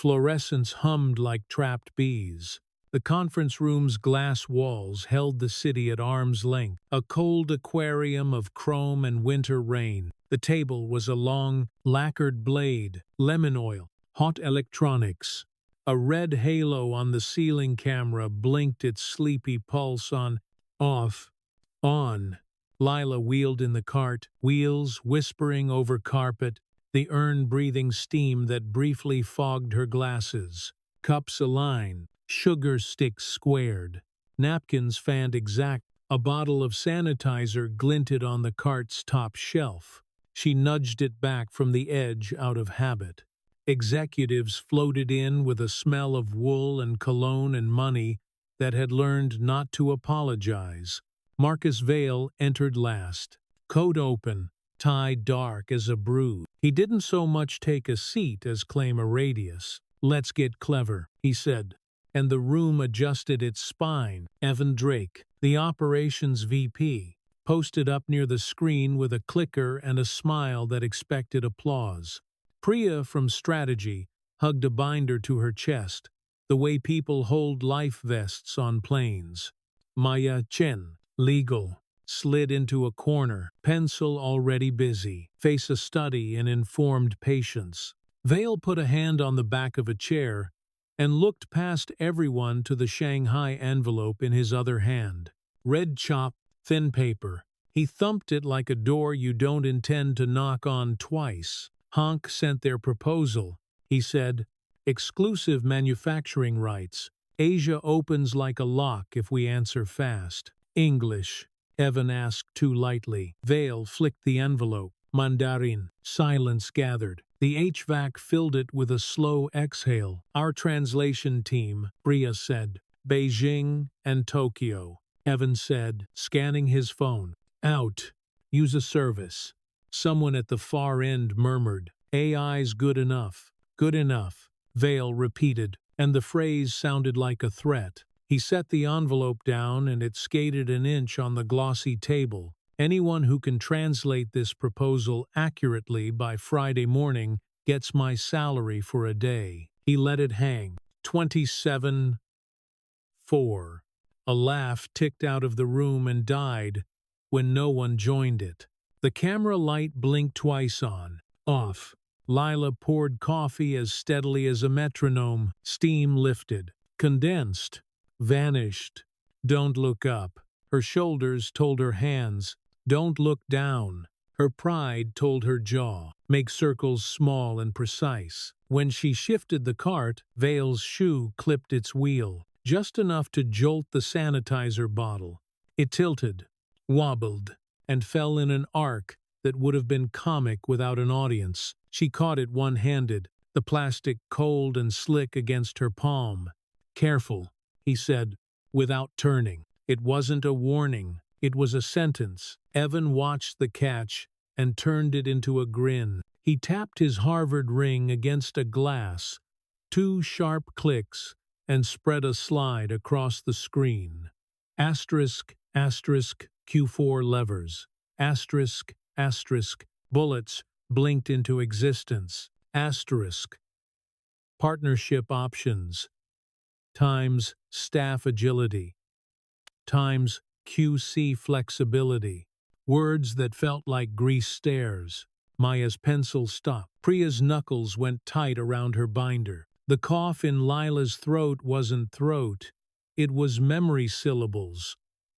Fluorescents hummed like trapped bees. The conference room's glass walls held the city at arm's length, a cold aquarium of chrome and winter rain. The table was a long, lacquered blade, lemon oil, hot electronics. A red halo on the ceiling camera blinked its sleepy pulse on, off, on. Lila wheeled in the cart, wheels whispering over carpet, the urn breathing steam that briefly fogged her glasses. Cups aligned, sugar sticks squared, napkins fanned exact. A bottle of sanitizer glinted on the cart's top shelf. She nudged it back from the edge out of habit. Executives floated in with a smell of wool and cologne and money that had learned not to apologize. Marcus Vale entered last, coat open, tie dark as a bruise. He didn't so much take a seat as claim a radius. "Let's get clever," he said, and the room adjusted its spine. Evan Drake, the operations VP, posted up near the screen with a clicker and a smile that expected applause. Priya from strategy hugged a binder to her chest, the way people hold life vests on planes. Maya Chen, legal, slid into a corner, pencil already busy, face a study in informed patience. Vale put a hand on the back of a chair and looked past everyone to the Shanghai envelope in his other hand. Red chop, thin paper. He thumped it like a door you don't intend to knock on twice. Honk sent their proposal, he said. Exclusive manufacturing rights. Asia opens like a lock if we answer fast. English, Evan asked too lightly. Vale flicked the envelope. Mandarin. Silence gathered. The HVAC filled it with a slow exhale. Our translation team, Priya said. Beijing and Tokyo, Evan said, scanning his phone. Out. Use a service. Someone at the far end murmured. AI's good enough. Good enough. Vale repeated, and the phrase sounded like a threat. He set the envelope down and it skated an inch on the glossy table. Anyone who can translate this proposal accurately by Friday morning gets my salary for a day. He let it hang. 27-4. A laugh ticked out of the room and died when no one joined it. The camera light blinked twice on, off. Lila poured coffee as steadily as a metronome. Steam lifted, condensed, vanished. Don't look up. Her shoulders told her hands. Don't look down. Her pride told her jaw. Make circles small and precise. When she shifted the cart, Vale's shoe clipped its wheel, just enough to jolt the sanitizer bottle. It tilted, wobbled, and fell in an arc that would have been comic without an audience. She caught it one-handed, the plastic cold and slick against her palm. Careful, he said, without turning. It wasn't a warning. It was a sentence. Evan watched the catch and turned it into a grin. He tapped his Harvard ring against a glass, 2 sharp clicks, and spread a slide across the screen. Asterisk, asterisk, Q4 levers. Asterisk, asterisk, bullets blinked into existence. Asterisk. Partnership options. Times staff agility. Times QC flexibility. Words that felt like grease stairs. Maya's pencil stopped. Priya's knuckles went tight around her binder. The cough in Lila's throat wasn't throat. It was memory syllables.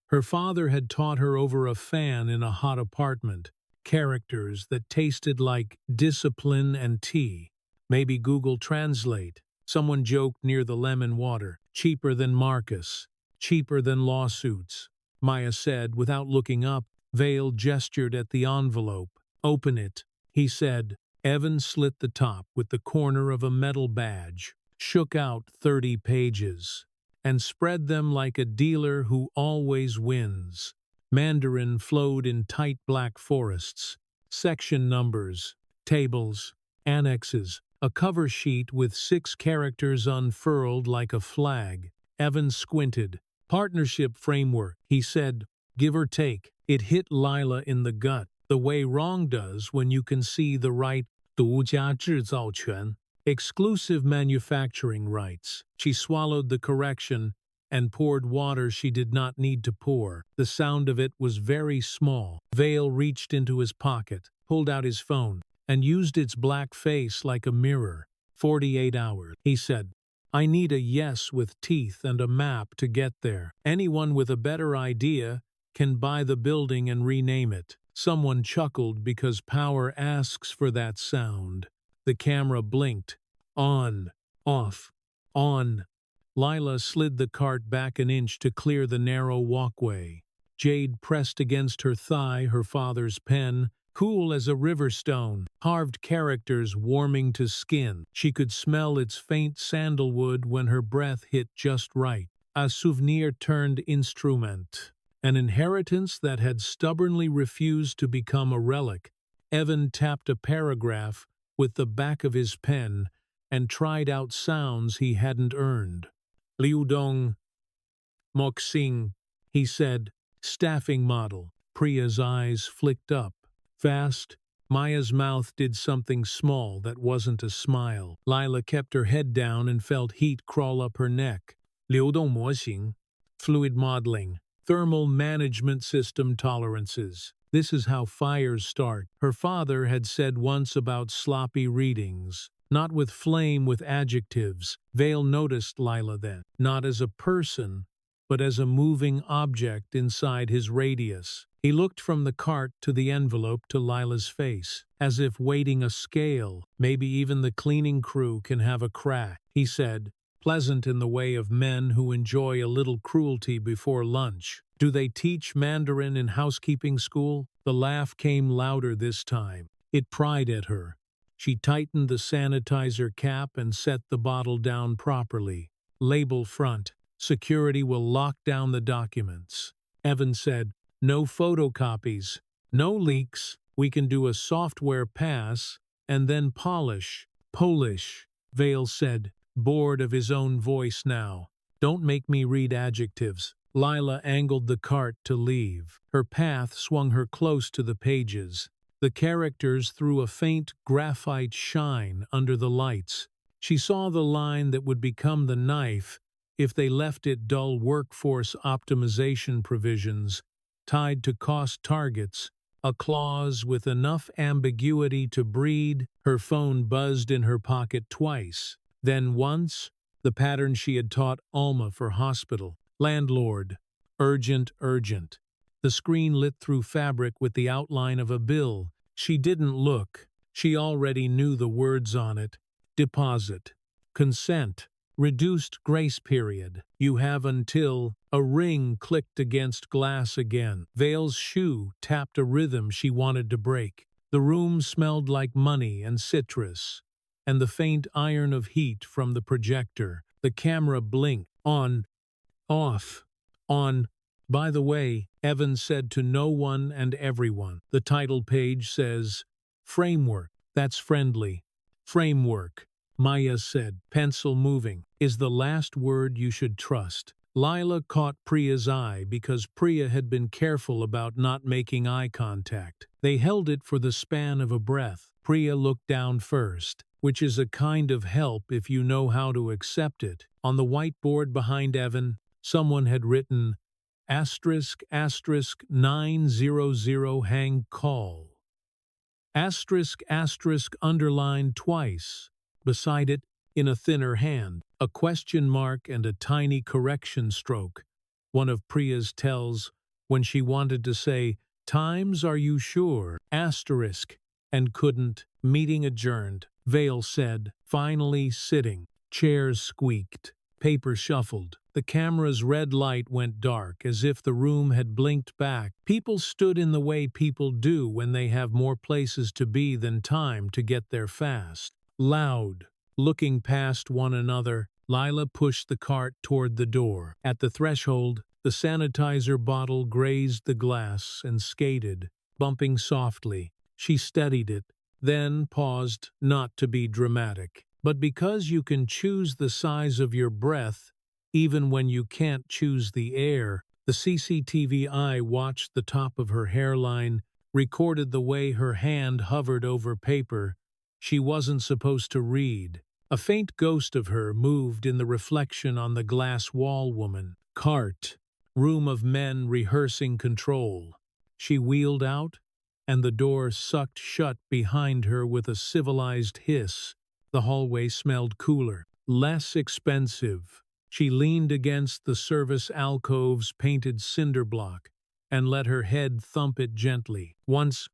Her father had taught her over a fan in a hot apartment. Characters that tasted like discipline and tea. Maybe Google Translate. Someone joked near the lemon water. Cheaper than Marcus. Cheaper than lawsuits. Maya said without looking up. Vale gestured at the envelope. Open it, he said. Evan slit the top with the corner of a metal badge, shook out 30 pages, and spread them like a dealer who always wins. Mandarin flowed in tight black forests, section numbers, tables, annexes, a cover sheet with 6 characters unfurled like a flag. Evan squinted. Partnership framework, he said, give or take. It hit Lila in the gut, the way wrong does when you can see the right 独家制造权. Exclusive manufacturing rights. She swallowed the correction and poured water she did not need to pour. The sound of it was very small. Vale reached into his pocket, pulled out his phone, and used its black face like a mirror. 48 hours, he said. I need a yes with teeth and a map to get there. Anyone with a better idea can buy the building and rename it. Someone chuckled because power asks for that sound. The camera blinked. On, off, on. Lila slid the cart back an inch to clear the narrow walkway. Jade pressed against her thigh her father's pen, cool as a river stone, carved characters warming to skin. She could smell its faint sandalwood when her breath hit just right. A souvenir turned instrument. An inheritance that had stubbornly refused to become a relic. Evan tapped a paragraph with the back of his pen and tried out sounds he hadn't earned. Liu Dong, Mok Sing, he said, staffing model. Priya's eyes flicked up. Fast, Maya's mouth did something small that wasn't a smile. Lila kept her head down and felt heat crawl up her neck. Liu Dong Moxing, fluid modeling. Thermal management system tolerances. This is how fires start. Her father had said once about sloppy readings. Not with flame, with adjectives. Vale noticed Lila then, not as a person, but as a moving object inside his radius. He looked from the cart to the envelope to Lila's face, as if weighting a scale. Maybe even the cleaning crew can have a crack, he said, pleasant in the way of men who enjoy a little cruelty before lunch. Do they teach Mandarin in housekeeping school? The laugh came louder this time. It pried at her. She tightened the sanitizer cap and set the bottle down properly. Label front. Security will lock down the documents. Evan said, no photocopies, no leaks. We can do a software pass and then polish. Polish, Vale said, bored of his own voice now. Don't make me read adjectives. Lila angled the cart to leave. Her path swung her close to the pages. The characters threw a faint graphite shine under the lights. She saw the line that would become the knife if they left it dull workforce optimization provisions tied to cost targets, a clause with enough ambiguity to breed. Her phone buzzed in her pocket twice. Then once, the pattern she had taught Alma for hospital. Landlord. Urgent, urgent. The screen lit through fabric with the outline of a bill. She didn't look. She already knew the words on it. Deposit. Consent. Reduced grace period. You have until. A ring clicked against glass again. Vale's shoe tapped a rhythm she wanted to break. The room smelled like money and citrus, and the faint iron of heat from the projector. The camera blinked. On. Off. On. By the way, Evan said to no one and everyone. The title page says, Framework. That's friendly. Framework. Maya said, pencil moving, is the last word you should trust. Lila caught Priya's eye because Priya had been careful about not making eye contact. They held it for the span of a breath. Priya looked down first, which is a kind of help if you know how to accept it. On the whiteboard behind Evan, someone had written, asterisk, asterisk, 900 hang call. Asterisk, asterisk, underlined twice. Beside it, in a thinner hand, a question mark and a tiny correction stroke. One of Priya's tells when she wanted to say, times are you sure? Asterisk, and couldn't. Meeting adjourned. Vale said, finally sitting. Chairs squeaked. Paper shuffled. The camera's red light went dark as if the room had blinked back. People stood in the way people do when they have more places to be than time to get there fast. Loud. Looking past one another, Lila pushed the cart toward the door. At the threshold, the sanitizer bottle grazed the glass and skated, bumping softly. She steadied it, then paused, not to be dramatic. But because you can choose the size of your breath, even when you can't choose the air, the CCTV eye watched the top of her hairline, recorded the way her hand hovered over paper she wasn't supposed to read. A faint ghost of her moved in the reflection on the glass wall. Woman. Cart. Room of men rehearsing control. She wheeled out, and the door sucked shut behind her with a civilized hiss. The hallway smelled cooler, less expensive. She leaned against the service alcove's painted cinder block and let her head thump it gently. Once,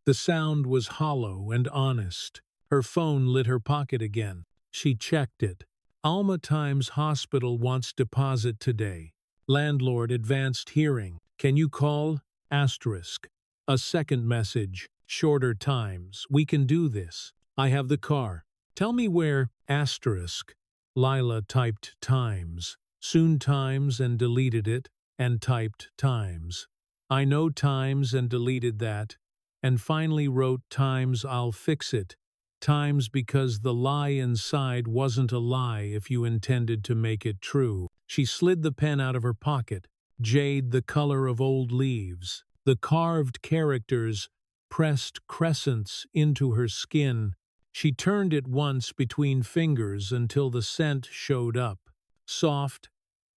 the sound was hollow and honest. Her phone lit her pocket again. She checked it. Alma Times Hospital wants deposit today. Landlord advanced hearing. Can you call? Asterisk. A second message. Shorter times. We can do this. I have the car. Tell me where. Asterisk. Lila typed times. Soon times and deleted it, and typed times. I know times and deleted that, and finally wrote times I'll fix it. Times because the lie inside wasn't a lie if you intended to make it true. She slid the pen out of her pocket. Jade the color of old leaves. The carved characters pressed crescents into her skin. She turned it once between fingers until the scent showed up. Soft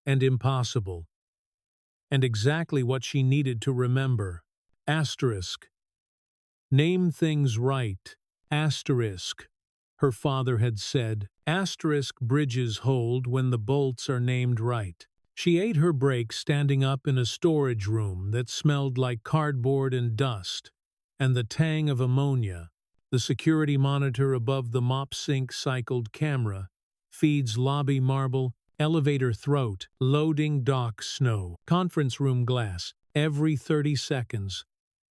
and impossible. And exactly what she needed to remember. Asterisk. Name things right. Asterisk. Her father had said, asterisk bridges hold when the bolts are named right. She ate her break standing up in a storage room that smelled like cardboard and dust, and the tang of ammonia. The security monitor above the mop sink cycled camera, feeds lobby marble, elevator throat, loading dock snow, conference room glass, every 30 seconds.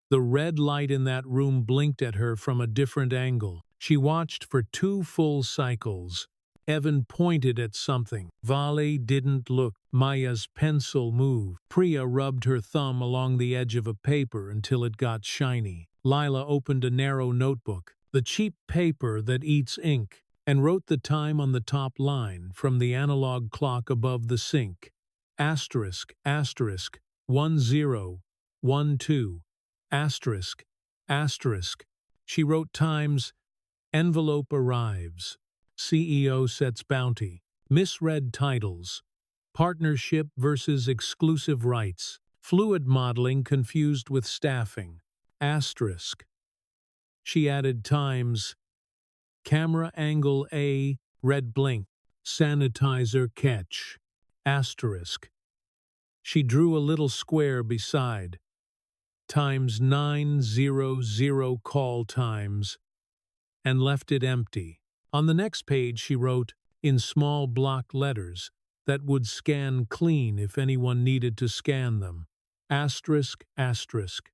The red light in that room blinked at her from a different angle. She watched for 2 full cycles. Evan pointed at something. Vale didn't look. Maya's pencil moved. Priya rubbed her thumb along the edge of a paper until it got shiny. Lila opened a narrow notebook, the cheap paper that eats ink, and wrote the time on the top line from the analog clock above the sink. Asterisk, asterisk, 1012. Asterisk, asterisk. She wrote times. Envelope arrives. CEO sets bounty. Misread titles. Partnership versus exclusive rights. Fluid modeling confused with staffing. Asterisk. She added times. Camera angle A, red blink. Sanitizer catch. Asterisk. She drew a little square beside. Times 900 call times, and left it empty. On the next page she wrote, in small block letters, that would scan clean if anyone needed to scan them. Asterisk, asterisk.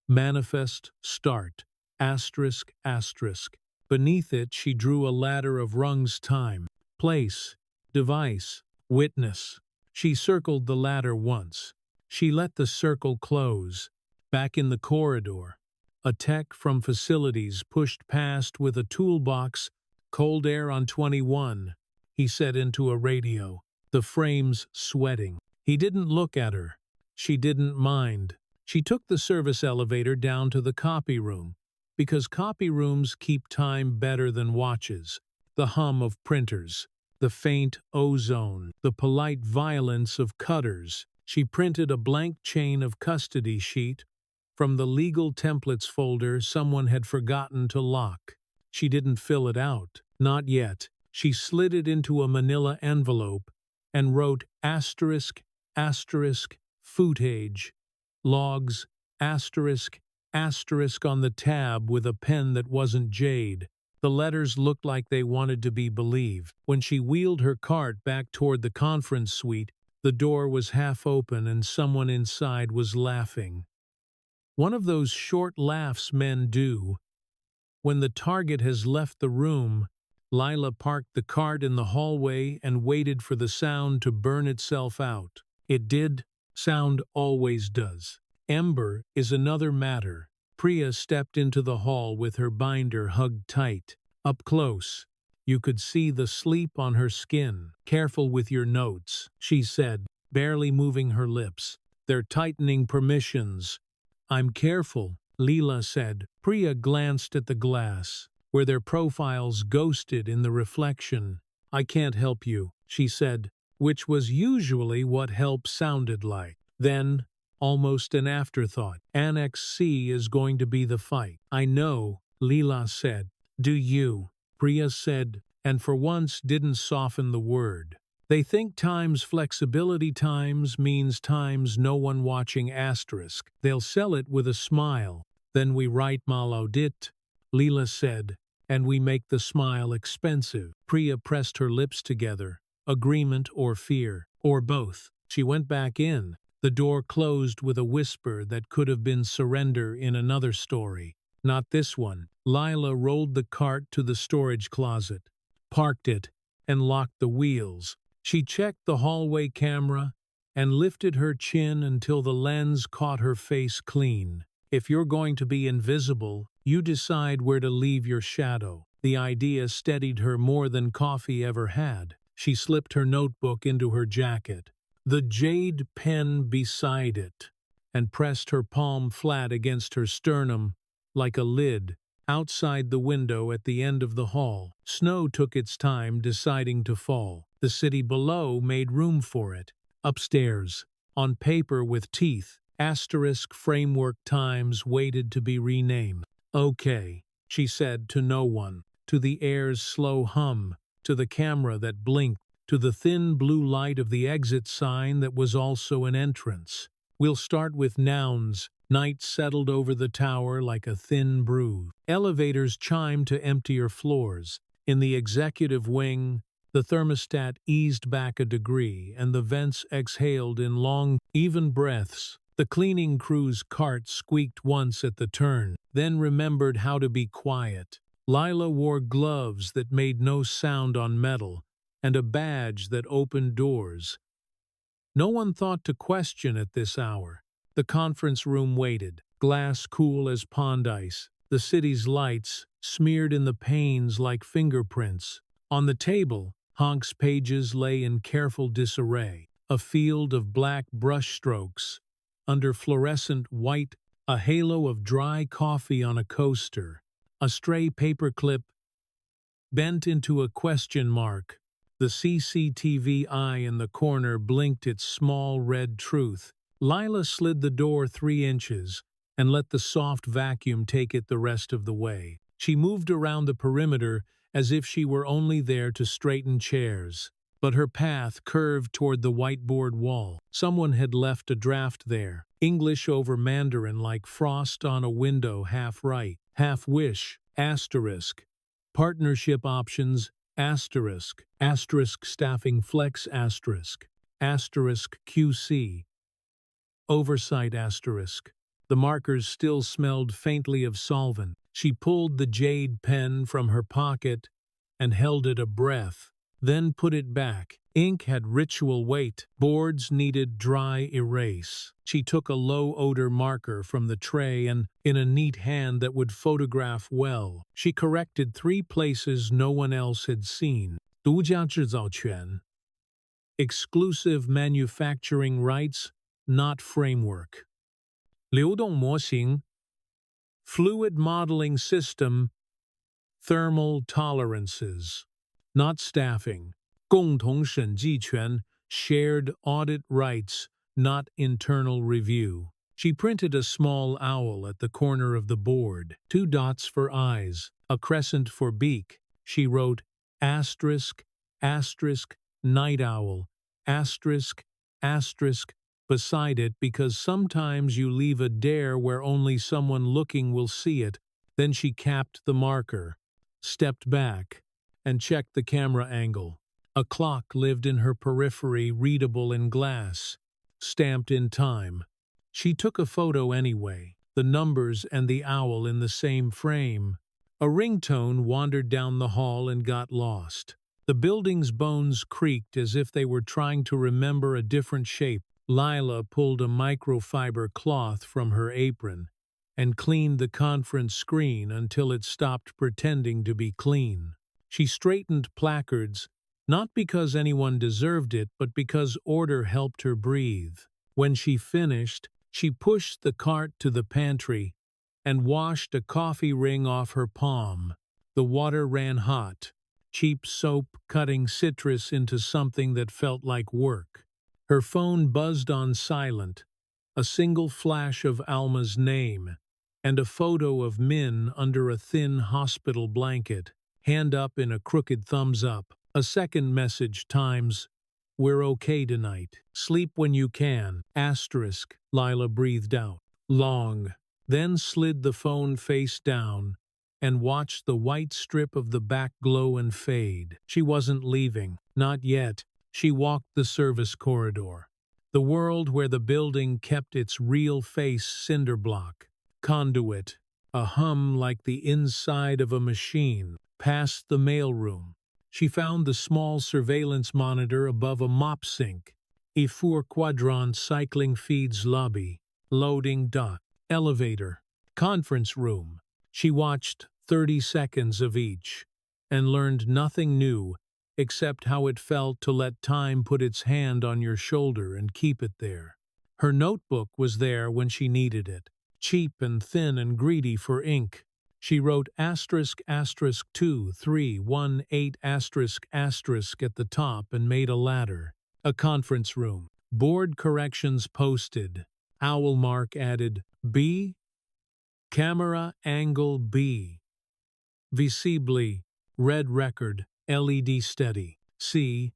Manifest, start. Asterisk, asterisk. Beneath it she drew a ladder of rungs: time, place, device, witness. She circled the ladder once. She let the circle close. Back in the corridor, a tech from facilities pushed past with a toolbox. Cold air on 21, he said into a radio, the frames sweating. He didn't look at her. She didn't mind. She took the service elevator down to the copy room, because copy rooms keep time better than watches. The hum of printers, the faint ozone, the polite violence of cutters. She printed a blank chain of custody sheet from the legal templates folder someone had forgotten to lock. She didn't fill it out. Not yet. She slid it into a manila envelope and wrote asterisk, asterisk, footage, logs, asterisk, asterisk on the tab with a pen that wasn't jade. The letters looked like they wanted to be believed. When she wheeled her cart back toward the conference suite, the door was half open and someone inside was laughing. One of those short laughs men do. When the target has left the room, Lila parked the cart in the hallway and waited for the sound to burn itself out. It did. Sound always does. Ember is another matter. Priya stepped into the hall with her binder hugged tight. Up close, you could see the sleep on her skin. Careful with your notes, she said, barely moving her lips. They're tightening permissions. I'm careful, Leela said. Priya glanced at the glass, where their profiles ghosted in the reflection. I can't help you, she said, which was usually what help sounded like. Then, almost an afterthought, Annex C is going to be the fight. I know, Leela said. Do you? Priya said, and for once didn't soften the word. They think times flexibility times means times no one watching asterisk. They'll sell it with a smile. Then we write malaudit, Leela said, and we make the smile expensive. Priya pressed her lips together. Agreement or fear, or both. She went back in. The door closed with a whisper that could have been surrender in another story. Not this one. Lila rolled the cart to the storage closet, parked it, and locked the wheels. She checked the hallway camera and lifted her chin until the lens caught her face clean. If you're going to be invisible, you decide where to leave your shadow. The idea steadied her more than coffee ever had. She slipped her notebook into her jacket, the jade pen beside it, and pressed her palm flat against her sternum like a lid. Outside the window at the end of the hall, snow took its time deciding to fall. The city below made room for it. Upstairs, on paper with teeth, asterisk framework times waited to be renamed. Okay, she said to no one, to the air's slow hum, to the camera that blinked, to the thin blue light of the exit sign that was also an entrance. We'll start with nouns. Night settled over the tower like a thin bruise. Elevators chimed to emptier floors. In the executive wing, the thermostat eased back a degree, and the vents exhaled in long, even breaths. The cleaning crew's cart squeaked once at the turn, then remembered how to be quiet. Lila wore gloves that made no sound on metal, and a badge that opened doors. No one thought to question at this hour. The conference room waited, glass cool as pond ice, the city's lights smeared in the panes like fingerprints. On the table, Honk's pages lay in careful disarray, a field of black brushstrokes. Under fluorescent white, a halo of dry coffee on a coaster, a stray paperclip bent into a question mark. The CCTV eye in the corner blinked its small red truth. Lila slid the door 3 inches and let the soft vacuum take it the rest of the way. She moved around the perimeter as if she were only there to straighten chairs. But her path curved toward the whiteboard wall. Someone had left a draft there. English over Mandarin like frost on a window, half right, half wish, asterisk. Partnership options, asterisk. Asterisk staffing flex, asterisk. Asterisk QC. Oversight, asterisk. The markers still smelled faintly of solvent. She pulled the jade pen from her pocket and held it a breath, then put it back. Ink had ritual weight. Boards needed dry erase. She took a low-odor marker from the tray and, in a neat hand that would photograph well, she corrected 3 places no one else had seen. 独家制造权. Exclusive manufacturing rights, not framework. 流动模型, fluid modeling system, thermal tolerances, not staffing. 共同审计权, shared audit rights, not internal review. She printed a small owl at the corner of the board, 2 dots for eyes, a crescent for beak. She wrote asterisk, asterisk, night owl, asterisk, asterisk, beside it because sometimes you leave a dare where only someone looking will see it. Then she capped the marker, stepped back, and checked the camera angle. A clock lived in her periphery, readable in glass, stamped in time. She took a photo anyway, the numbers and the owl in the same frame. A ringtone wandered down the hall and got lost. The building's bones creaked as if they were trying to remember a different shape. Lila pulled a microfiber cloth from her apron and cleaned the conference screen until it stopped pretending to be clean. She straightened placards, not because anyone deserved it, but because order helped her breathe. When she finished, she pushed the cart to the pantry and washed a coffee ring off her palm. The water ran hot, cheap soap cutting citrus into something that felt like work. Her phone buzzed on silent, a single flash of Alma's name, and a photo of Min under a thin hospital blanket, hand up in a crooked thumbs up. A second message times, "We're okay tonight. Sleep when you can." Asterisk, Lila breathed out. Long, then slid the phone face down and watched the white strip of the back glow and fade. She wasn't leaving, not yet. She walked the service corridor. The world where the building kept its real face cinder block. Conduit, a hum like the inside of a machine, past the mailroom. She found the small surveillance monitor above a mop sink. A four-quadrant cycling feeds lobby. Loading dot. Elevator. Conference room. She watched 30 seconds of each and learned nothing new except how it felt to let time put its hand on your shoulder and keep it there. Her notebook was there when she needed it, cheap and thin and greedy for ink. She wrote asterisk asterisk 2318 asterisk asterisk at the top and made a ladder. A conference room. Board corrections posted. Owl mark added B. Camera angle B. Visibly. Red record. LED steady. C.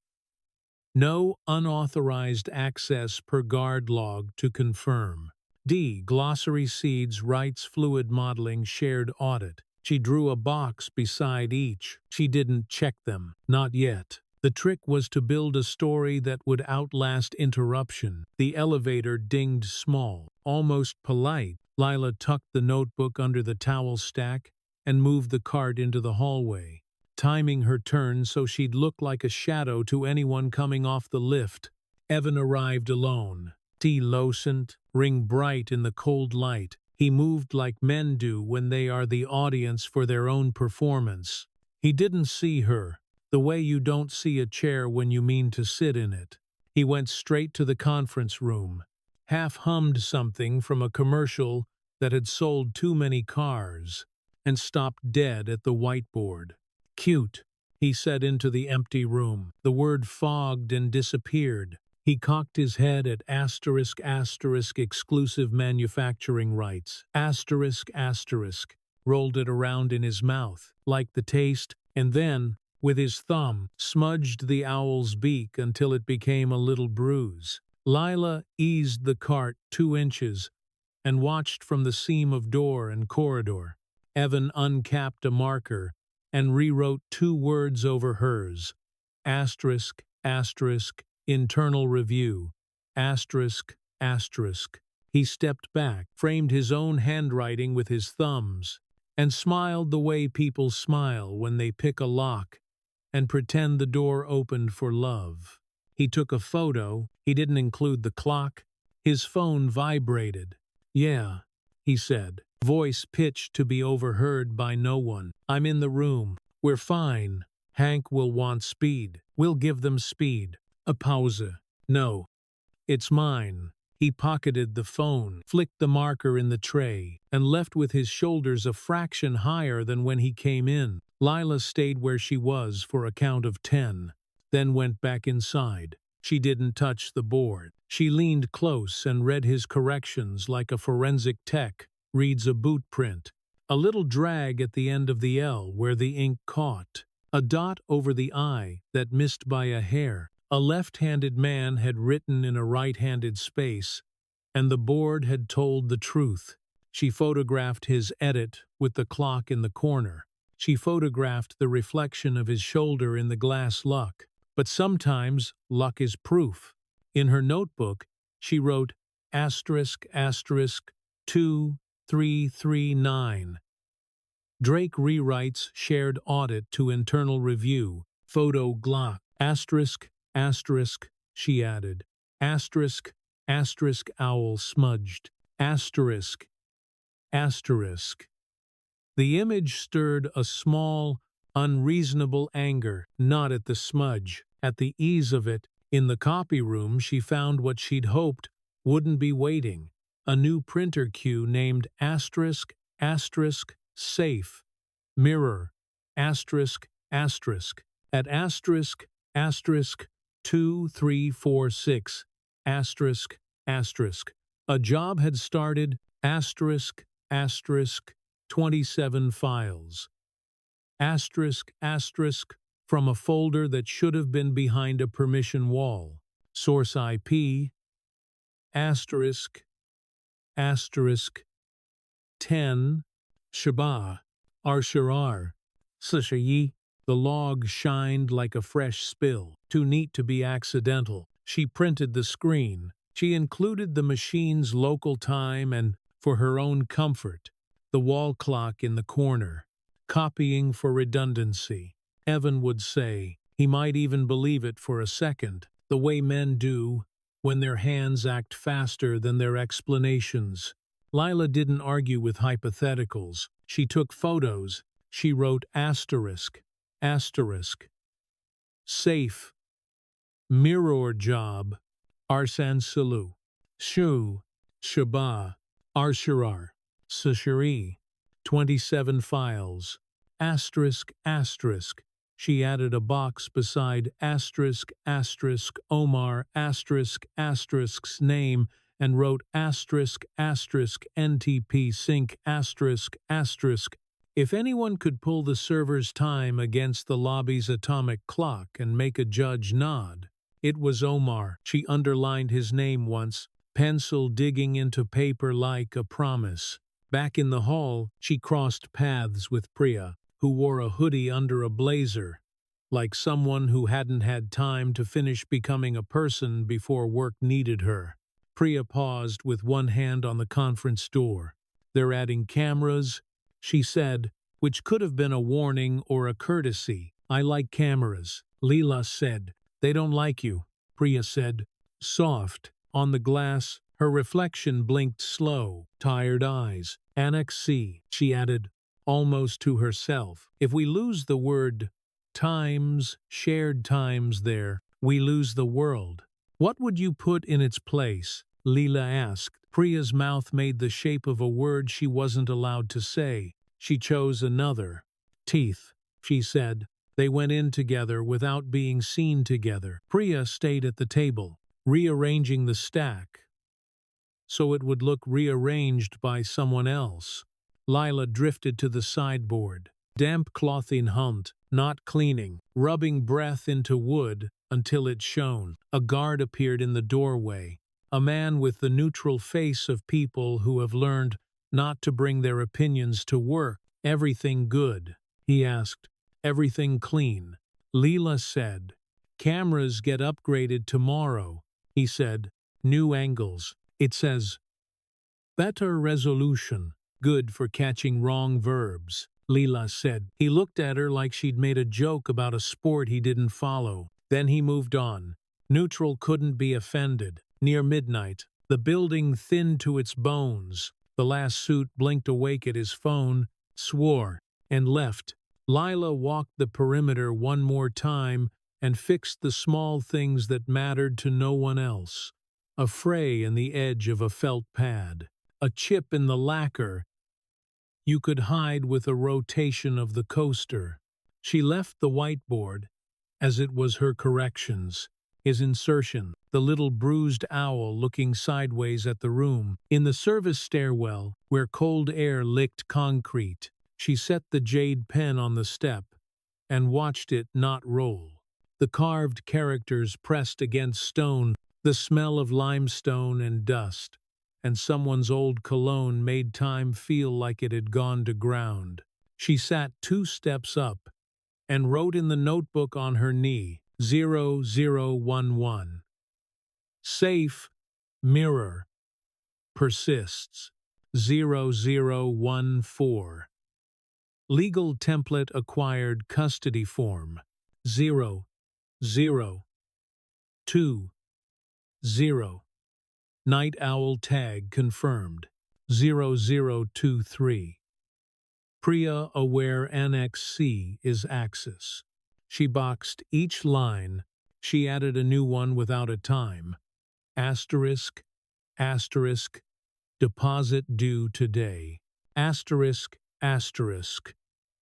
No unauthorized access per guard log to confirm. D. Glossary seeds rights fluid modeling shared audit. She drew a box beside each. She didn't check them. Not yet. The trick was to build a story that would outlast interruption. The elevator dinged small, almost polite. Lila tucked the notebook under the towel stack and moved the cart into the hallway, timing her turn so she'd look like a shadow to anyone coming off the lift. Evan arrived alone. Tea lucent, ring bright in the cold light. He moved like men do when they are the audience for their own performance. He didn't see her, the way you don't see a chair when you mean to sit in it. He went straight to the conference room, half-hummed something from a commercial that had sold too many cars, and stopped dead at the whiteboard. "Cute," he said into the empty room. The word fogged and disappeared. He cocked his head at asterisk asterisk exclusive manufacturing rights. Asterisk asterisk. Rolled it around in his mouth, like the taste, and then, with his thumb, smudged the owl's beak until it became a little bruise. Lila eased the cart 2 inches and watched from the seam of door and corridor. Evan uncapped a marker and rewrote 2 words over hers. Asterisk, asterisk, internal review. Asterisk, asterisk. He stepped back, framed his own handwriting with his thumbs, and smiled the way people smile when they pick a lock and pretend the door opened for love. He took a photo. He didn't include the clock. His phone vibrated. "Yeah," he said, voice pitched to be overheard by no one. "I'm in the room. We're fine. Hank will want speed. We'll give them speed." A pause. "No. It's mine." He pocketed the phone, flicked the marker in the tray, and left with his shoulders a fraction higher than when he came in. Lila stayed where she was for a count of 10, then went back inside. She didn't touch the board. She leaned close and read his corrections like a forensic tech reads a boot print. A little drag at the end of the L where the ink caught. A dot over the I that missed by a hair. A left-handed man had written in a right-handed space, and the board had told the truth. She photographed his edit with the clock in the corner. She photographed the reflection of his shoulder in the glass luck. But sometimes luck is proof. In her notebook, she wrote asterisk asterisk 2339. Drake rewrites shared audit to internal review. Photo Glock. Asterisk asterisk, she added. Asterisk asterisk owl smudged. Asterisk asterisk. The image stirred a small, unreasonable anger, not at the smudge, at the ease of it. In the copy room she found what she'd hoped wouldn't be waiting, a new printer queue named asterisk asterisk safe, mirror, asterisk asterisk, at asterisk 2346, asterisk. A job had started, asterisk 27 files, asterisk, from a folder that should have been behind a permission wall. Source IP, asterisk 10, Shabah, Arsharar, Sashayi. The log shined like a fresh spill, too neat to be accidental. She printed the screen. She included the machine's local time and, for her own comfort, the wall clock in the corner. Copying for redundancy. Evan would say. He might even believe it for a second, the way men do when their hands act faster than their explanations. Lila didn't argue with hypotheticals. She took photos. She wrote asterisk. Safe. Mirror job. Arsan Salu. Shu. Shabah. Arsharar. Sashari. 27 files. Asterisk. She added a box beside asterisk Omar asterisk's name and wrote asterisk NTP sync asterisk. If anyone could pull the server's time against the lobby's atomic clock and make a judge nod, it was Omar. She underlined his name once, pencil digging into paper like a promise. Back in the hall, she crossed paths with Priya, who wore a hoodie under a blazer, like someone who hadn't had time to finish becoming a person before work needed her. Priya paused with one hand on the conference door. "They're adding cameras," she said, which could have been a warning or a courtesy. "I like cameras," Leela said. "They don't like you," Priya said. Soft. On the glass, her reflection blinked slow, tired eyes. "Annex C," she added, almost to herself. "If we lose the word times, shared times there, we lose the world." "What would you put in its place?" Leela asked. Priya's mouth made the shape of a word she wasn't allowed to say. She chose another. "Teeth," she said. They went in together without being seen together. Priya stayed at the table, rearranging the stack so it would look rearranged by someone else. Lila drifted to the sideboard. Damp clothing hummed, not cleaning, rubbing breath into wood until it shone. A guard appeared in the doorway, a man with the neutral face of people who have learned not to bring their opinions to work. "Everything good?" he asked. "Everything clean," Leela said. "Cameras get upgraded tomorrow," he said. "New angles. It says, better resolution, good for catching wrong verbs," Leela said. He looked at her like she'd made a joke about a sport he didn't follow. Then he moved on. Neutral couldn't be offended. Near midnight, the building thinned to its bones. The last suit blinked awake at his phone, swore, and left. Lila walked the perimeter one more time and fixed the small things that mattered to no one else. A fray in the edge of a felt pad, a chip in the lacquer you could hide with a rotation of the coaster. She left the whiteboard, as it was her corrections, his insertion, the little bruised owl looking sideways at the room. In the service stairwell, where cold air licked concrete, she set the jade pen on the step and watched it not roll. The carved characters pressed against stone, the smell of limestone and dust, and someone's old cologne made time feel like it had gone to ground. She sat 2 steps up and wrote in the notebook on her knee, 0011. Safe, mirror, persists, 0014. Legal template acquired custody form, 0020. Night owl tag confirmed, 0023. Priya aware Annex C is Axis. She boxed each line. She added a new one without a time. Asterisk, deposit due today. Asterisk,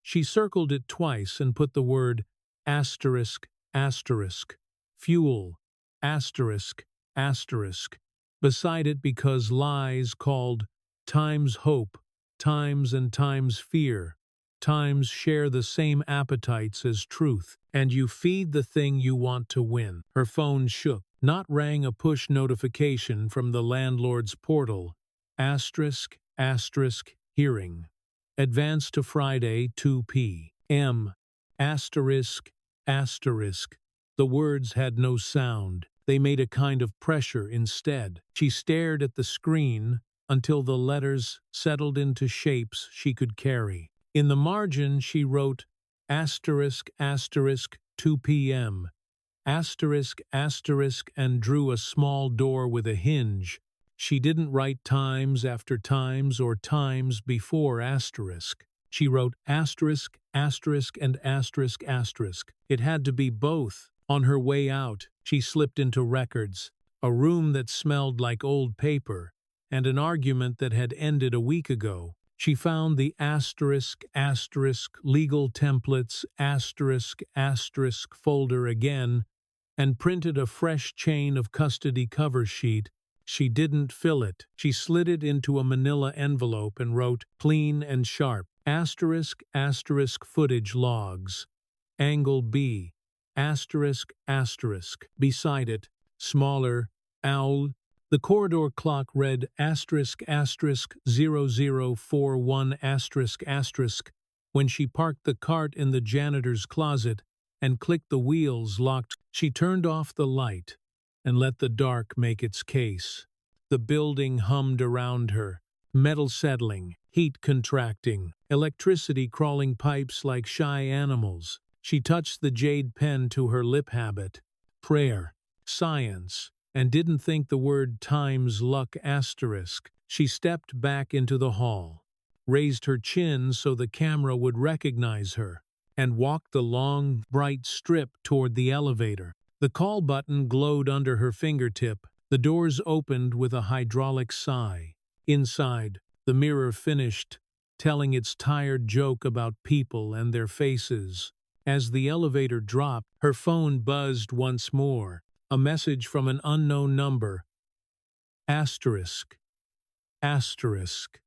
She circled it twice and put the word asterisk, asterisk, fuel, asterisk, asterisk, beside it because lies called times hope, times and times fear, times share the same appetites as truth, and you feed the thing you want to win. Her phone shook. Not rang a push notification from the landlord's portal. Asterisk, asterisk, hearing. Advance to Friday, 2 p.m. Asterisk, asterisk. The words had no sound. They made a kind of pressure instead. She stared at the screen until the letters settled into shapes she could carry. In the margin she wrote asterisk, asterisk, 2 p.m. Asterisk, asterisk, and drew a small door with a hinge. She didn't write times after times or times before asterisk. She wrote asterisk, asterisk, and asterisk, asterisk. It had to be both. On her way out, she slipped into records, a room that smelled like old paper, and an argument that had ended a week ago. She found the asterisk, asterisk, legal templates, asterisk, asterisk folder again, and printed a fresh chain of custody cover sheet. She didn't fill it. She slid it into a manila envelope and wrote, clean and sharp, asterisk, asterisk, footage logs, angle B, asterisk, asterisk. Beside it, smaller, owl. The corridor clock read asterisk, asterisk, 0041 asterisk, asterisk. When she parked the cart in the janitor's closet and clicked the wheels locked, she turned off the light and let the dark make its case. The building hummed around her, metal settling, heat contracting, electricity crawling pipes like shy animals. She touched the jade pen to her lip habit, prayer, science, and didn't think the word times luck asterisk. She stepped back into the hall, raised her chin so the camera would recognize her, and walked the long, bright strip toward the elevator. The call button glowed under her fingertip. The doors opened with a hydraulic sigh. Inside, the mirror finished, telling its tired joke about people and their faces. As the elevator dropped, her phone buzzed once more. A message from an unknown number. Asterisk. Asterisk.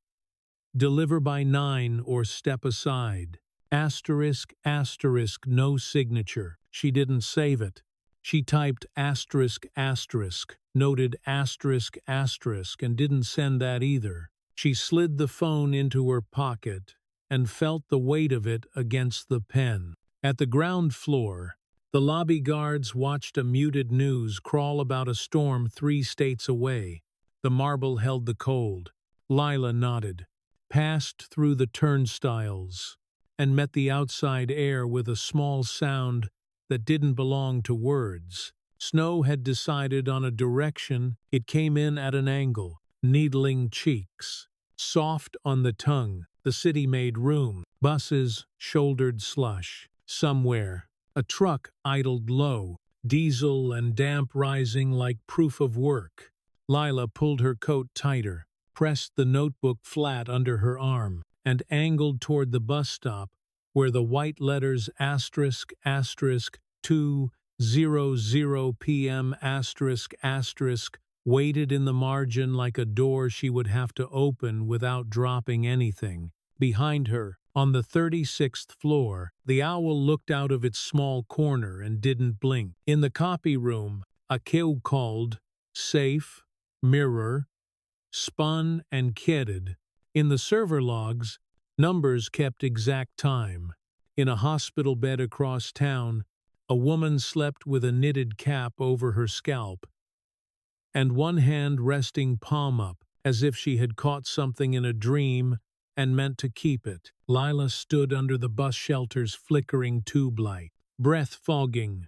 Deliver by 9 or step aside. Asterisk, asterisk, no signature. She didn't save it. She typed asterisk, asterisk, noted asterisk, asterisk, and didn't send that either. She slid the phone into her pocket and felt the weight of it against the pen. At the ground floor, the lobby guards watched a muted news crawl about a storm 3 states away. The marble held the cold. Lila nodded, passed through the turnstiles, and met the outside air with a small sound that didn't belong to words. Snow had decided on a direction. It came in at an angle, needling cheeks. Soft on the tongue, the city made room. Buses shouldered slush. Somewhere, a truck idled low, diesel and damp rising like proof of work. Lila pulled her coat tighter, pressed the notebook flat under her arm, and angled toward the bus stop, where the white letters asterisk, asterisk, 2:00 p.m. asterisk, asterisk, waited in the margin like a door she would have to open without dropping anything. Behind her, on the 36th floor, the owl looked out of its small corner and didn't blink. In the copy room, a kid called, safe, mirror, spun and kitted. In the server logs, numbers kept exact time. In a hospital bed across town, a woman slept with a knitted cap over her scalp, and one hand resting palm up, as if she had caught something in a dream and meant to keep it. Lila stood under the bus shelter's flickering tube light, breath fogging,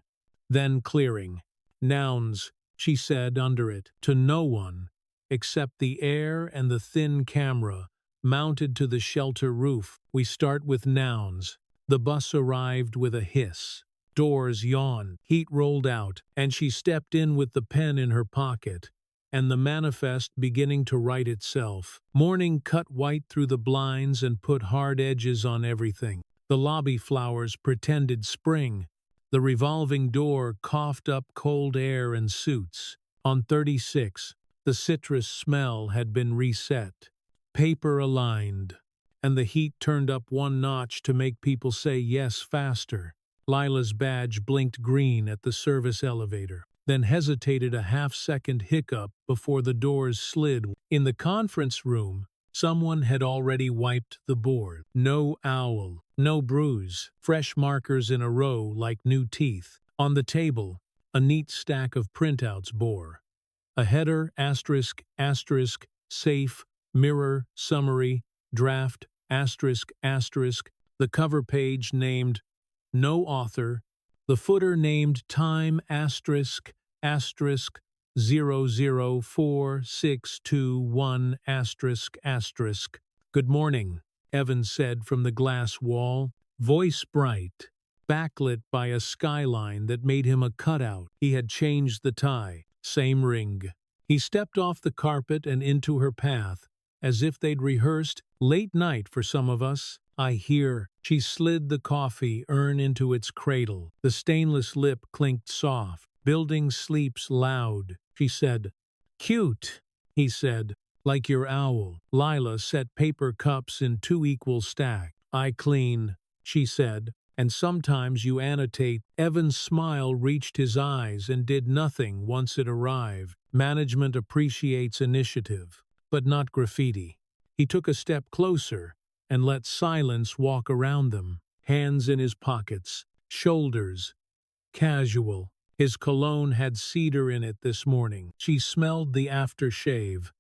then clearing. Nouns, she said under it, to no one, except the air and the thin camera mounted to the shelter roof. We start with nouns. The bus arrived with a hiss. Doors yawned, heat rolled out, and she stepped in with the pen in her pocket, and the manifest beginning to write itself. Morning cut white through the blinds and put hard edges on everything. The lobby flowers pretended spring. The revolving door coughed up cold air and suits. On 36, the citrus smell had been reset. Paper aligned, and the heat turned up one notch to make people say yes faster. Lila's badge blinked green at the service elevator, then hesitated a half-second hiccup before the doors slid. In the conference room, someone had already wiped the board. No owl, no bruise, fresh markers in a row like new teeth. On the table, a neat stack of printouts bore a header, asterisk, asterisk, safe, mirror, summary, draft, asterisk, asterisk, the cover page named no author, the footer named time, asterisk, asterisk, 004621, asterisk, asterisk. Good morning, Evans said from the glass wall, voice bright, backlit by a skyline that made him a cutout. He had changed the tie, same ring. He stepped off the carpet and into her path, as if they'd rehearsed. Late night for some of us, I hear. She slid the coffee urn into its cradle. The stainless lip clinked soft. Building sleeps loud, she said. Cute, he said, like your owl. Lila set paper cups in 2 equal stacks. I clean, she said, and sometimes you annotate. Evan's smile reached his eyes and did nothing once it arrived. Management appreciates initiative, but not graffiti. He took a step closer and let silence walk around them, hands in his pockets, shoulders casual. His cologne had cedar in it this morning. She smelled the aftershave,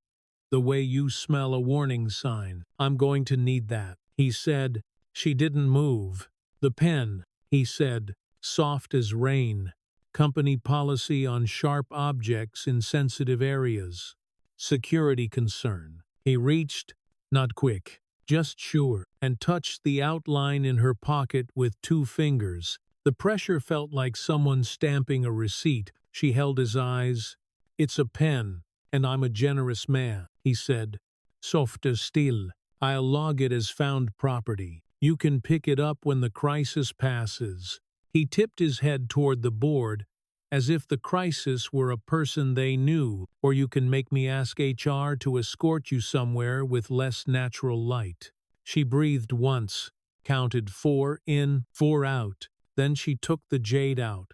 the way you smell a warning sign. I'm going to need that, he said. She didn't move. The pen, he said, soft as rain. Company policy on sharp objects in sensitive areas. Security concern. He reached, not quick, just sure, and touched the outline in her pocket with 2 fingers. The pressure felt like someone stamping a receipt. She held his eyes. It's a pen, and I'm a generous man, he said. Softer still. I'll log it as found property. You can pick it up when the crisis passes. He tipped his head toward the board, as if the crisis were a person they knew, or you can make me ask HR to escort you somewhere with less natural light. She breathed once, counted 4 in, 4 out. Then she took the jade out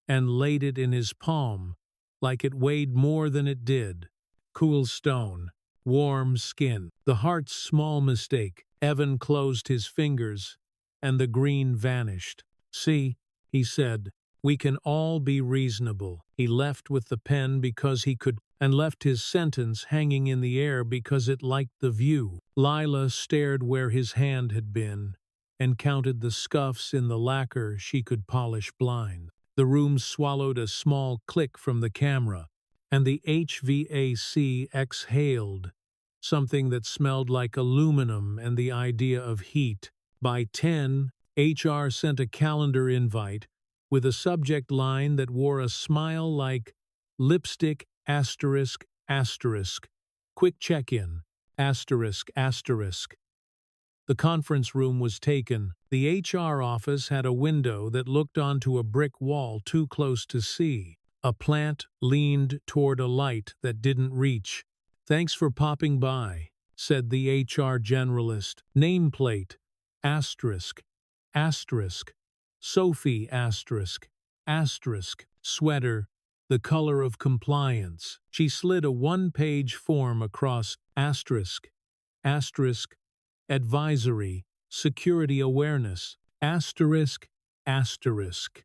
and laid it in his palm, like it weighed more than it did. Cool stone, warm skin. The heart's small mistake. Evan closed his fingers, and the green vanished. See, he said, we can all be reasonable. He left with the pen because he could, and left his sentence hanging in the air because it liked the view. Lila stared where his hand had been, and counted the scuffs in the lacquer she could polish blind. The room swallowed a small click from the camera, and the HVAC exhaled, something that smelled like aluminum and the idea of heat. By 10, HR sent a calendar invite with a subject line that wore a smile like lipstick, asterisk, asterisk, quick check-in, asterisk, asterisk. The conference room was taken. The HR office had a window that looked onto a brick wall too close to see. A plant leaned toward a light that didn't reach. Thanks for popping by, said the HR generalist. Nameplate, asterisk, asterisk, Sophie, asterisk, asterisk, sweater, the color of compliance. She slid a 1-page form across, asterisk, asterisk, advisory, security awareness, asterisk, asterisk.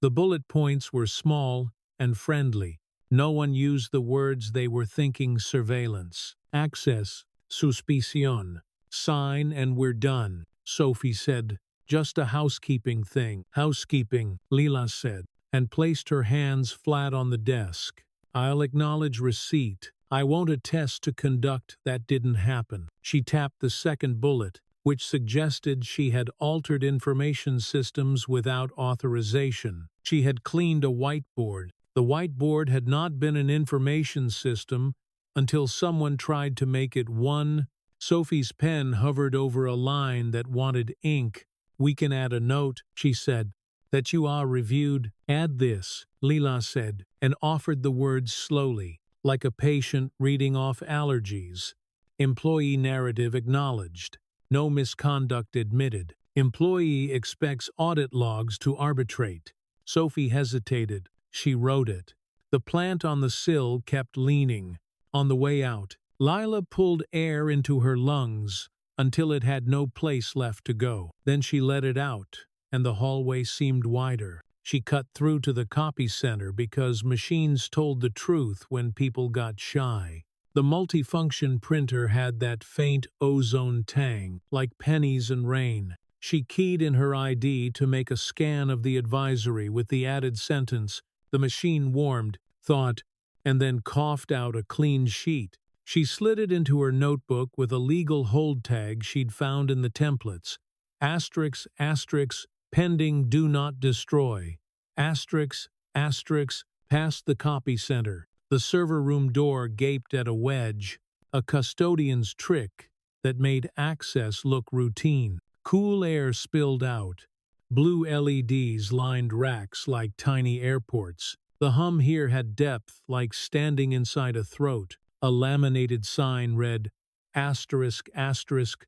The bullet points were small and friendly. No one used the words they were thinking. Surveillance, access, suspicion, sign and we're done, Sophie said. Just a housekeeping thing. Housekeeping, Lila said, and placed her hands flat on the desk. I'll acknowledge receipt. I won't attest to conduct. That didn't happen. She tapped the second bullet, which suggested she had altered information systems without authorization. She had cleaned a whiteboard. The whiteboard had not been an information system until someone tried to make it one. Sophie's pen hovered over a line that wanted ink. We can add a note, she said, that you are reviewed. Add this, Leela said, and offered the words slowly, like a patient reading off allergies. Employee narrative acknowledged. No misconduct admitted. Employee expects audit logs to arbitrate. Sophie hesitated. She wrote it. The plant on the sill kept leaning. On the way out, Lila pulled air into her lungs until it had no place left to go. Then she let it out, and the hallway seemed wider. She cut through to the copy center because machines told the truth when people got shy. The multifunction printer had that faint ozone tang, like pennies and rain. She keyed in her ID to make a scan of the advisory with the added sentence. The machine warmed, thought, and then coughed out a clean sheet. She slid it into her notebook with a legal hold tag she'd found in the templates. Asterisk, asterisk, pending do not destroy. Asterisk, asterisk, past the copy center. The server room door gaped at a wedge, a custodian's trick that made access look routine. Cool air spilled out. Blue LEDs lined racks like tiny airports. The hum here had depth, like standing inside a throat. A laminated sign read, asterisk, asterisk,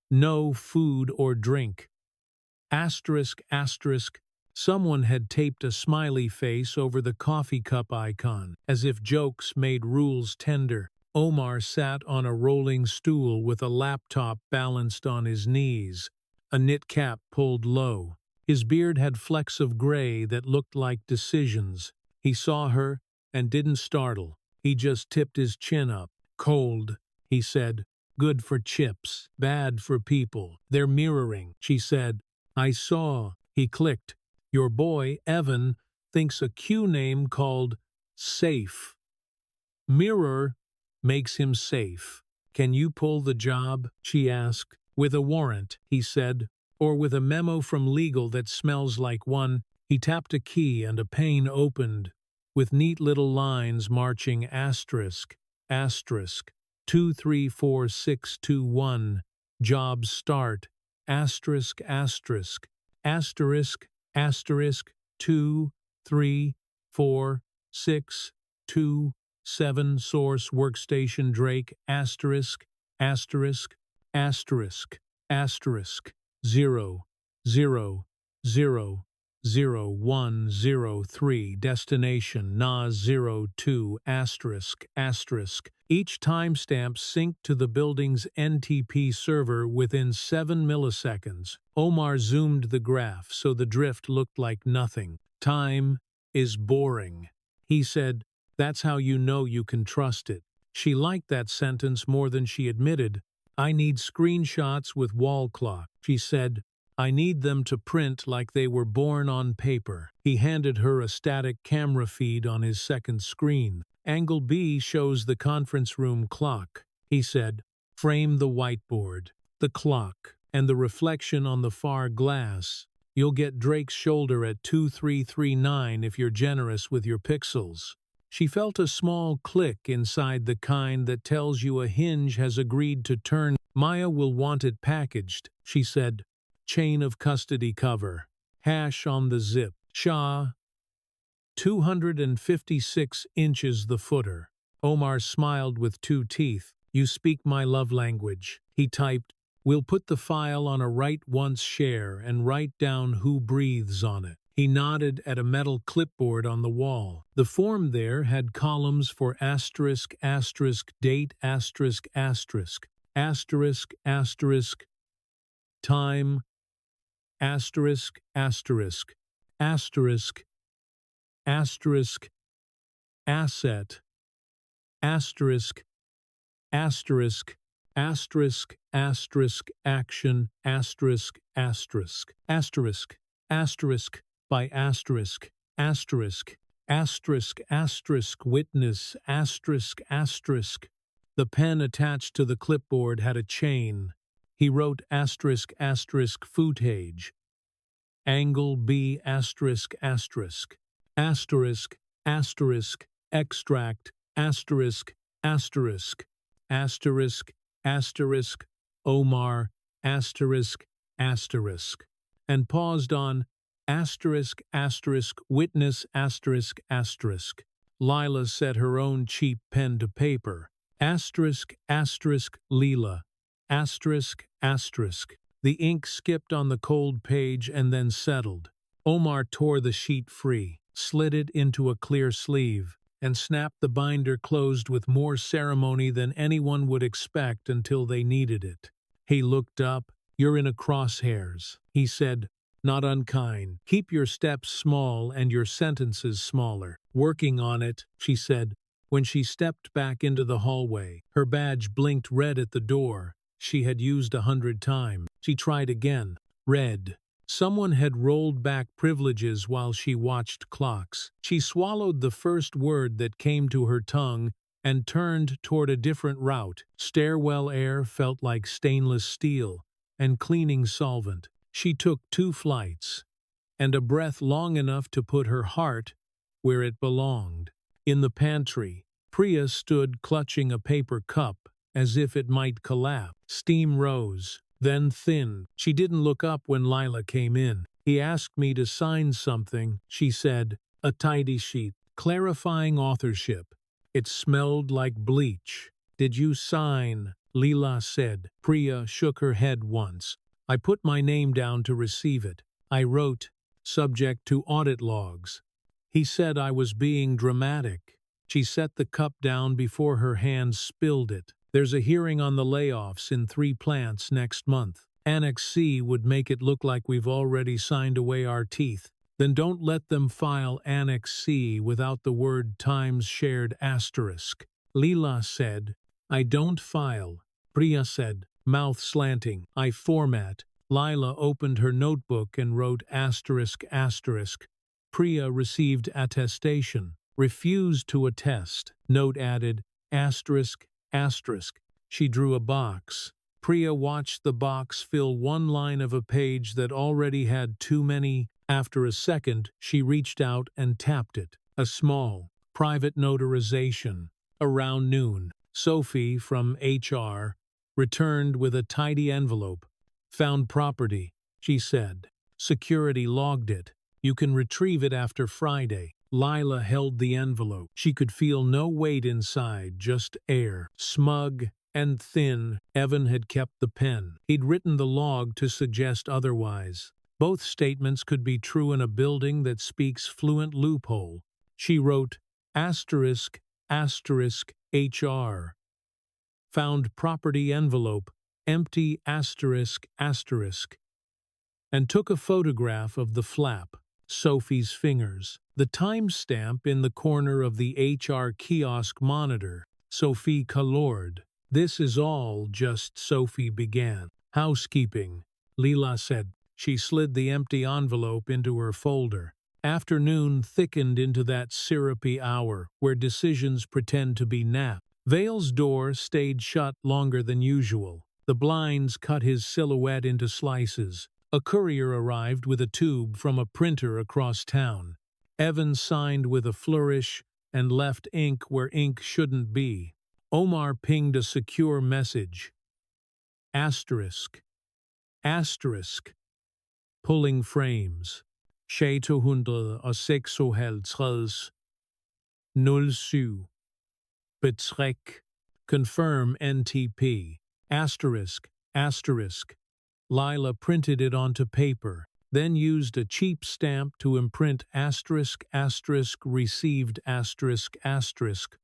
no food or drink. Asterisk, asterisk. Someone had taped a smiley face over the coffee cup icon, as if jokes made rules tender. Omar sat on a rolling stool with a laptop balanced on his knees, a knit cap pulled low. His beard had flecks of gray that looked like decisions. He saw her and didn't startle. He just tipped his chin up. Cold, he said. Good for chips, bad for people. They're mirroring, she said. I saw, he clicked. Your boy, Evan, thinks a Q name called Safe. Mirror makes him safe. Can you pull the job? She asked. With a warrant, he said, or with a memo from legal that smells like one. He tapped a key and a pane opened, with neat little lines marching asterisk, asterisk, 234621, jobs start, asterisk, asterisk, asterisk, asterisk, 234627, source workstation Drake, asterisk, asterisk, asterisk, asterisk, 0, 0, 0, 0, 1, 0, 3, destination NAS 02, asterisk, asterisk. Each timestamp synced to the building's NTP server within 7 milliseconds. Omar zoomed the graph so the drift looked like nothing. Time is boring, he said. That's how you know you can trust it. She liked that sentence more than she admitted. I need screenshots with wall clock, she said. I need them to print like they were born on paper. He handed her a static camera feed on his second screen. Angle B shows the conference room clock, he said. Frame the whiteboard, the clock, and the reflection on the far glass. You'll get Drake's shoulder at 2339 if you're generous with your pixels. She felt a small click inside, the kind that tells you a hinge has agreed to turn. Maya will want it packaged, she said. Chain of custody cover. Hash on the zip. Shah. 256 inches the footer. Omar smiled with two teeth. You speak my love language. He typed, we'll put the file on a write once share and write down who breathes on it. He nodded at a metal clipboard on the wall. The form there had columns for asterisk, asterisk, date, asterisk, asterisk, asterisk, asterisk, time, asterisk, asterisk, asterisk, asterisk, asset, asterisk, asterisk, asterisk, asterisk, action, asterisk, asterisk, asterisk, asterisk, by asterisk, asterisk, asterisk, asterisk, witness, asterisk, asterisk. The pen attached to the clipboard had a chain. He wrote asterisk, asterisk, footage. Angle B asterisk, asterisk, asterisk, asterisk, extract, asterisk, asterisk, asterisk, asterisk, Omar, asterisk, asterisk, and paused on asterisk asterisk witness asterisk asterisk. Lila set her own cheap pen to paper. Asterisk asterisk Leela. Asterisk asterisk. The ink skipped on the cold page and then settled. Omar tore the sheet free, slid it into a clear sleeve, and snapped the binder closed with more ceremony than anyone would expect until they needed it. He looked up. "You're in a crosshairs," he said, not unkind. "Keep your steps small and your sentences smaller." "Working on it," she said. When she stepped back into the hallway, her badge blinked red at the door. She had used 100 times. She tried again. Red. Someone had rolled back privileges while she watched clocks. She swallowed the first word that came to her tongue and turned toward a different route. Stairwell air felt like stainless steel and cleaning solvent. She took 2 flights and a breath long enough to put her heart where it belonged. In the pantry, Priya stood clutching a paper cup as if it might collapse. Steam rose, then thinned. She didn't look up when Lila came in. "He asked me to sign something," she said. "A tidy sheet, clarifying authorship." It smelled like bleach. "Did you sign?" Leela said. Priya shook her head once. "I put my name down to receive it. I wrote, subject to audit logs." He said I was being dramatic. She set the cup down before her hands spilled it. "There's a hearing on the layoffs in 3 plants next month. Annex C would make it look like we've already signed away our teeth." "Then don't let them file Annex C without the word times shared asterisk," Leela said. "I don't file," Priya said, mouth slanting. "I format." Lila opened her notebook and wrote asterisk asterisk. Priya received attestation. Refused to attest. Note added asterisk asterisk. She drew a box. Priya watched the box fill 1 line of a page that already had too many. After a second, she reached out and tapped it. A small, private notarization. Around noon, Sophie from HR returned with a tidy envelope. "Found property," she said. "Security logged it. You can retrieve it after Friday." Lila held the envelope. She could feel no weight inside, just air. Smug and thin, Evan had kept the pen. He'd written the log to suggest otherwise. Both statements could be true in a building that speaks fluent loophole. She wrote, asterisk, asterisk, HR. Found property envelope, empty asterisk, asterisk. And took a photograph of the flap, Sophie's fingers. The timestamp in the corner of the HR kiosk monitor, Sophie colored. "This is all just," Sophie began. "Housekeeping," Leela said. She slid the empty envelope into her folder. Afternoon thickened into that syrupy hour where decisions pretend to be naps. Vale's door stayed shut longer than usual. The blinds cut his silhouette into slices. A courier arrived with a tube from a printer across town. Evan signed with a flourish and left ink where ink shouldn't be. Omar pinged a secure message. Asterisk. Asterisk. Pulling frames. 656 07. Betræk. Confirm NTP. Asterisk. Asterisk. Lila printed it onto paper, then used a cheap stamp to imprint asterisk asterisk received asterisk asterisk,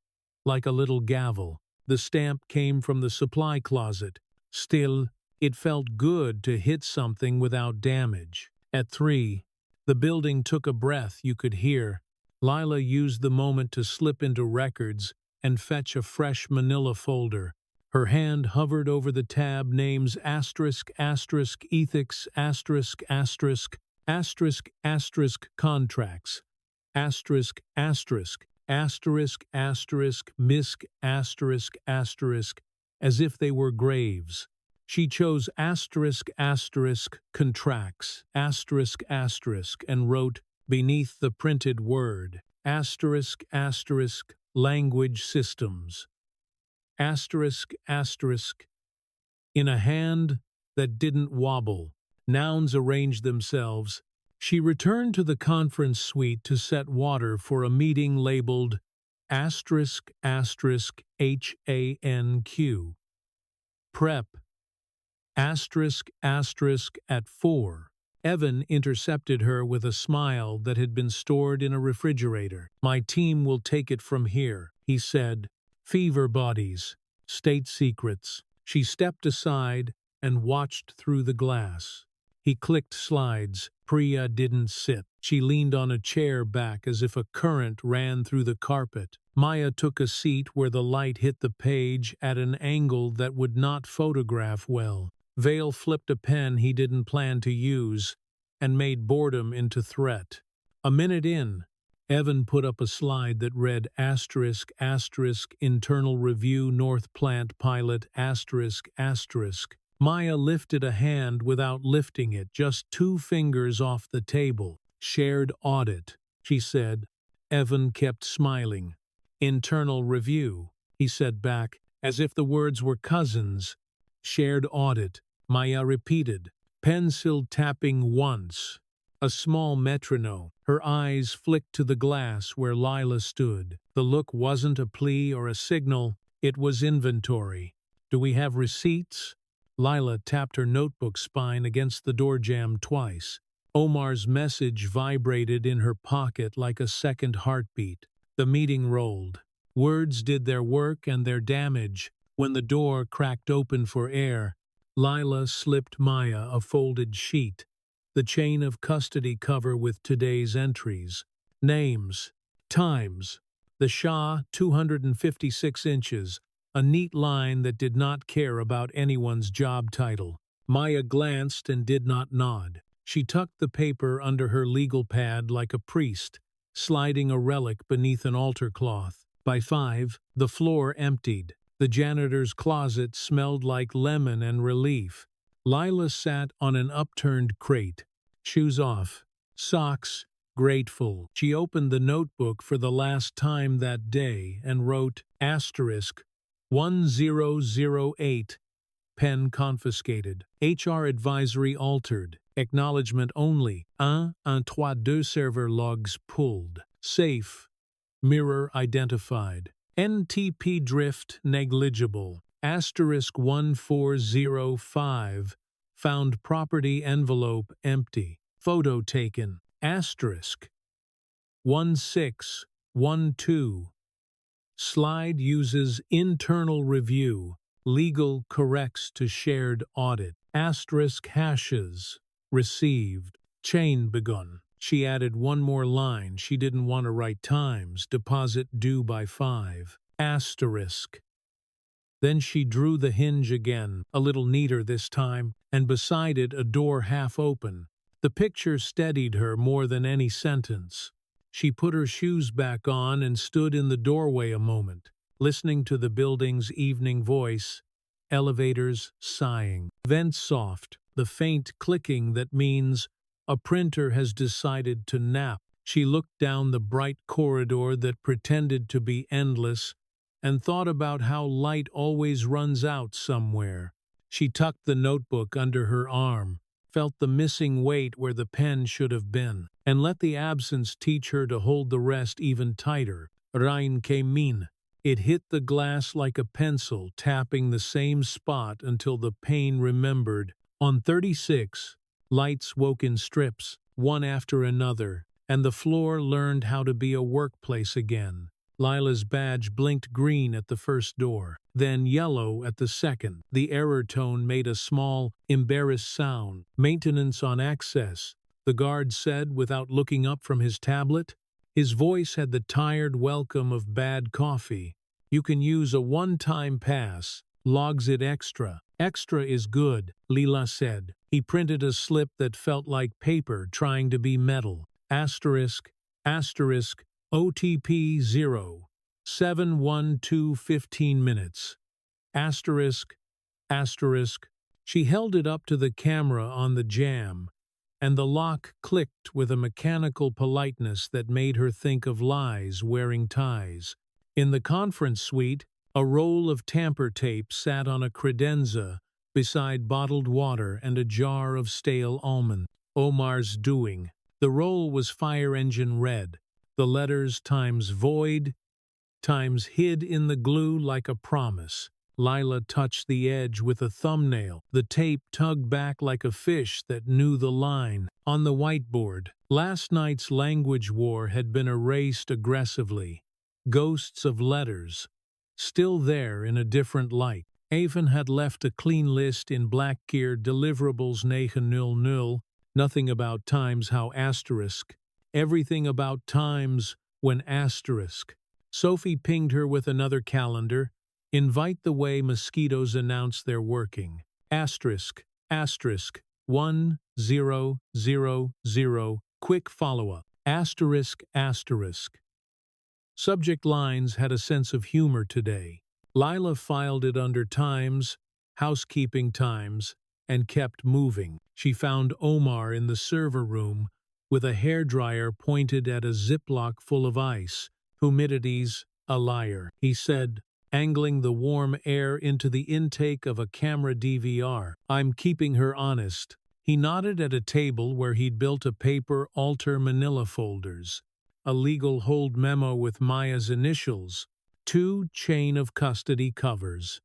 like a little gavel. The stamp came from the supply closet. Still, it felt good to hit something without damage. At 3, the building took a breath you could hear. Lila used the moment to slip into records and fetch a fresh manila folder. Her hand hovered over the tab names asterisk asterisk ethics asterisk asterisk asterisk asterisk contracts asterisk asterisk asterisk asterisk misc asterisk asterisk as if they were graves. She chose asterisk asterisk contracts asterisk asterisk and wrote beneath the printed word asterisk asterisk language systems. Asterisk, asterisk. In a hand that didn't wobble, Nouns arranged themselves. She returned to the conference suite to set water for a meeting labeled asterisk asterisk HANQ. Prep asterisk asterisk at 4. Evan intercepted her with a smile that had been stored in a refrigerator. "My team will take it from here," he said. "Fever bodies, state secrets." She stepped aside and watched through the glass. He clicked slides. Priya didn't sit. She leaned on a chair back as if a current ran through the carpet. Maya took a seat where the light hit the page at an angle that would not photograph well. Vale flipped a pen he didn't plan to use and made boredom into threat. A minute in, Evan put up a slide that read asterisk asterisk internal review North Plant pilot asterisk asterisk. Maya lifted a hand without lifting it, just 2 fingers off the table. "Shared audit," she said. Evan kept smiling. "Internal review," he said back, as if the words were cousins. "Shared audit," Maya repeated, pencil tapping once. A small metronome. Her eyes flicked to the glass where Lila stood. The look wasn't a plea or a signal, it was inventory. "Do we have receipts?" Lila tapped her notebook spine against the door jamb twice. Omar's message vibrated in her pocket like a second heartbeat. The meeting rolled. Words did their work and their damage. When the door cracked open for air, Lila slipped Maya a folded sheet, the chain of custody cover with today's entries. Names, times, the Shah 256 inches, a neat line that did not care about anyone's job title. Maya glanced and did not nod. She tucked the paper under her legal pad like a priest, sliding a relic beneath an altar cloth. By 5, the floor emptied. The janitor's closet smelled like lemon and relief. Lila sat on an upturned crate, shoes off, socks grateful. She opened the notebook for the last time that day and wrote asterisk 1008, pen confiscated, HR advisory altered, acknowledgement only, 1, 2 server logs pulled, safe, mirror identified, NTP drift negligible, asterisk 1405, found property envelope empty, photo taken, asterisk 1612. Slide uses internal review, legal corrects to shared audit, asterisk hashes, received, chain begun. She added one more line. She didn't want to write times, deposit due by 5, asterisk. Then she drew the hinge again, a little neater this time, and beside it a door half open. The picture steadied her more than any sentence. She put her shoes back on and stood in the doorway a moment, listening to the building's evening voice, elevators sighing, vents soft, the faint clicking that means a printer has decided to nap. She looked down the bright corridor that pretended to be endless and thought about how light always runs out somewhere. She tucked the notebook under her arm, felt the missing weight where the pen should have been, and let the absence teach her to hold the rest even tighter. Rein came min. It hit the glass like a pencil, tapping the same spot until the pain remembered. On 36, lights woke in strips, one after another, and the floor learned how to be a workplace again. Lila's badge blinked green at the first door, then yellow at the second. The error tone made a small, embarrassed sound. "Maintenance on access," the guard said without looking up from his tablet. His voice had the tired welcome of bad coffee. "You can use a one-time pass. Logs it extra." "Extra is good," Lila said. He printed a slip that felt like paper trying to be metal. Asterisk, asterisk, OTP 0, 712 15 minutes. Asterisk, asterisk. She held it up to the camera on the jamb, and the lock clicked with a mechanical politeness that made her think of Lies wearing ties. In the conference suite, a roll of tamper tape sat on a credenza, beside bottled water and a jar of stale almond. Omar's doing. The roll was fire engine red. The letters times void, times hid in the glue like a promise. Lila touched the edge with a thumbnail. The tape tugged back like a fish that knew the line. On the whiteboard, last night's language war had been erased aggressively. Ghosts of letters, still there in a different light. Avon had left a clean list in black gear deliverables 900, nothing about times how asterisk, everything about times when asterisk. Sophie pinged her with another calendar. Invite the way mosquitoes announce they're working. Asterisk, asterisk, 1000, quick follow-up. Asterisk, asterisk. Subject lines had a sense of humor today. Lila filed it under Times, housekeeping times, and kept moving. She found Omar in the server room with a hairdryer pointed at a Ziploc full of ice. Humidity's a liar, he said, angling the warm air into the intake of a camera DVR. I'm keeping her honest. He nodded at a table where he'd built a paper altar manila folders, a legal hold memo with Maya's initials, 2 chain of custody covers,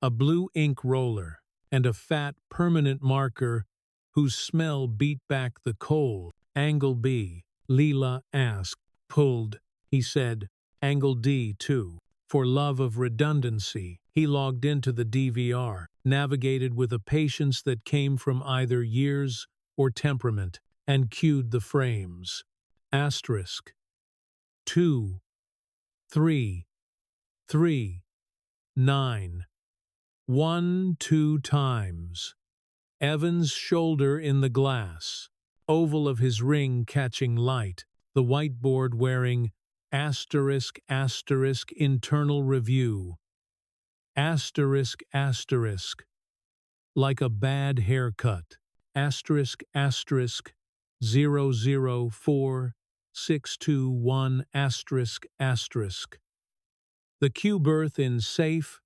a blue ink roller, and a fat permanent marker whose smell beat back the cold. Angle B, Leela asked. Pulled, he said. Angle D, too. For love of redundancy, he logged into the DVR, navigated with a patience that came from either years or temperament, and cued the frames. Asterisk. 2, 3, 3, 9. 1, 2 times. Evan's shoulder in the glass, oval of his ring catching light, the whiteboard wearing asterisk, asterisk, internal review. Asterisk, asterisk. Like a bad haircut. Asterisk, asterisk, 004621, asterisk, asterisk. The Q berth in safe.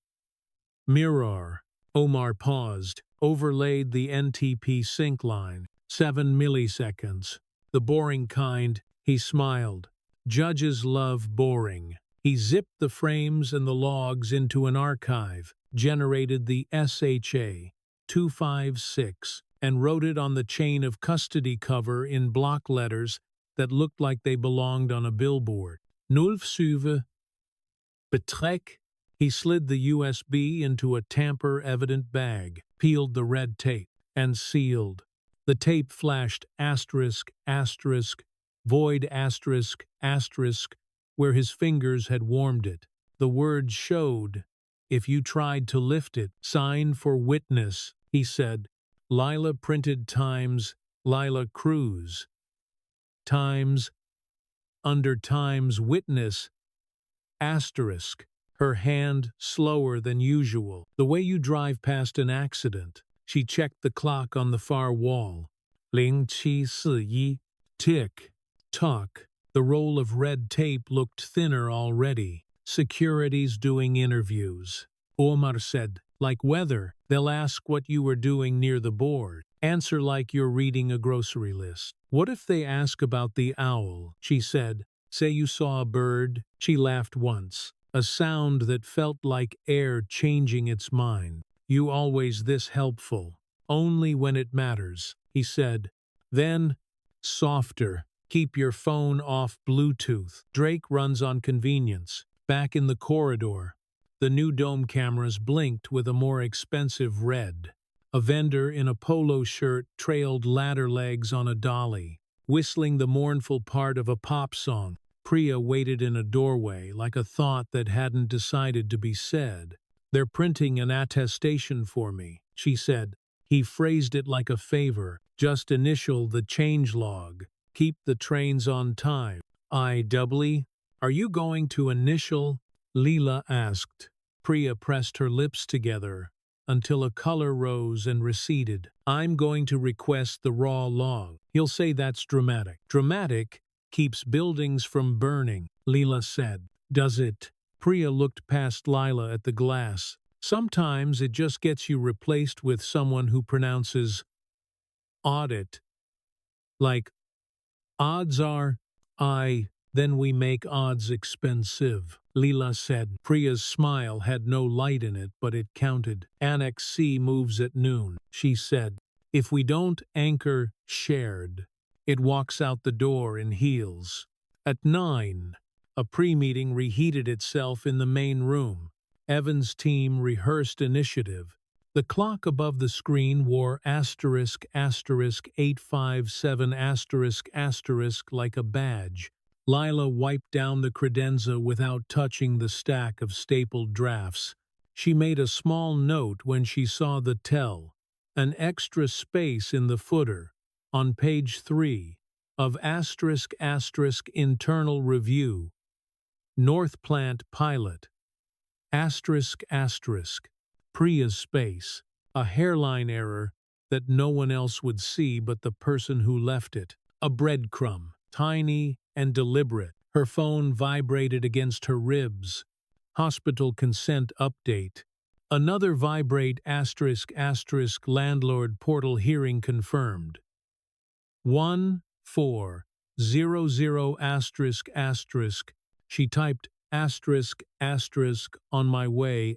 Mirror. Omar paused, overlaid the NTP sync line. 7 milliseconds. The boring kind, he smiled. Judges love boring. He zipped the frames and the logs into an archive, generated the SHA 256, and wrote it on the chain of custody cover in block letters that looked like they belonged on a billboard. 07 Betrek. He slid the USB into a tamper-evident bag, peeled the red tape, and sealed. The tape flashed asterisk, asterisk, void asterisk, asterisk, where his fingers had warmed it. The words showed. If you tried to lift it, sign for witness, he said. Lila printed Times, Lila Cruz. Times, under Times witness, asterisk. Her hand slower than usual, the way you drive past an accident. She checked the clock on the far wall. 0741. Tick. Tock. The roll of red tape looked thinner already. Security's doing interviews. Omar said, like weather, they'll ask what you were doing near the board. Answer like you're reading a grocery list. What if they ask about the owl? She said. Say you saw a bird. She laughed once. A sound that felt like air changing its mind. You always this helpful. Only when it matters, he said. Then, softer. Keep your phone off Bluetooth. Drake runs on convenience. Back in the corridor, the new dome cameras blinked with a more expensive red. A vendor in a polo shirt trailed ladder legs on a dolly, whistling the mournful part of a pop song. Priya waited in a doorway like a thought that hadn't decided to be said. They're printing an attestation for me, she said. He phrased it like a favor. Just initial the changelog. Keep the trains on time. I-doubly. Are you going to initial? Leela asked. Priya pressed her lips together until a color rose and receded. I'm going to request the raw log. He'll say that's dramatic. Dramatic keeps buildings from burning, Leela said. Does it? Priya looked past Lila at the glass. Sometimes it just gets you replaced with someone who pronounces audit, like odds are, then we make odds expensive. Leela said. Priya's smile had no light in it, but it counted. Annex C moves at noon, she said. If we don't anchor shared, it walks out the door in heels. At 9, a pre-meeting reheated itself in the main room. Evan's team rehearsed initiative. The clock above the screen wore asterisk 857 asterisk like a badge. Lila wiped down the credenza without touching the stack of stapled drafts. She made a small note when she saw the tell, an extra space in the footer, on page 3, of internal review, North Plant pilot, Priya's space, a hairline error that no one else would see but the person who left it. A breadcrumb, tiny and deliberate. Her phone vibrated against her ribs. Hospital consent update. Another vibrate landlord portal hearing confirmed. 1400 She typed on my way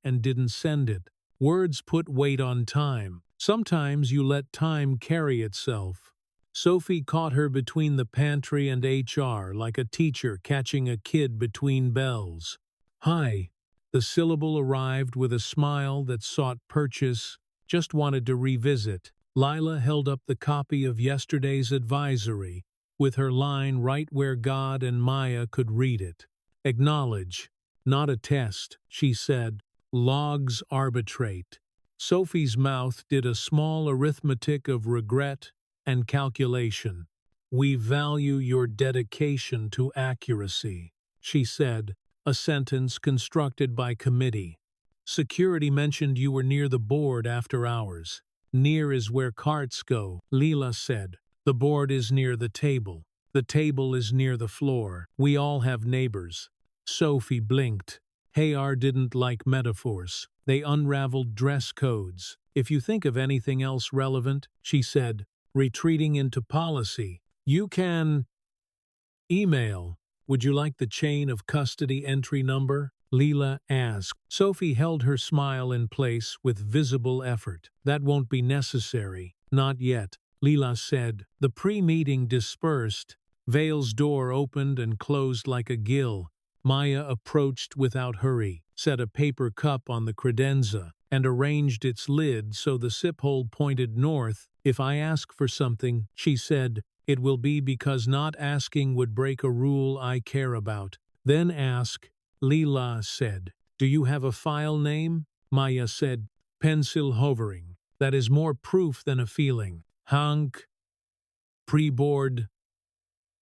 and didn't send it. Words put weight on time. Sometimes you let time carry itself. Sophie caught her between the pantry and HR like a teacher catching a kid between bells. Hi. The syllable arrived with a smile that sought purchase, just wanted to revisit. Lila held up the copy of yesterday's advisory, with her line right where God and Maya could read it. Acknowledge, not a test, she said. Logs arbitrate. Sophie's mouth did a small arithmetic of regret and calculation. We value your dedication to accuracy, she said, a sentence constructed by committee. Security mentioned you were near the board after hours. Near is where carts go, Leela said. The board is near the table. The table is near the floor. We all have neighbors. Sophie blinked. Hayar didn't like metaphors. They unraveled dress codes. If you think of anything else relevant, she said, retreating into policy, you can email. Would you like the chain of custody entry number? Leela asked. Sophie held her smile in place with visible effort. That won't be necessary. Not yet, Leela said. The pre-meeting dispersed. Vale's door opened and closed like a gill. Maya approached without hurry, set a paper cup on the credenza, and arranged its lid so the sip hole pointed north. If I ask for something, she said, it will be because not asking would break a rule I care about. Then ask, Leela said. Do you have a file name? Maya said, pencil hovering. That is more proof than a feeling. Hank. Preboard.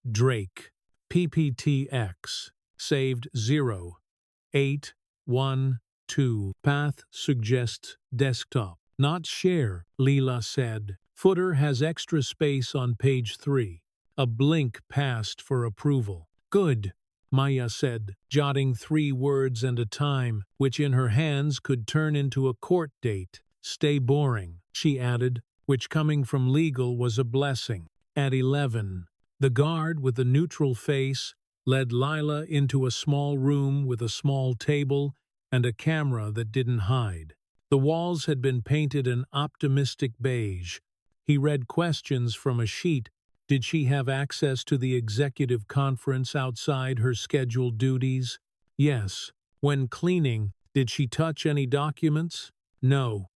Drake. PPTX. Saved 0812. Path suggests desktop. Not share, Leela said. Footer has extra space on page 3. A blink passed for approval. Good, Maya said, jotting 3 words at a time, which in her hands could turn into a court date. Stay boring, she added, which coming from legal was a blessing. At 11, the guard with a neutral face led Lila into a small room with a small table and a camera that didn't hide. The walls had been painted an optimistic beige. He read questions from a sheet. Did she have access to the executive conference outside her scheduled duties? Yes. When cleaning, did she touch any documents? No.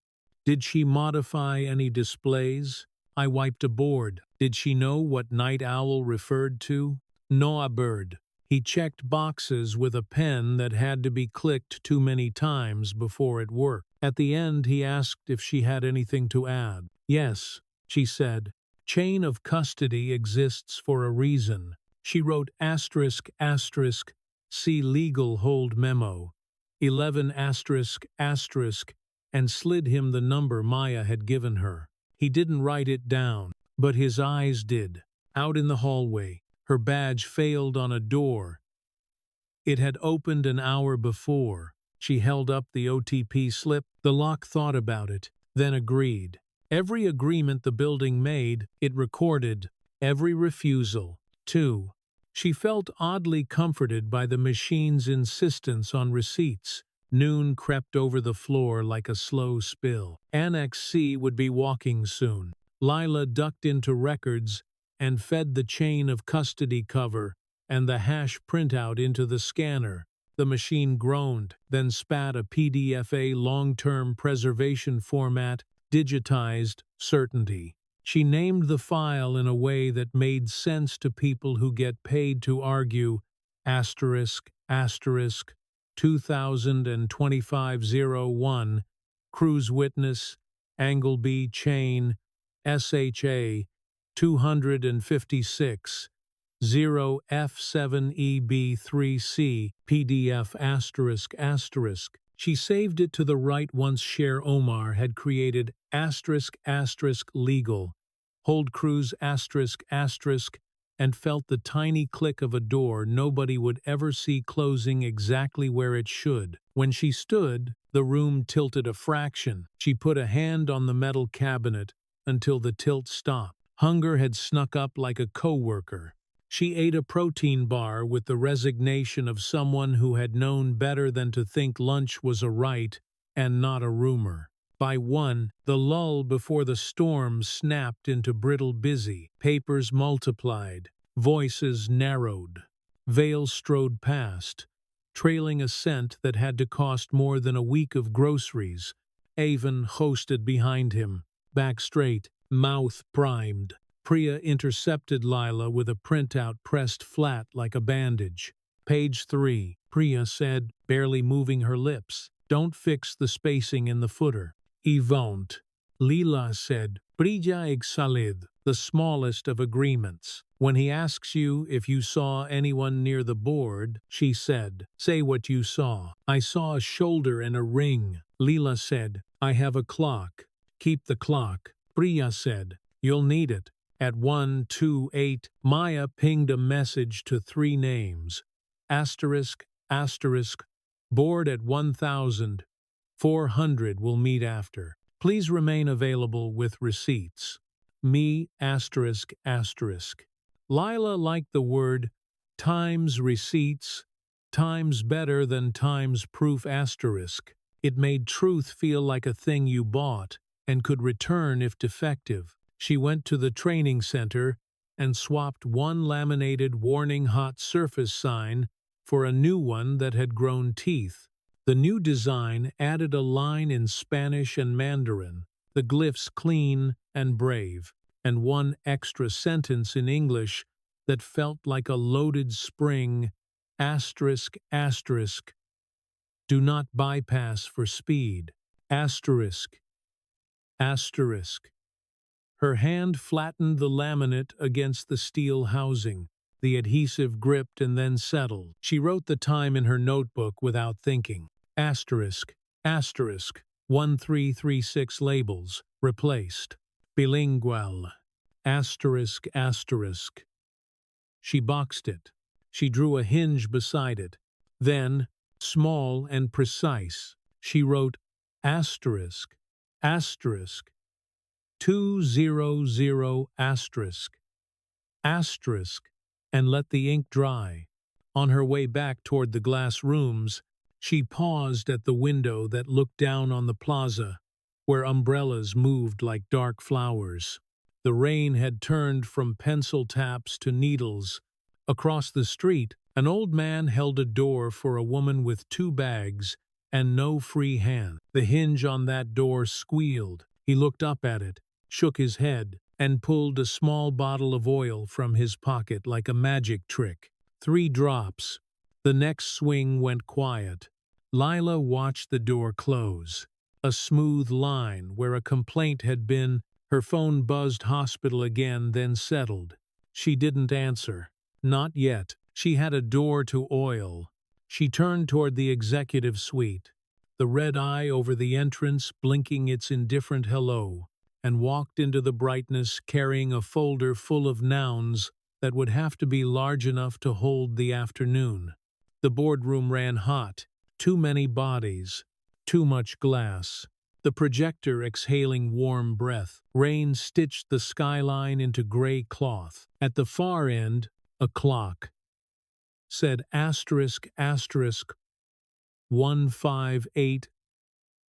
Did she modify any displays? I wiped a board. Did she know what night owl referred to? No, a bird. He checked boxes with a pen that had to be clicked too many times before it worked. At the end, he asked if she had anything to add. Yes, she said. Chain of custody exists for a reason. She wrote see legal hold memo, 11 and slid him the number Maya had given her. He didn't write it down, but his eyes did. Out in the hallway, her badge failed on a door. It had opened an hour before. She held up the OTP slip. The lock thought about it, then agreed. Every agreement the building made, it recorded. Every refusal, too. She felt oddly comforted by the machine's insistence on receipts. Noon crept over the floor like a slow spill. Annex C would be walking soon. Lila ducked into records and fed the chain of custody cover and the hash printout into the scanner. The machine groaned, then spat a PDFA long-term preservation format, digitized, certainty. She named the file in a way that made sense to people who get paid to argue, asterisk, asterisk, 2025-01, Cruise Witness, Angleby Chain, SHA, 256, 0F7EB3C, PDF asterisk asterisk. She saved it to the right once Cher Omar had created asterisk asterisk legal, hold cruise asterisk asterisk, and felt the tiny click of a door nobody would ever see closing exactly where it should. When she stood, the room tilted a fraction. She put a hand on the metal cabinet until the tilt stopped. Hunger had snuck up like a coworker. She ate a protein bar with the resignation of someone who had known better than to think lunch was a right and not a rumor. By 1, the lull before the storm snapped into brittle busy. Papers multiplied. Voices narrowed. Veils strode past, trailing a scent that had to cost more than a week of groceries. Avon hosted behind him, back straight, mouth primed. Priya intercepted Lila with a printout pressed flat like a bandage. Page 3, Priya said, barely moving her lips. Don't fix the spacing in the footer. He won't. Leela said, Prija exhalid, the smallest of agreements. When he asks you if you saw anyone near the board, she said, say what you saw. I saw a shoulder and a ring. Leela said, I have a clock. Keep the clock. Priya said, you'll need it. At 128, Maya pinged a message to 3 names. Asterisk, asterisk, board at 1,000. 400 will meet after. Please remain available with receipts. Me, asterisk, asterisk. Lila liked the word times receipts, times better than times proof asterisk. It made truth feel like a thing you bought and could return if defective. She went to the training center and swapped one laminated warning hot surface sign for a new one that had grown teeth. The new design added a line in Spanish and Mandarin, the glyphs clean and brave, and one extra sentence in English that felt like a loaded spring, asterisk, asterisk. Do not bypass for speed, asterisk, asterisk. Her hand flattened the laminate against the steel housing. The adhesive gripped and then settled. She wrote the time in her notebook without thinking. Asterisk, asterisk, 1336 labels, replaced. Bilingual, asterisk, asterisk. She boxed it. She drew a hinge beside it. Then, small and precise, she wrote asterisk, asterisk, 200 asterisk, asterisk, and let the ink dry. On her way back toward the glass rooms, she paused at the window that looked down on the plaza, where umbrellas moved like dark flowers. The rain had turned from pencil taps to needles. Across the street, an old man held a door for a woman with 2 bags and no free hand. The hinge on that door squealed. He looked up at it, shook his head, and pulled a small bottle of oil from his pocket like a magic trick. 3 drops. The next swing went quiet. Lila watched the door close. A smooth line where a complaint had been. Her phone buzzed hospital again, then settled. She didn't answer. Not yet. She had a door to oil. She turned toward the executive suite, the red eye over the entrance blinking its indifferent hello, and walked into the brightness carrying a folder full of nouns that would have to be large enough to hold the afternoon. The boardroom ran hot. Too many bodies. Too much glass. The projector exhaling warm breath. Rain stitched the skyline into gray cloth. At the far end, a clock said asterisk asterisk 158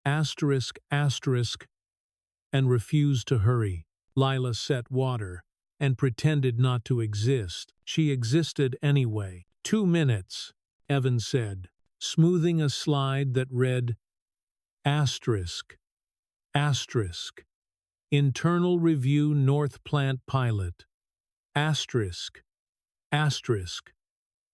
asterisk asterisk and refused to hurry. Lila set water and pretended not to exist. She existed anyway. 2 minutes, Evan said, smoothing a slide that read asterisk asterisk internal review North Plant pilot asterisk asterisk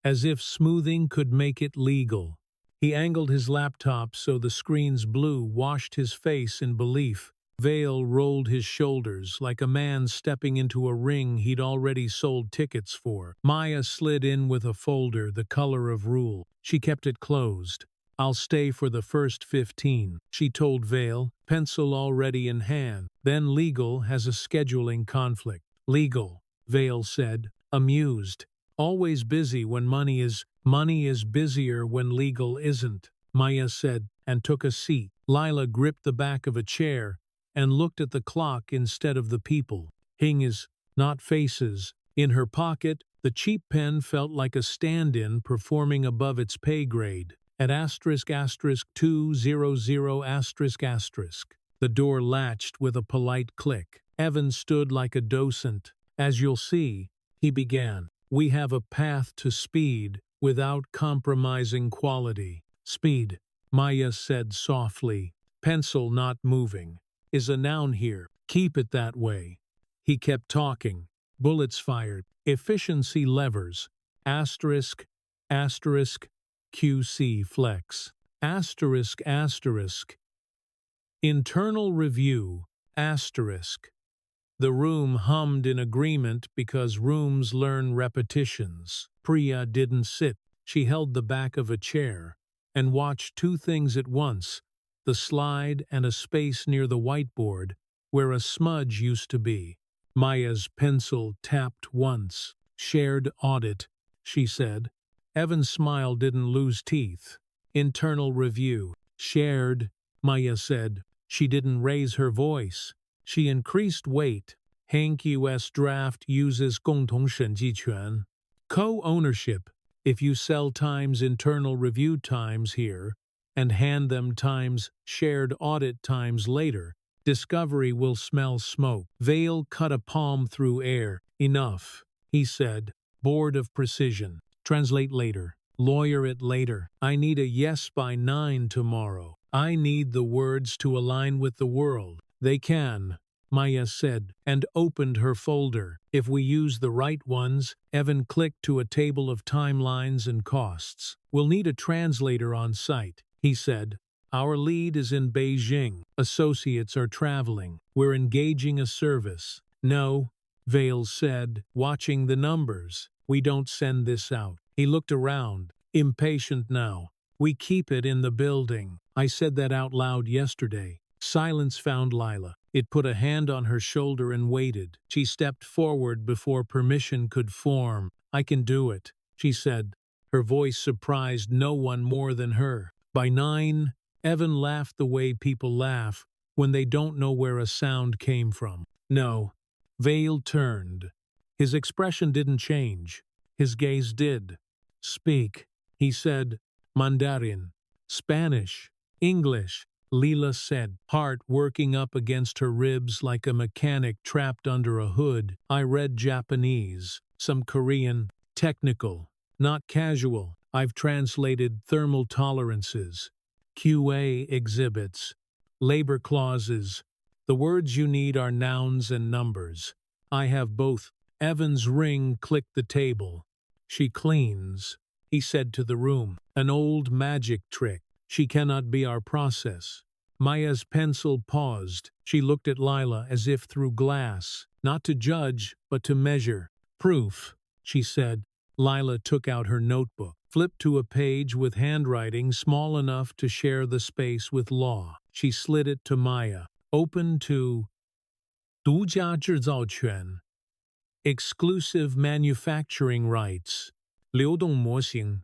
as if smoothing could make it legal. He angled his laptop so the screen's blue washed his face in belief. Vale rolled his shoulders like a man stepping into a ring he'd already sold tickets for. Maya slid in with a folder the color of rule. She kept it closed. "I'll stay for the first 15, she told Vale, pencil already in hand. Then legal has a scheduling conflict. Legal, Vale said, amused. Always busy when money is busier when legal isn't, Maya said, and took a seat. Lila gripped the back of a chair and looked at the clock instead of the people. Hinges, not faces. In her pocket, the cheap pen felt like a stand-in performing above its pay grade. At asterisk asterisk 200 asterisk asterisk. The door latched with a polite click. Evan stood like a docent. "As you'll see," he began, "we have a path to speed without compromising quality." "Speed," Maya said softly, pencil not moving, "is a noun here. Keep it that way." He kept talking. Bullets fired. Efficiency levers. Asterisk, asterisk, QC flex. Asterisk, asterisk. Internal review. Asterisk. The room hummed in agreement because rooms learn repetitions. Priya didn't sit. She held the back of a chair and watched two things at once, the slide and a space near the whiteboard where a smudge used to be. Maya's pencil tapped once. "Shared audit," she said. Evan's smile didn't lose teeth. "Internal review." "Shared," Maya said. She didn't raise her voice. She increased weight. Hank U.S. draft uses 共同审计权. Co-ownership. If you sell times internal review times here and hand them times shared audit times later, discovery will smell smoke. Vale cut a palm through air. "Enough," he said, bored of precision. "Translate later. Lawyer it later. I need a yes by 9 tomorrow. I need the words to align with the world." "They can," Maya said, and opened her folder. "If we use the right ones." Evan clicked to a table of timelines and costs. "We'll need a translator on site," he said. "Our lead is in Beijing. Associates are traveling. We're engaging a service." "No," Vale said, watching the numbers. "We don't send this out." He looked around, impatient now. "We keep it in the building. I said that out loud yesterday." Silence found Lila. It put a hand on her shoulder and waited. She stepped forward before permission could form. "I can do it," she said. Her voice surprised no one more than her. By 9, Evan laughed the way people laugh when they don't know where a sound came from. "No." Vale turned. His expression didn't change. His gaze did. "Speak," he said. "Mandarin. Spanish. English." Leela said, heart working up against her ribs like a mechanic trapped under a hood. "I read Japanese, some Korean, technical, not casual. I've translated thermal tolerances, QA exhibits, labor clauses. The words you need are nouns and numbers. I have both." Evan's ring clicked the table. "She cleans," he said to the room. "An old magic trick. She cannot be our process." Maya's pencil paused. She looked at Lila as if through glass, not to judge, but to measure. "Proof," she said. Lila took out her notebook, flipped to a page with handwriting small enough to share the space with law. She slid it to Maya. "Open to 独家制造权. Exclusive manufacturing rights. 流动模型.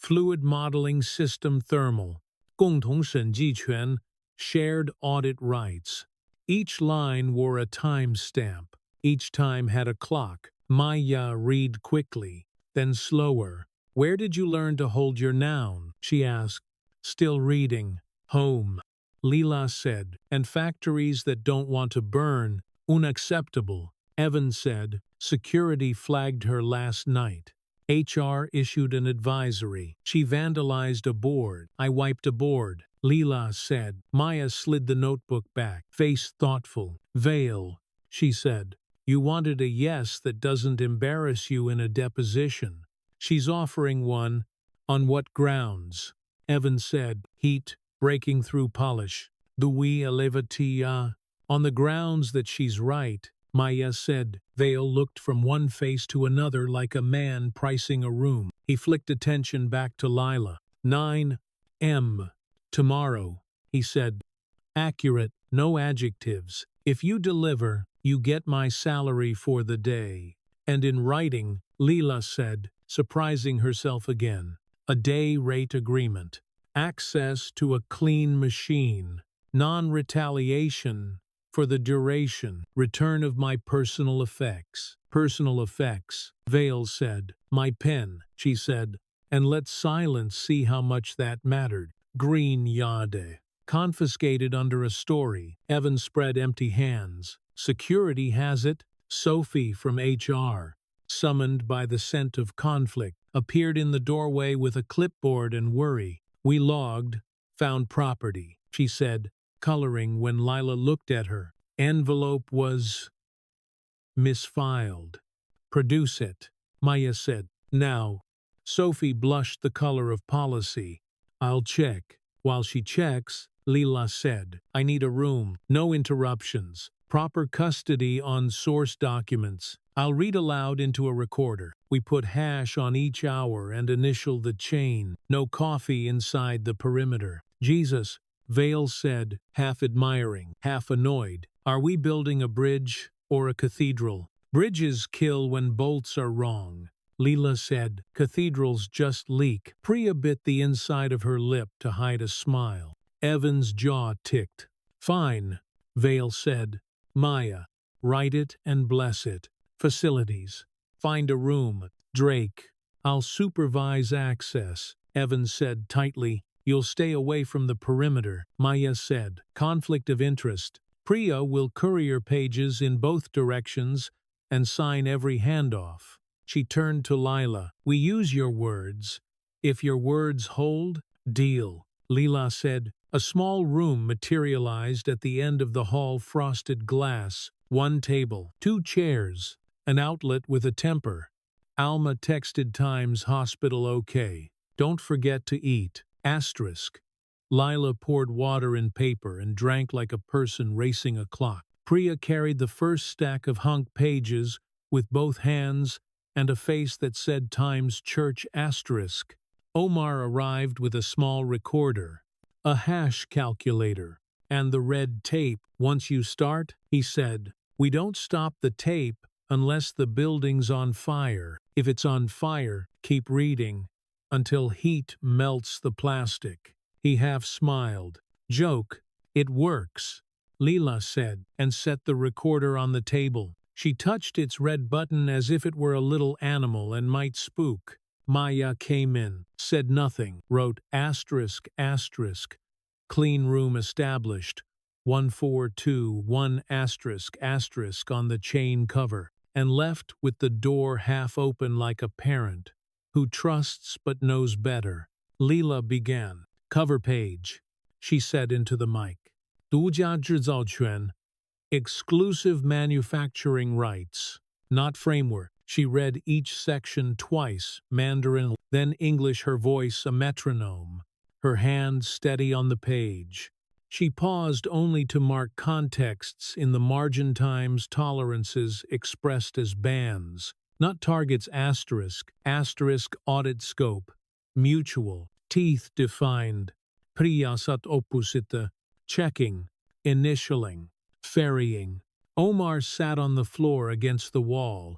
fluid modeling system thermal, 共同审计权, shared audit rights. Each line wore a time stamp. Each time had a clock. Maya read quickly, then slower. Where did you learn to hold your noun? She asked. Still reading. Home. Leela said. And factories that don't want to burn. Unacceptable. Evan said. Security flagged her last night. HR issued an advisory. She vandalized a board. I wiped a board. Leela said. Maya slid the notebook back, face thoughtful. Veil, she said. You wanted a yes that doesn't embarrass you in a deposition. She's offering one. On what grounds? Evan said. Heat, breaking through polish. Dui elevatia. On the grounds that she's right, Maya said. Vale looked from one face to another like a man pricing a room. He flicked attention back to Lila. 9 M. Tomorrow, he said. Accurate, no adjectives. If you deliver, you get my salary for the day. And in writing, Leela said, surprising herself again. A day rate agreement. Access to a clean machine. Non-retaliation for the duration. Return of my personal effects. Personal effects, Vale said. My pen, she said. And let silence see how much that mattered. Green Yade. Confiscated under a story. Evan spread empty hands. Security has it. Sophie from HR, summoned by the scent of conflict, appeared in the doorway with a clipboard and worry. We logged, found property, she said, coloring when Lila looked at her. Envelope was misfiled. Produce it, Maya said. Now. Sophie blushed the color of policy. I'll check. While she checks, Leela said, I need a room, no interruptions, proper custody on source documents. I'll read aloud into a recorder. We put hash on each hour and initial the chain. No coffee inside the perimeter. Jesus, Vale said, half admiring, half annoyed. Are we building a bridge or a cathedral? Bridges kill when bolts are wrong. Leela said, cathedrals just leak. Priya bit the inside of her lip to hide a smile. Evan's jaw ticked. Fine, Vale said. Maya, write it and bless it. Facilities. Find a room. Drake. I'll supervise access, Evan said tightly. You'll stay away from the perimeter, Maya said. Conflict of interest. Priya will courier pages in both directions and sign every handoff. She turned to Lila. We use your words. If your words hold, deal. Leela said. A small room materialized at the end of the hall, frosted glass, one table, 2 chairs, an outlet with a temper. Alma texted Times Hospital OK. Don't forget to eat. Asterisk. Lila poured water in paper and drank like a person racing a clock. Priya carried the first stack of hunk pages with both hands and a face that said Times Church asterisk. Omar arrived with a small recorder, a hash calculator, and the red tape. Once you start, he said, we don't stop the tape unless the building's on fire. If it's on fire, keep reading until heat melts the plastic. He half smiled. Joke, it works, Leela said, and set the recorder on the table. She touched its red button as if it were a little animal and might spook. Maya came in, said nothing, wrote asterisk asterisk, clean room established, 1421 asterisk asterisk on the chain cover, and left with the door half open like a parent who trusts but knows better. Leela began. Cover page, she said into the mic. 独家制造权, exclusive manufacturing rights, not framework. She read each section twice, Mandarin, then English, her voice a metronome, her hand steady on the page. She paused only to mark contexts in the margin, times tolerances expressed as bands, not targets. Asterisk, asterisk, audit scope, mutual, teeth defined, priyasat opposite, checking, initialing, ferrying. Omar sat on the floor against the wall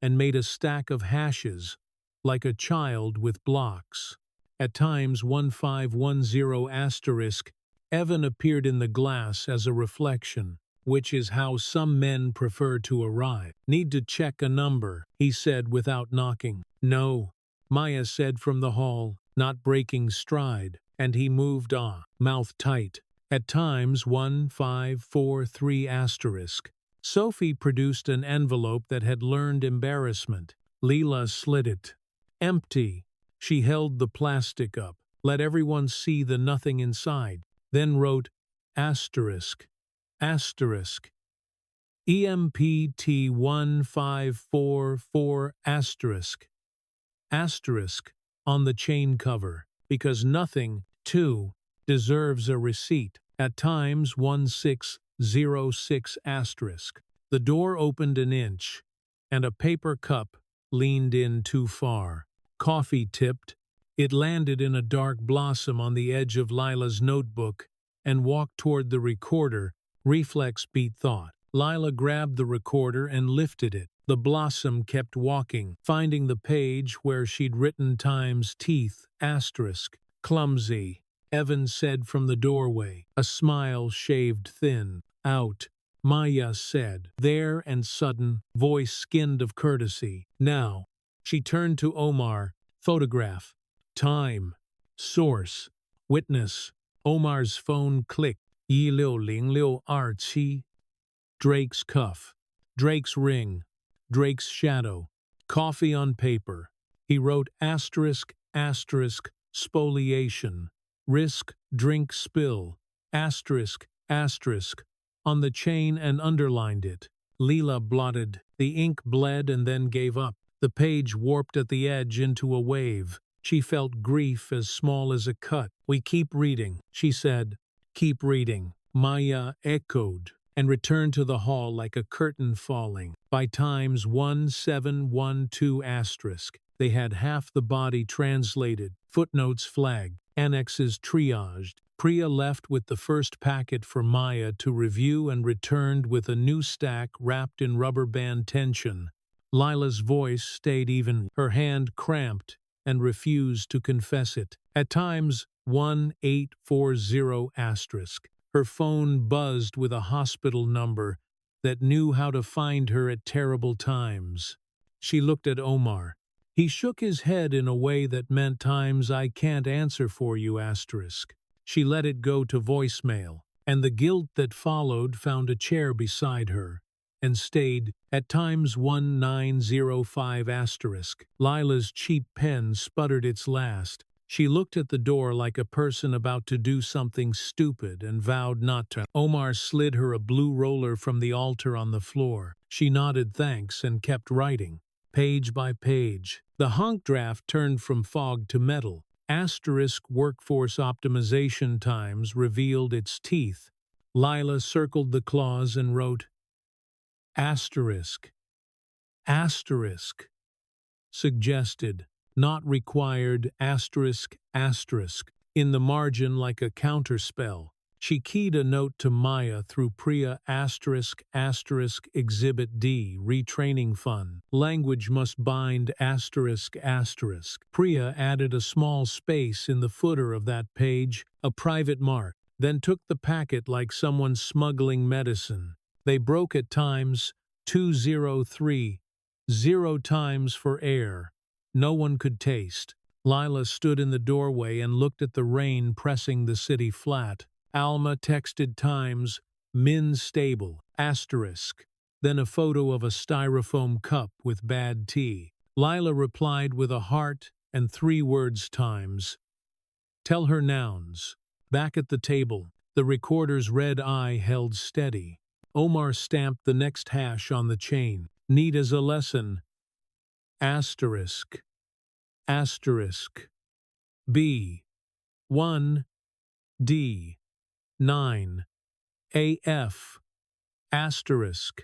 and made a stack of hashes like a child with blocks. At times 1510 asterisk, Evan appeared in the glass as a reflection, which is how some men prefer to arrive. Need to check a number, he said without knocking. No, Maya said from the hall, not breaking stride, and he moved on, mouth tight. At times 1543 asterisk. Sophie produced an envelope that had learned embarrassment. Leela slid it. Empty. She held the plastic up, let everyone see the nothing inside, then wrote asterisk, asterisk, EMPT 1544 asterisk, asterisk, on the chain cover, because nothing, too, deserves a receipt. At times 1606 asterisk. The door opened an inch, and a paper cup leaned in too far. Coffee tipped. It landed in a dark blossom on the edge of Lila's notebook and walked toward the recorder. Reflex beat thought. Lila grabbed the recorder and lifted it. The blossom kept walking, finding the page where she'd written times teeth, asterisk, clumsy. Evan said from the doorway, a smile shaved thin. Out. Maya said, there, and sudden, voice skinned of courtesy. Now. She turned to Omar. Photograph. Time. Source. Witness. Omar's phone clicked. 160627. Drake's cuff. Drake's ring. Drake's shadow. Coffee on paper. He wrote asterisk, asterisk, spoliation. Risk, drink, spill. Asterisk, asterisk, on the chain and underlined it. Leela blotted. The ink bled and then gave up. The page warped at the edge into a wave. She felt grief as small as a cut. We keep reading, she said. Keep reading. Maya echoed and returned to the hall like a curtain falling. By times 1712 asterisk, they had half the body translated, footnotes flagged, annexes triaged. Priya left with the first packet for Maya to review and returned with a new stack wrapped in rubber band tension. Lila's voice stayed even, her hand cramped and refused to confess it. At times 1840 asterisk. Her phone buzzed with a hospital number that knew how to find her at terrible times. She looked at Omar. He shook his head in a way that meant times I can't answer for you asterisk. She let it go to voicemail, and the guilt that followed found a chair beside her, and stayed. At times 1905 asterisk. Lila's cheap pen sputtered its last. She looked at the door like a person about to do something stupid and vowed not to. Omar slid her a blue roller from the altar on the floor. She nodded thanks and kept writing, page by page. The hunk draft turned from fog to metal. Asterisk workforce optimization times revealed its teeth. Lila circled the clause and wrote, asterisk, asterisk, suggested, not required, asterisk, asterisk, in the margin like a counterspell. She keyed a note to Maya through Priya asterisk, asterisk, Exhibit D, retraining fund. Language must bind asterisk, asterisk. Priya added a small space in the footer of that page, a private mark, then took the packet like someone smuggling medicine. They broke at times, 203, 0 times for air. No one could taste. Lila stood in the doorway and looked at the rain pressing the city flat. Alma texted times, Min stable, asterisk. Then a photo of a styrofoam cup with bad tea. Lila replied with a heart and 3 words times. Tell her nouns. Back at the table, the recorder's red eye held steady. Omar stamped the next hash on the chain. Neat as a lesson. Asterisk. Asterisk. B. 1. D. 9. AF. Asterisk.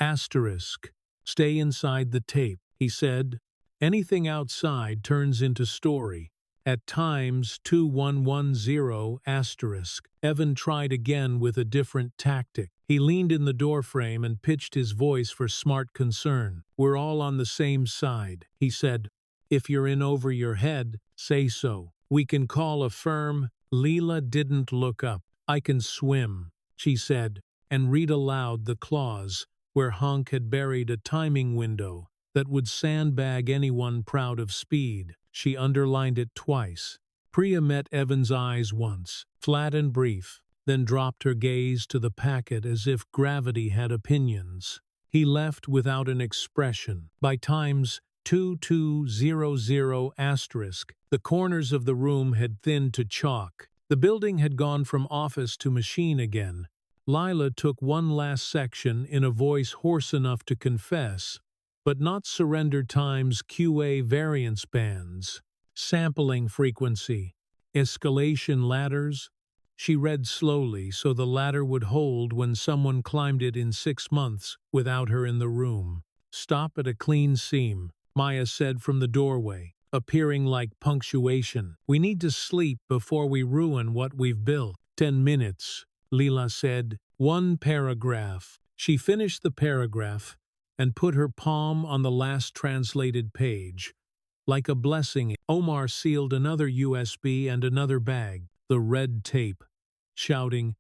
Asterisk. Stay inside the tape, he said. Anything outside turns into story. At times 2110 asterisk. Evan tried again with a different tactic. He leaned in the doorframe and pitched his voice for smart concern. We're all on the same side, he said. If you're in over your head, say so. We can call a firm. Leela didn't look up. I can swim, she said, and read aloud the clause where Honk had buried a timing window that would sandbag anyone proud of speed. She underlined it twice. Priya met Evan's eyes once, flat and brief, then dropped her gaze to the packet as if gravity had opinions. He left without an expression. By times 2200 asterisk, the corners of the room had thinned to chalk. The building had gone from office to machine again. Lila took one last section in a voice hoarse enough to confess, but not surrender times QA variance bands, sampling frequency, escalation ladders. She read slowly so the ladder would hold when someone climbed it in 6 months without her in the room. Stop at a clean seam, Maya said from the doorway, appearing like punctuation. We need to sleep before we ruin what we've built. 10 minutes, Leela said. 1 paragraph. She finished the paragraph and put her palm on the last translated page. Like a blessing, Omar sealed another USB and another bag, the red tape, shouting,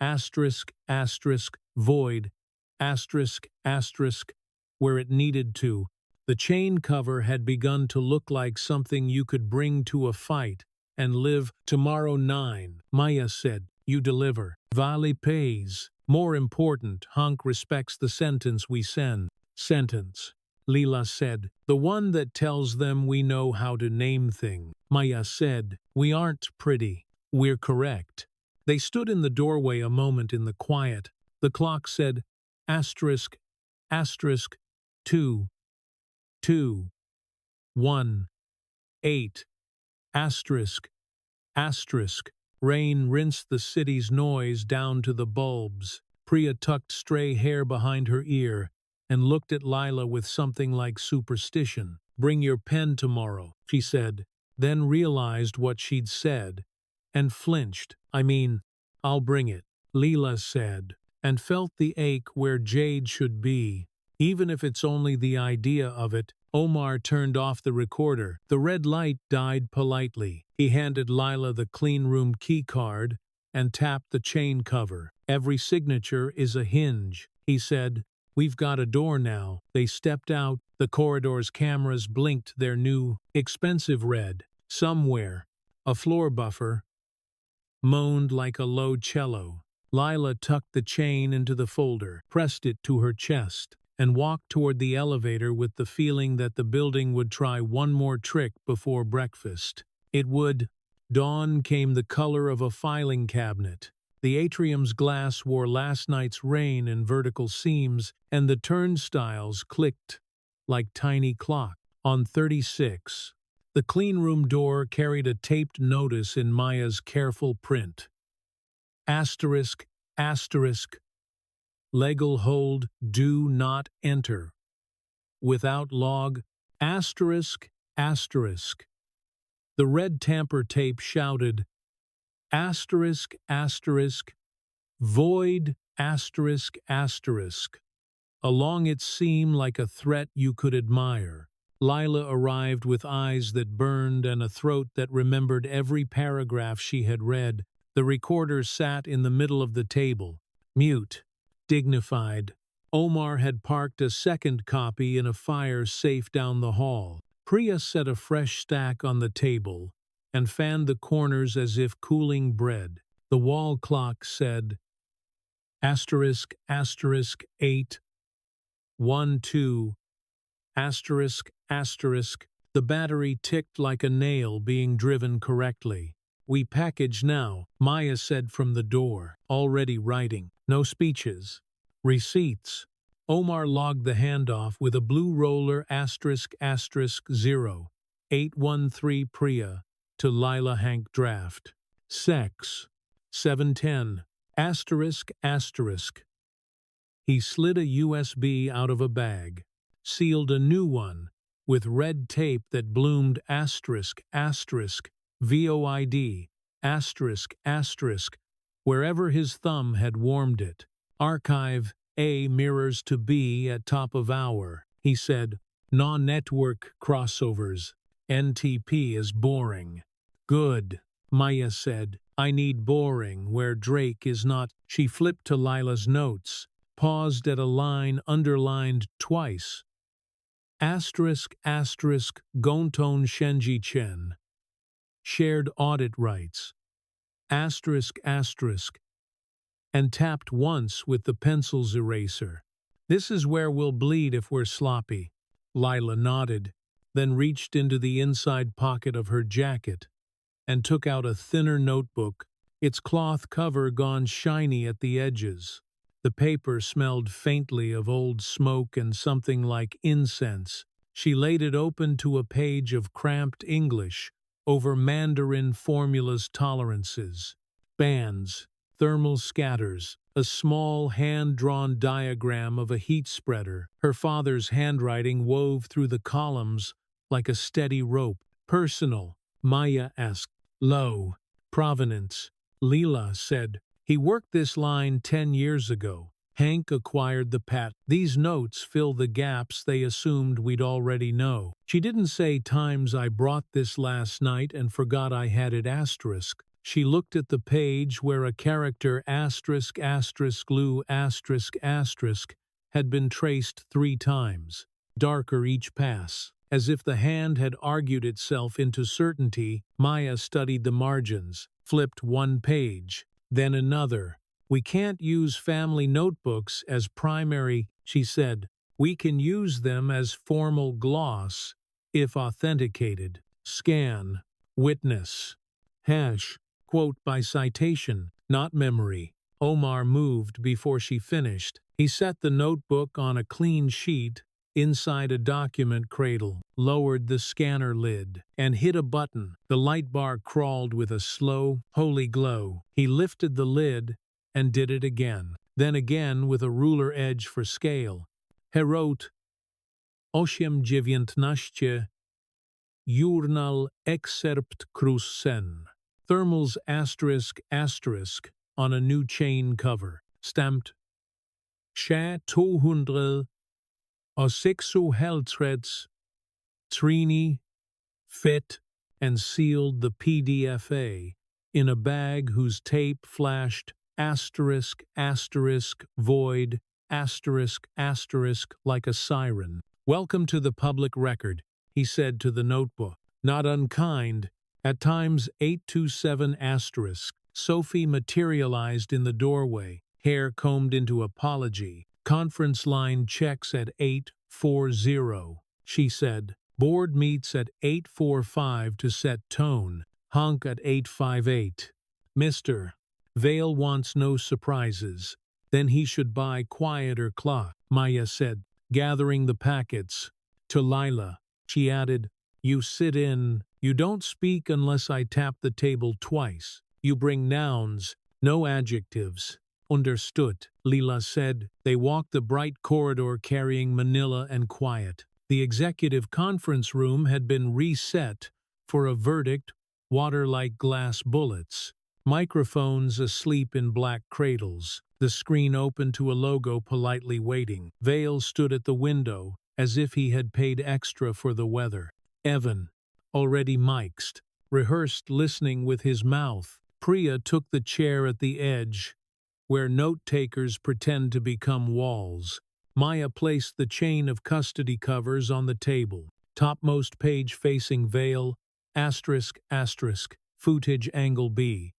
asterisk, asterisk, void, asterisk, asterisk, where it needed to. The chain cover had begun to look like something you could bring to a fight and live. Tomorrow 9, Maya said. You deliver. Vali pays. More important, Honk respects the sentence we send. Sentence, Leela said. The one that tells them we know how to name things. Maya said. We aren't pretty. We're correct. They stood in the doorway a moment in the quiet. The clock said, asterisk, asterisk, 2, 2, 1, 8, asterisk, asterisk. Rain rinsed the city's noise down to the bulbs. Priya tucked stray hair behind her ear and looked at Lila with something like superstition. Bring your pen tomorrow, she said, then realized what she'd said and flinched. I mean, I'll bring it, Leela said, and felt the ache where Jade should be, even if it's only the idea of it. Omar turned off the recorder. The red light died politely. He handed Lila the clean room key card and tapped the chain cover. Every signature is a hinge, he said. We've got a door now. They stepped out. The corridor's cameras blinked their new, expensive red. Somewhere, a floor buffer moaned like a low cello. Lila tucked the chain into the folder, pressed it to her chest, and walked toward the elevator with the feeling that the building would try one more trick before breakfast. It would. Dawn came the color of a filing cabinet. The atrium's glass wore last night's rain in vertical seams, and the turnstiles clicked like tiny clocks. On 36, the cleanroom door carried a taped notice in Maya's careful print. Asterisk, asterisk, legal hold, do not enter. Without log, asterisk, asterisk. The red tamper tape shouted, asterisk, asterisk, void, asterisk, asterisk. Along its seam like a threat you could admire. Lila arrived with eyes that burned and a throat that remembered every paragraph she had read. The recorder sat in the middle of the table, mute, dignified. Omar had parked a second copy in a fire safe down the hall. Priya set a fresh stack on the table and fanned the corners as if cooling bread. The wall clock said, asterisk, asterisk, 8, 1, 2, asterisk, asterisk. The battery ticked like a nail being driven correctly. We package now, Maya said from the door, already writing. No speeches. Receipts. Omar logged the handoff with a blue roller asterisk asterisk 0, 813 Priya to Lila Hank draft. Sex. 710. Asterisk asterisk. He slid a USB out of a bag, sealed a new one with red tape that bloomed asterisk asterisk void asterisk asterisk wherever his thumb had warmed it. Archive A mirrors to B at top of hour, he said. Non-network crossovers. NTP is boring. Good, Maya said. I need boring where Drake is not. She flipped to Lila's notes, paused at a line underlined twice. Asterisk asterisk Gonton Shenji Chen. Shared audit rights. Asterisk asterisk. And tapped once with the pencil's eraser. This is where we'll bleed if we're sloppy. Lila nodded, then reached into the inside pocket of her jacket and took out a thinner notebook, its cloth cover gone shiny at the edges. The paper smelled faintly of old smoke and something like incense. She laid it open to a page of cramped English over Mandarin formulas tolerances, bands, thermal scatters, a small hand-drawn diagram of a heat spreader. Her father's handwriting wove through the columns like a steady rope. Personal, Maya asked. Low, provenance, Leela said. He worked this line 10 years ago. Hank acquired the patent. These notes fill the gaps they assumed we'd already know. She didn't say times I brought this last night and forgot I had it asterisk. She looked at the page where a character asterisk asterisk Lu asterisk asterisk had been traced 3 times, darker each pass. As if the hand had argued itself into certainty, Maya studied the margins, flipped one page, then another. We can't use family notebooks as primary, she said. We can use them as formal gloss, if authenticated. Scan, witness, hash, quote by citation, not memory. Omar moved before she finished. He set the notebook on a clean sheet inside a document cradle, lowered the scanner lid, and hit a button. The light bar crawled with a slow, holy glow. He lifted the lid and did it again, then again with a ruler edge for scale. He wrote, 819 Journal Excerpt Crucen. Thermals asterisk asterisk on a new chain cover, stamped Sha 200 Osixu Heltrets, Trini, fit, and sealed the PDFA in a bag whose tape flashed asterisk asterisk void asterisk asterisk like a siren. Welcome to the public record, he said to the notebook. Not unkind, at times 827 asterisk. Sophie materialized in the doorway, hair combed into apology. Conference line checks at 8:40, she said. Board meets at 8:45 to set tone. Honk at 8:58. Mr. Vale wants no surprises. Then he should buy quieter clock, Maya said, gathering the packets. To Lila, she added, you sit in. You don't speak unless I tap the table twice. You bring nouns, no adjectives. Understood, Leela said. They walked the bright corridor carrying Manila and quiet. The executive conference room had been reset for a verdict, water like glass bullets. Microphones asleep in black cradles. The screen open to a logo politely waiting. Vale stood at the window, as if he had paid extra for the weather. Evan, already mixed, rehearsed listening with his mouth. Priya took the chair at the edge, where note-takers pretend to become walls. Maya placed the chain of custody covers on the table. Topmost page facing Vale, asterisk asterisk, footage angle B.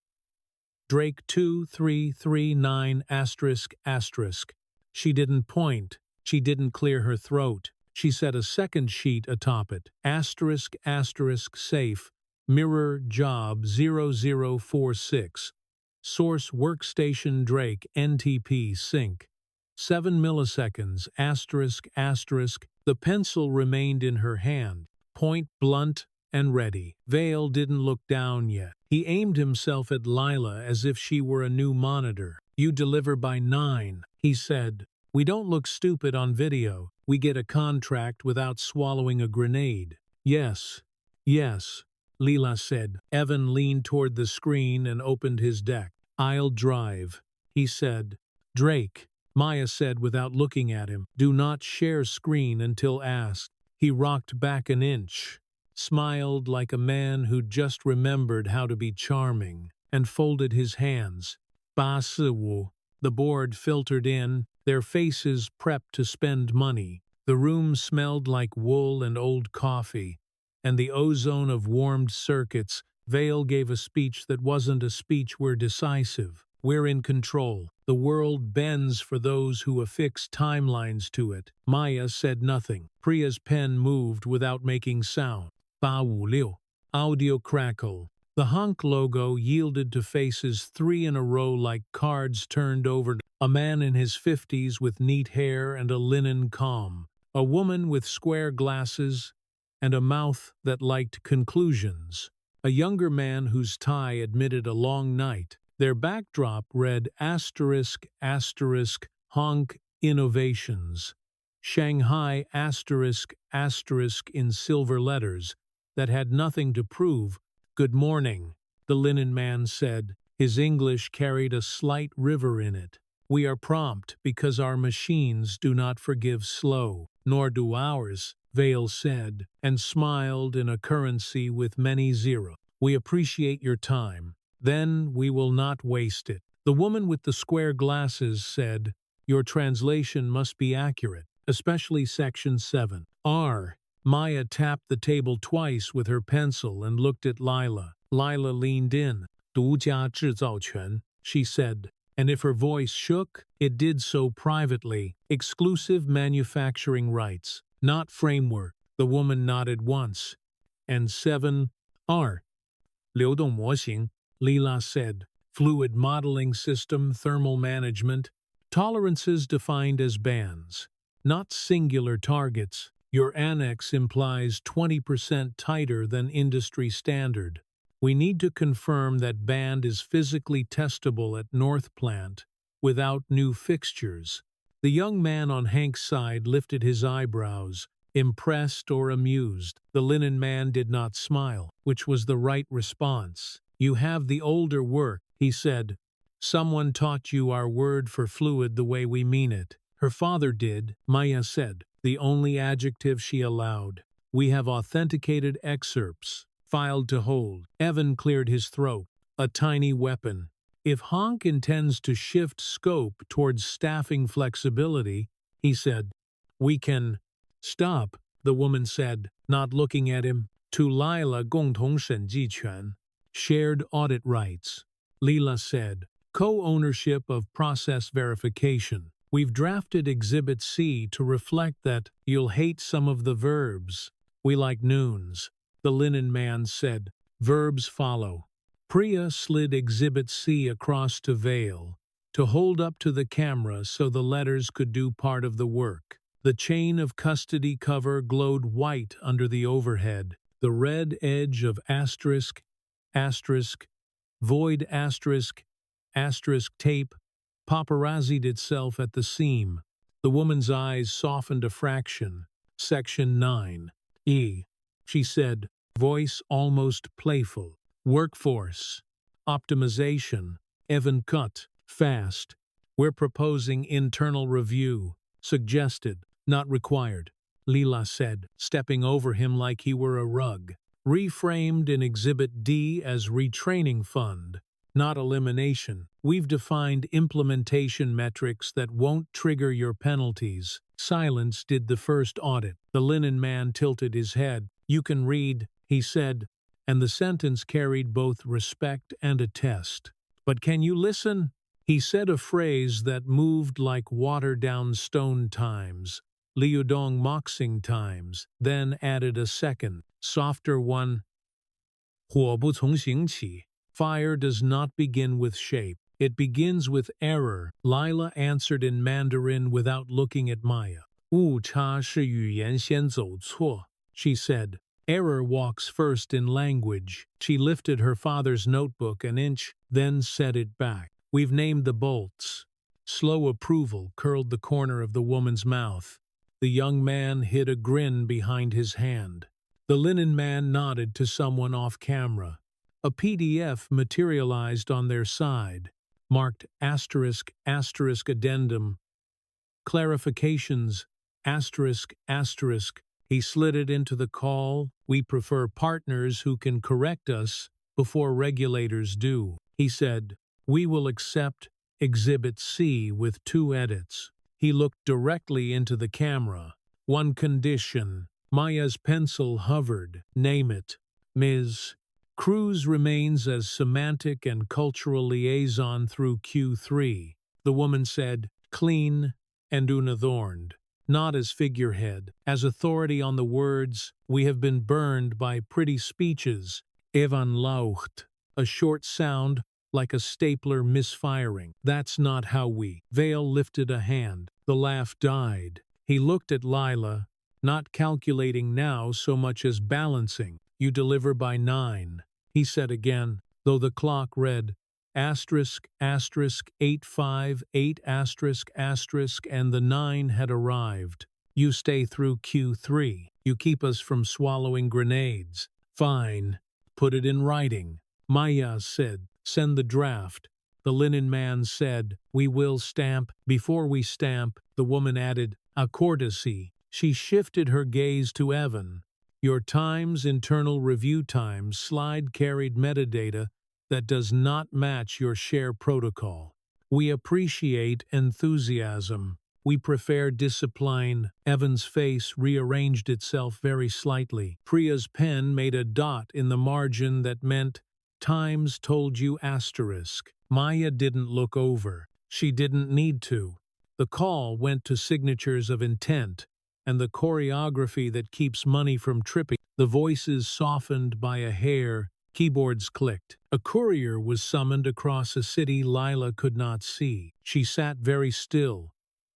Drake 2339 asterisk asterisk. She didn't point. She didn't clear her throat. She set a second sheet atop it. Asterisk asterisk safe. Mirror job 0046. Source workstation Drake NTP sync. 7 milliseconds asterisk asterisk. The pencil remained in her hand, point blunt and ready. Vale didn't look down yet. He aimed himself at Lila as if she were a new monitor. You deliver by 9, he said. We don't look stupid on video. We get a contract without swallowing a grenade. Yes, yes, Leela said. Evan leaned toward the screen and opened his deck. I'll drive, he said. Drake, Maya said without looking at him. Do not share screen until asked. He rocked back an inch. smiled like a man who'd just remembered how to be charming, and folded his hands. Ba Si Wu. The board filtered in, their faces prepped to spend money. The room smelled like wool and old coffee, and the ozone of warmed circuits. Vale gave a speech that wasn't a speech. We're decisive. We're in control. The world bends for those who affix timelines to it. Maya said nothing. Priya's pen moved without making sound. Ba Wu Liu. Audio crackle. The honk logo yielded to faces 3 in a row like cards turned over. A man in his 50s with neat hair and a linen calm. A woman with square glasses and a mouth that liked conclusions. A younger man whose tie admitted a long night. Their backdrop read asterisk asterisk honk innovations. Shanghai asterisk asterisk in silver letters that had nothing to prove. Good morning, the linen man said. His English carried a slight river in it. We are prompt because our machines do not forgive slow, nor do ours, Vale said, and smiled in a currency with many zeros. We appreciate your time. Then we will not waste it. The woman with the square glasses said, your translation must be accurate, especially section 7. R. Maya tapped the table twice with her pencil and looked at Lila. Lila leaned in. 独家制造权, she said, and if her voice shook, it did so privately. Exclusive manufacturing rights, not framework. The woman nodded once. And 7. R. 流动模型, Lila said. Fluid modeling system, thermal management. Tolerances defined as bands, not singular targets. Your annex implies 20% tighter than industry standard. We need to confirm that band is physically testable at North Plant without new fixtures. The young man on Hank's side lifted his eyebrows, impressed or amused. The linen man did not smile, which was the right response. You have the older work, he said. Someone taught you our word for fluid the way we mean it. Her father did, Maya said, the only adjective she allowed. We have authenticated excerpts, filed to hold. Evan cleared his throat. A tiny weapon. If Honk intends to shift scope towards staffing flexibility, he said, we can. Stop, the woman said, not looking at him. To Lila 共同审计权. Shared audit rights. Lila said, co-ownership of process verification. We've drafted Exhibit C to reflect that you'll hate some of the verbs. We like noons. The linen man said, verbs follow. Priya slid Exhibit C across to Vale, to hold up to the camera so the letters could do part of the work. The chain of custody cover glowed white under the overhead. The red edge of asterisk, asterisk, void asterisk, asterisk tape paparazzied itself at the seam. The woman's eyes softened a fraction. Section 9. E. She said, voice almost playful. Workforce. Optimization. Evan cut. Fast. We're proposing internal review. Suggested. Not required. Lila said, stepping over him like he were a rug. Reframed in Exhibit D as retraining fund. Not elimination. We've defined implementation metrics that won't trigger your penalties. Silence did the first audit. The linen man tilted his head. You can read, he said, and the sentence carried both respect and a test. But can you listen? He said a phrase that moved like watered-down stone times, Liudong Moxing times, then added a second, softer one. 火不从形起. Fire does not begin with shape. It begins with error, Lila answered in Mandarin without looking at Maya. 误差是语言先走错, she said. Error walks first in language. She lifted her father's notebook an inch, then set it back. We've named the bolts. Slow approval curled the corner of the woman's mouth. The young man hid a grin behind his hand. The linen man nodded to someone off camera. A PDF materialized on their side, marked asterisk asterisk addendum. Clarifications asterisk asterisk. He slid it into the call. We prefer partners who can correct us before regulators do. He said, we will accept Exhibit C with 2 edits. He looked directly into the camera. One condition. Maya's pencil hovered. Name it. Ms. Cruz remains as semantic and cultural liaison through Q3. The woman said, clean and unadorned. Not as figurehead, as authority on the words, we have been burned by pretty speeches, Evan Laucht, a short sound like a stapler misfiring. That's not how we. Vale lifted a hand. The laugh died. He looked at Lila, not calculating now so much as balancing. You deliver by 9, he said again, though the clock read, asterisk, asterisk, 858, asterisk, asterisk, and the 9 had arrived. You stay through Q3. You keep us from swallowing grenades. Fine. Put it in writing. Maya said, send the draft. The linen man said, we will stamp. Before we stamp, the woman added, a courtesy. She shifted her gaze to Evan. Your Times internal review times slide carried metadata that does not match your share protocol. We appreciate enthusiasm. We prefer discipline. Evan's face rearranged itself very slightly. Priya's pen made a dot in the margin that meant, Times told you asterisk. Maya didn't look over. She didn't need to. The call went to signatures of intent, and the choreography that keeps money from tripping. The voices softened by a hair. Keyboards clicked. A courier was summoned across a city Lila could not see. She sat very still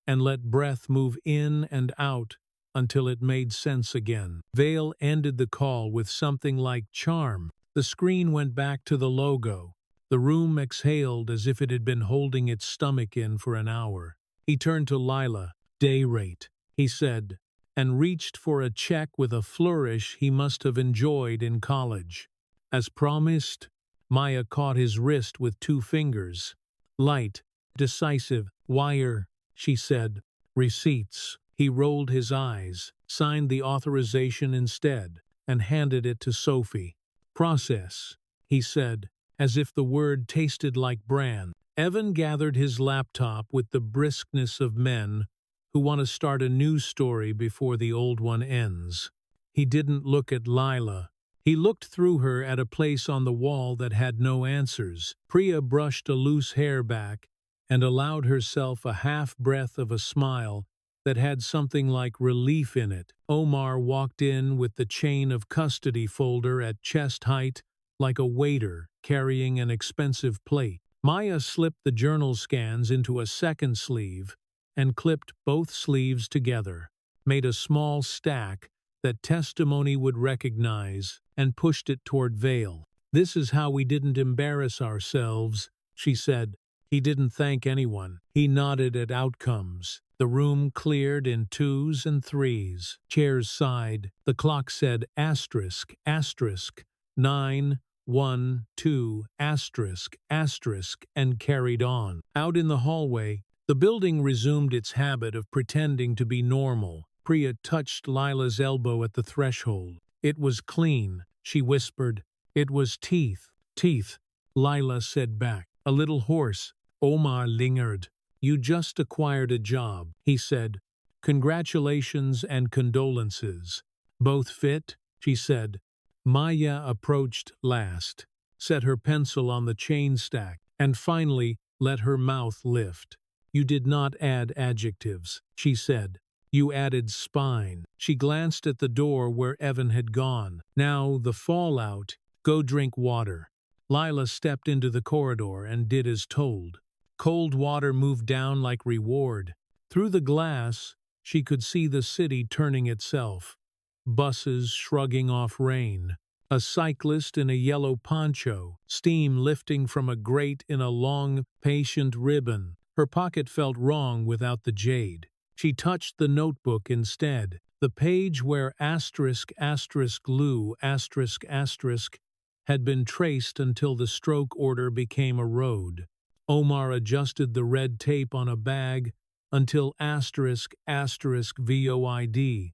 and let breath move in and out until it made sense again. Vale ended the call with something like charm. The screen went back to the logo. The room exhaled as if it had been holding its stomach in for an hour. He turned to Lila. Day rate, he said, and reached for a check with a flourish he must have enjoyed in college. As promised, Maya caught his wrist with 2 fingers. Light, decisive, wire, she said. Receipts. He rolled his eyes, signed the authorization instead, and handed it to Sophie. Process, he said, as if the word tasted like bran. Evan gathered his laptop with the briskness of men who want to start a news story before the old one ends. He didn't look at Lila. He looked through her at a place on the wall that had no answers. Priya brushed a loose hair back and allowed herself a half-breath of a smile that had something like relief in it. Omar walked in with the chain of custody folder at chest height like a waiter carrying an expensive plate. Maya slipped the journal scans into a second sleeve and clipped both sleeves together, made a small stack that testimony would recognize, and pushed it toward Vale. This is how we didn't embarrass ourselves, she said. He didn't thank anyone. He nodded at outcomes. The room cleared in 2s and 3s. Chairs sighed. The clock said asterisk, asterisk, 9, 1, 2, asterisk, asterisk, and carried on. Out in the hallway, the building resumed its habit of pretending to be normal. Priya touched Lila's elbow at the threshold. It was clean, she whispered. It was teeth. Teeth, Lila said back. A little hoarse. Omar lingered. You just acquired a job, he said. Congratulations and condolences. Both fit, she said. Maya approached last, set her pencil on the chain stack, and finally let her mouth lift. You did not add adjectives, she said. You added spine. She glanced at the door where Evan had gone. Now the fallout. Go drink water. Lila stepped into the corridor and did as told. Cold water moved down like reward. Through the glass, she could see the city turning itself. Buses shrugging off rain. A cyclist in a yellow poncho, steam lifting from a grate in a long, patient ribbon. Her pocket felt wrong without the jade. She touched the notebook instead, the page where asterisk asterisk Lou asterisk asterisk had been traced until the stroke order became a road. Omar adjusted the red tape on a bag until asterisk asterisk void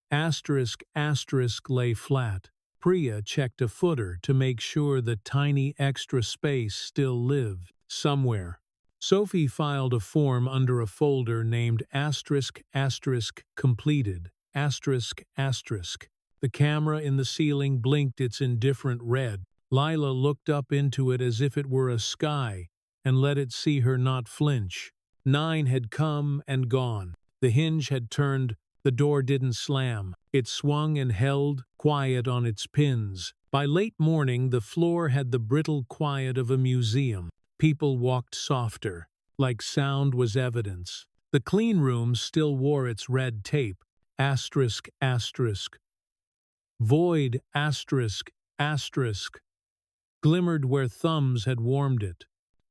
*** lay flat. Priya checked a footer to make sure the tiny extra space still lived somewhere. Sophie filed a form under a folder named *** completed. ***. The camera in the ceiling blinked its indifferent red. Lila looked up into it as if it were a sky and let it see her not flinch. 9 had come and gone. The hinge had turned. The door didn't slam. It swung and held, quiet on its pins. By late morning, the floor had the brittle quiet of a museum. People walked softer, like sound was evidence. The clean room still wore its red tape. ***. Void ***. Glimmered where thumbs had warmed it.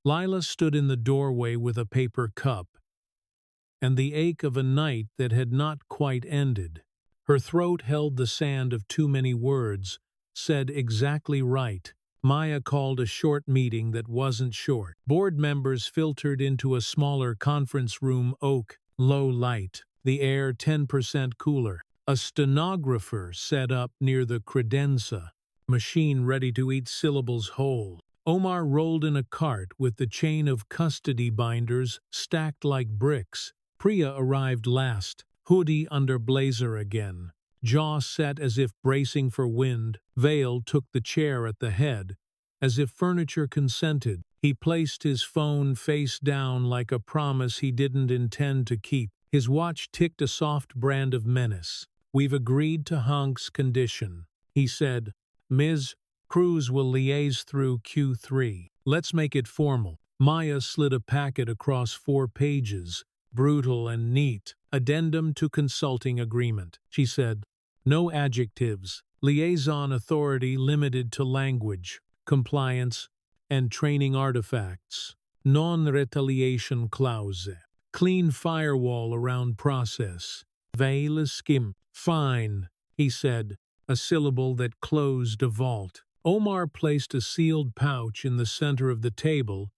Lila stood in the doorway with a paper cup, and the ache of a night that had not quite ended. Her throat held the sand of too many words, said exactly right. Maya called a short meeting that wasn't short. Board members filtered into a smaller conference room, oak, low light, the air 10% cooler. A stenographer set up near the credenza, machine ready to eat syllables whole. Omar rolled in a cart with the chain of custody binders stacked like bricks. Priya arrived last, hoodie under blazer again, jaw set as if bracing for wind. Vale took the chair at the head, as if furniture consented. He placed his phone face down like a promise he didn't intend to keep. His watch ticked a soft brand of menace. "We've agreed to Hank's condition," he said. "Ms. Cruz will liaise through Q3. Let's make it formal." Maya slid a packet across 4 pages, brutal and neat. "Addendum to consulting agreement," she said. "No adjectives. Liaison authority limited to language, compliance, and training artifacts. Non-retaliation clause. Clean firewall around process. Veil skim." "Fine," he said, a syllable that closed a vault. Omar placed a sealed pouch in the center of the table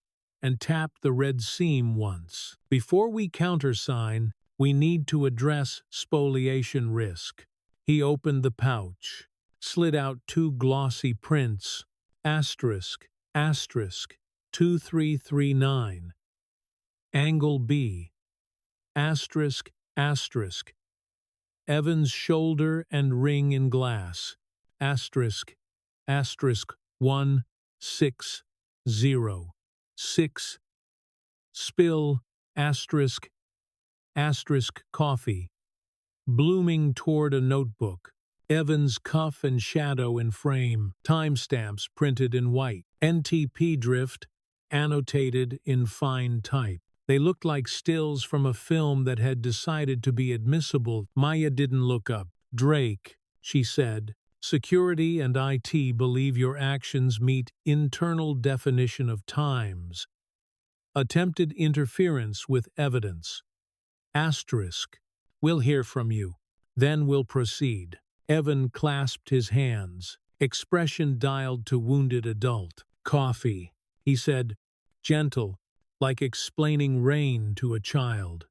and tapped the red seam once. "Before we countersign, we need to address spoliation risk." He opened the pouch, slid out 2 glossy prints, ***, 2339, angle B, ***, Evans' shoulder and ring in glass, ***160, spill, coffee, blooming toward a notebook, Evans' cuff and shadow in frame, timestamps printed in white, NTP drift, annotated in fine type. They looked like stills from a film that had decided to be admissible. Maya didn't look up. "Drake," she said, "security and IT believe your actions meet internal definition of times. Attempted interference with evidence. We'll hear from you. Then we'll proceed." Evan clasped his hands, expression dialed to wounded adult. "Coffee," he said, gentle, like explaining rain to a child.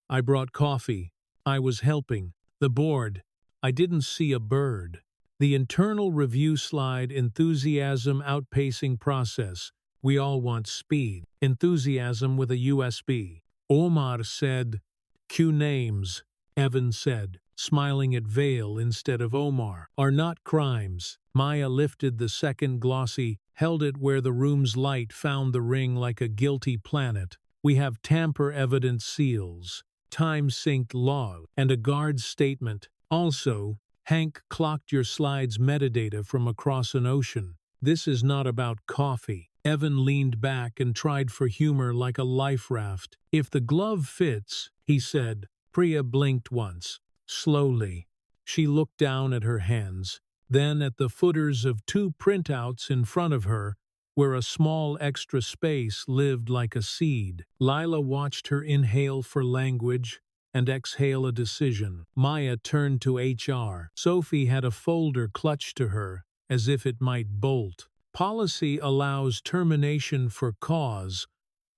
"I brought coffee. I was helping. The board. I didn't see a bird." The internal review slide, enthusiasm outpacing process. "We all want speed." Enthusiasm with a USB. Omar said, "Cue names," Evan said, smiling at Vale instead of Omar. "Are not crimes." Maya lifted the second glossy, held it where the room's light found the ring like a guilty planet. "We have tamper evidence seals, time-synced log, and a guard's statement. Also, Hank clocked your slide's metadata from across an ocean. This is not about coffee." Evan leaned back and tried for humor like a life raft. "If the glove fits," he said. Priya blinked once. Slowly, she looked down at her hands, then at the footers of 2 printouts in front of her, where a small extra space lived like a seed. Lila watched her inhale for language and exhale a decision. Maya turned to HR. Sophie had a folder clutched to her, as if it might bolt. "Policy allows termination for cause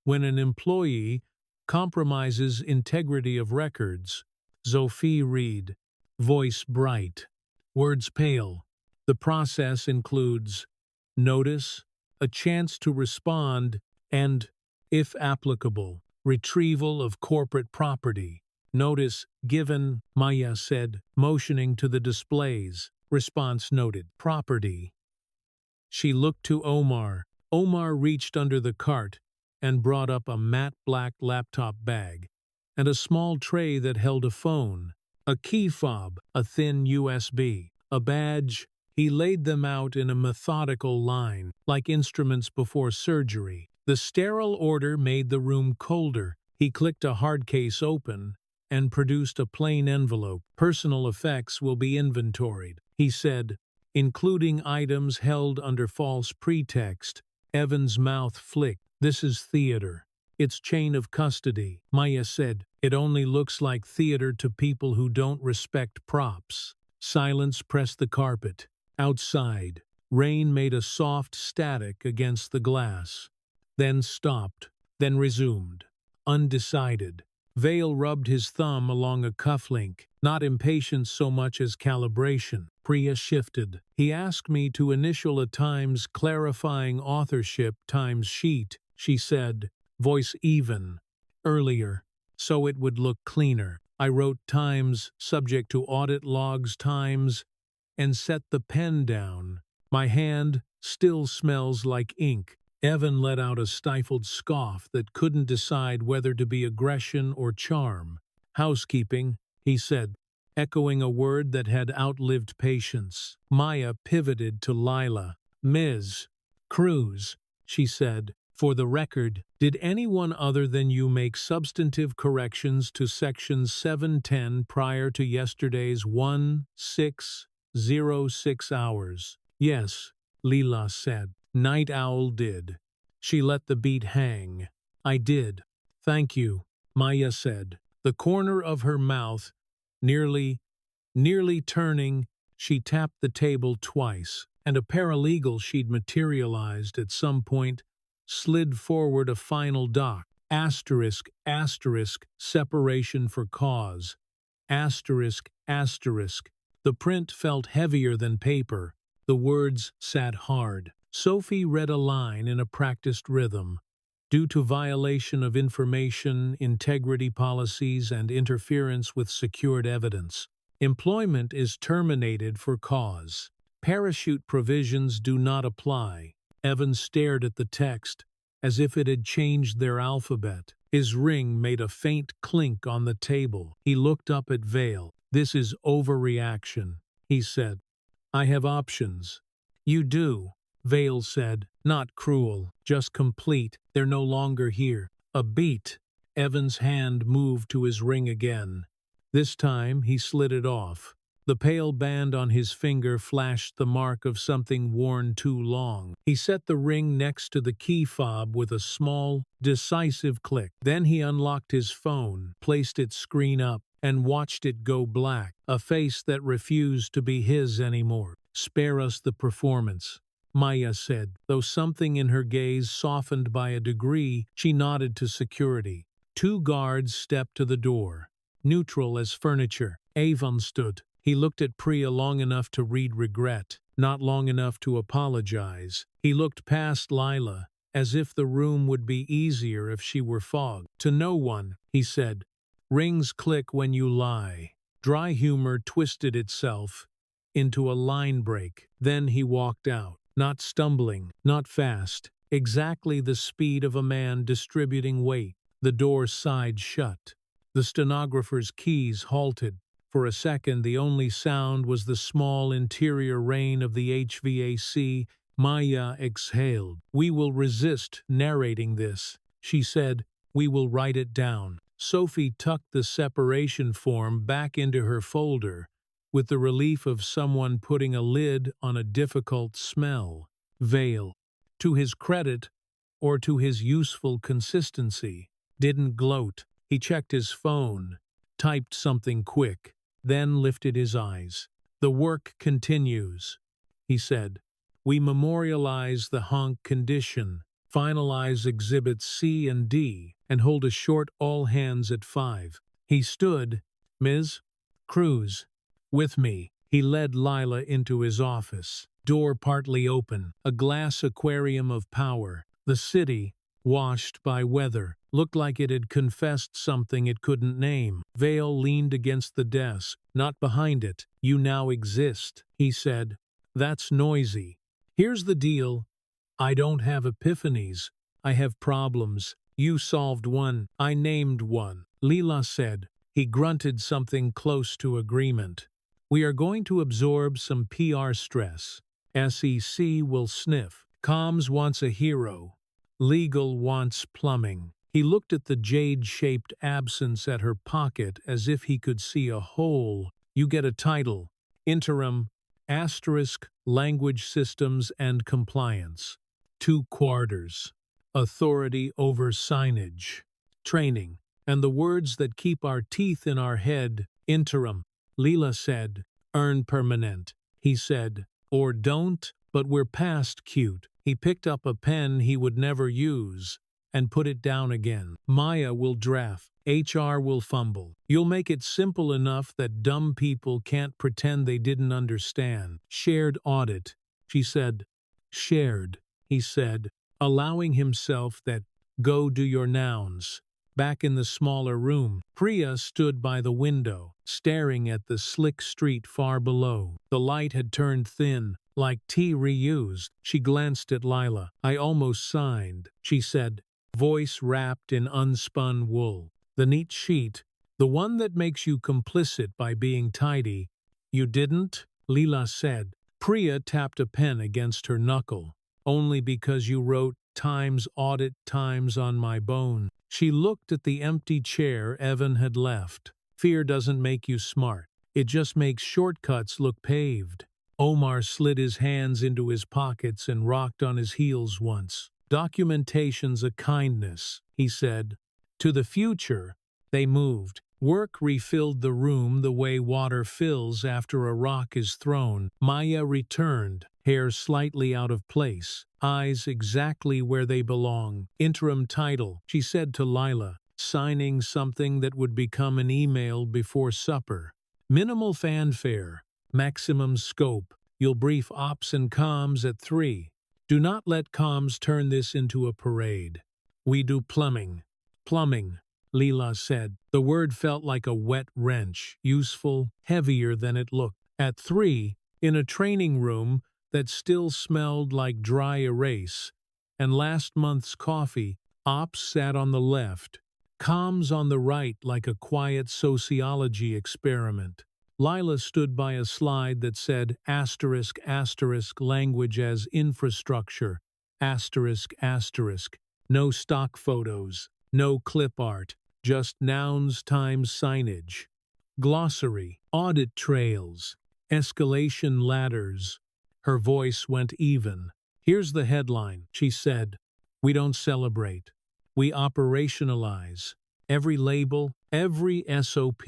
when an employee compromises integrity of records." Sophie read, voice bright, words pale. The process includes notice, a chance to respond, and, if applicable, retrieval of corporate property. Notice given, Maya said, motioning to the displays. Response noted. Property. She looked to Omar. Omar reached under the cart and brought up a matte black laptop bag and a small tray that held a phone, a key fob, a thin USB, a badge. He laid them out in a methodical line, like instruments before surgery. The sterile order made the room colder. He clicked a hard case open and produced a plain envelope. Personal effects will be inventoried, he said, including items held under false pretext. Evan's mouth flicked. This is theater. It's chain of custody, Maya said. It only looks like theater to people who don't respect props. Silence pressed the carpet. Outside, rain made a soft static against the glass, then stopped, then resumed. Undecided. Vale rubbed his thumb along a cufflink, not impatience so much as calibration. Priya shifted. He asked me to initial a Times clarifying authorship Times sheet, she said, voice even. Earlier, so it would look cleaner. I wrote Times, subject to audit logs Times, and set the pen down. My hand still smells like ink. Evan let out a stifled scoff that couldn't decide whether to be aggression or charm. Housekeeping, he said, echoing a word that had outlived patience. Maya pivoted to Lila. Ms. Cruz, she said, for the record, did anyone other than you make substantive corrections to Section 710 prior to yesterday's 16:06 hours? Yes, Leela said. Night Owl did. She let the beat hang. I did. Thank you, Maya said. The corner of her mouth, nearly turning, she tapped the table twice, and a paralegal she'd materialized at some point slid forward a final doc. Asterisk, asterisk, separation for cause. Asterisk, asterisk. The print felt heavier than paper. The words sat hard. Sophie read a line in a practiced rhythm. Due to violation of information, integrity policies, and interference with secured evidence, employment is terminated for cause. Parachute provisions do not apply. Evan stared at the text, as if it had changed their alphabet. His ring made a faint clink on the table. He looked up at Vale. This is overreaction, he said. I have options. You do, Vale said. Not cruel, just complete. They're no longer here. A beat. Evan's hand moved to his ring again. This time he slid it off. The pale band on his finger flashed the mark of something worn too long. He set the ring next to the key fob with a small, decisive click. Then he unlocked his phone, placed its screen up, and watched it go black, a face that refused to be his anymore. Spare us the performance, Maya said, though something in her gaze softened by a degree. She nodded to security. 2 guards stepped to the door, neutral as furniture. Avon stood. He looked at Priya long enough to read regret, not long enough to apologize. He looked past Lila, as if the room would be easier if she were fogged. To no one, he said. Rings click when you lie. Dry humor twisted itself into a line break. Then he walked out, not stumbling, not fast, exactly the speed of a man distributing weight. The door sighed shut. The stenographer's keys halted. For a second, the only sound was the small interior rain of the HVAC. Maya exhaled. We will resist narrating this, she said. We will write it down. Sophie tucked the separation form back into her folder, with the relief of someone putting a lid on a difficult smell. Vale, to his credit, or to his useful consistency, didn't gloat. He checked his phone, typed something quick, then lifted his eyes. The work continues, he said. We memorialize the honk condition, finalize Exhibits C and D, and hold a short all-hands at 5. He stood. Ms. Cruz, With me. He led Lila into his office. Door partly open, a glass aquarium of power. The city, washed by weather, looked like it had confessed something it couldn't name. Vale leaned against the desk. Not behind it. You now exist, he said. That's noisy. Here's the deal. I don't have epiphanies. I have problems. You solved one. I named one. Leela said. He grunted something close to agreement. We are going to absorb some PR stress. SEC will sniff. Comms wants a hero. Legal wants plumbing. He looked at the jade-shaped absence at her pocket as if he could see a hole. You get a title. Interim, language systems and compliance. 2 quarters. Authority over signage. Training. And the words that keep our teeth in our head. Interim. Leela said. Earn permanent. He said. Or don't, but we're past cute. He picked up a pen he would never use and put it down again. Maya will draft. HR will fumble. You'll make it simple enough that dumb people can't pretend they didn't understand. Shared audit. She said. Shared, he said, allowing himself that go do your nouns. Back in the smaller room, Priya stood by the window, staring at the slick street far below. The light had turned thin, like tea reused. She glanced at Lila. I almost signed, she said, voice wrapped in unspun wool. The neat sheet, the one that makes you complicit by being tidy. You didn't? Leela said. Priya tapped a pen against her knuckle. Only because you wrote Times audit times on my bone. She looked at the empty chair Evan had left. Fear doesn't make you smart. It just makes shortcuts look paved. Omar slid his hands into his pockets and rocked on his heels once. Documentation's a kindness, he said. To the future, they moved. Work refilled the room the way water fills after a rock is thrown. Maya returned, hair slightly out of place, eyes exactly where they belong. Interim title, she said to Lila, signing something that would become an email before supper. Minimal fanfare, maximum scope. You'll brief ops and comms at 3. Do not let comms turn this into a parade. We do plumbing. Plumbing, Leela said. The word felt like a wet wrench, useful, heavier than it looked. At 3, in a training room that still smelled like dry erase, and last month's coffee, ops sat on the left, comms on the right like a quiet sociology experiment. Lila stood by a slide that said language as infrastructure, no stock photos, no clip art, just nouns times signage. Glossary, audit trails, escalation ladders. Her voice went even. Here's the headline, she said. We don't celebrate. We operationalize. Every label, every SOP,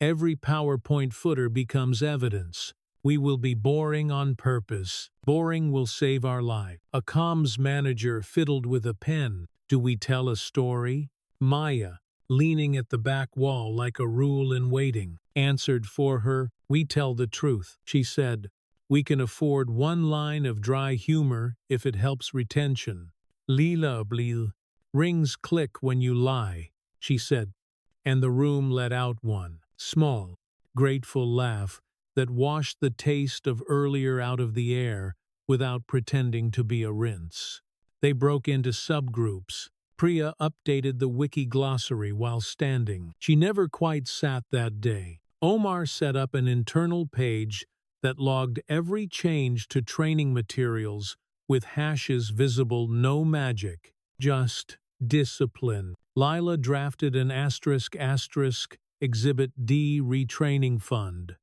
every PowerPoint footer becomes evidence. We will be boring on purpose. Boring will save our life. A comms manager fiddled with a pen. Do we tell a story? Maya, leaning at the back wall like a rule in waiting, answered for her. We tell the truth, she said. We can afford one line of dry humor if it helps retention. Leela blil. Rings click when you lie, she said, and the room let out one, small, grateful laugh that washed the taste of earlier out of the air without pretending to be a rinse. They broke into subgroups. Priya updated the wiki glossary while standing. She never quite sat that day. Omar set up an internal page that logged every change to training materials with hashes visible, no magic, just discipline. Lila drafted an Exhibit D retraining fund.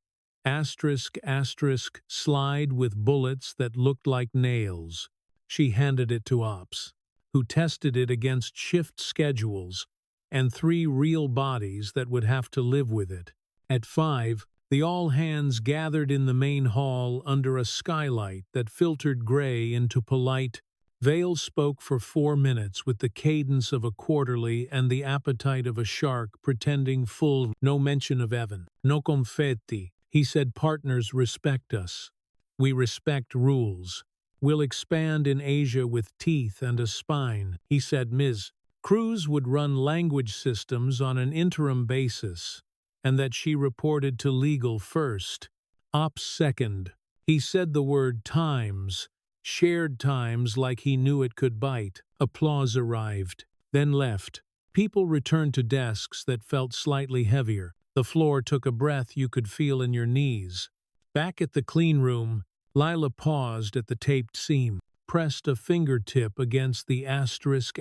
Slide with bullets that looked like nails. She handed it to Ops, who tested it against shift schedules and 3 real bodies that would have to live with it. At 5, the all-hands gathered in the main hall under a skylight that filtered gray into polite. Vale spoke for 4 minutes with the cadence of a quarterly and the appetite of a shark pretending full. No mention of Evan. No confetti. He said partners respect us. We respect rules. We'll expand in Asia with teeth and a spine. He said Ms. Cruz would run language systems on an interim basis, and that she reported to legal first, ops second. He said the word times, shared times like he knew it could bite. Applause arrived, then left. People returned to desks that felt slightly heavier. The floor took a breath you could feel in your knees. Back at the clean room, Lila paused at the taped seam, pressed a fingertip against the **VOID,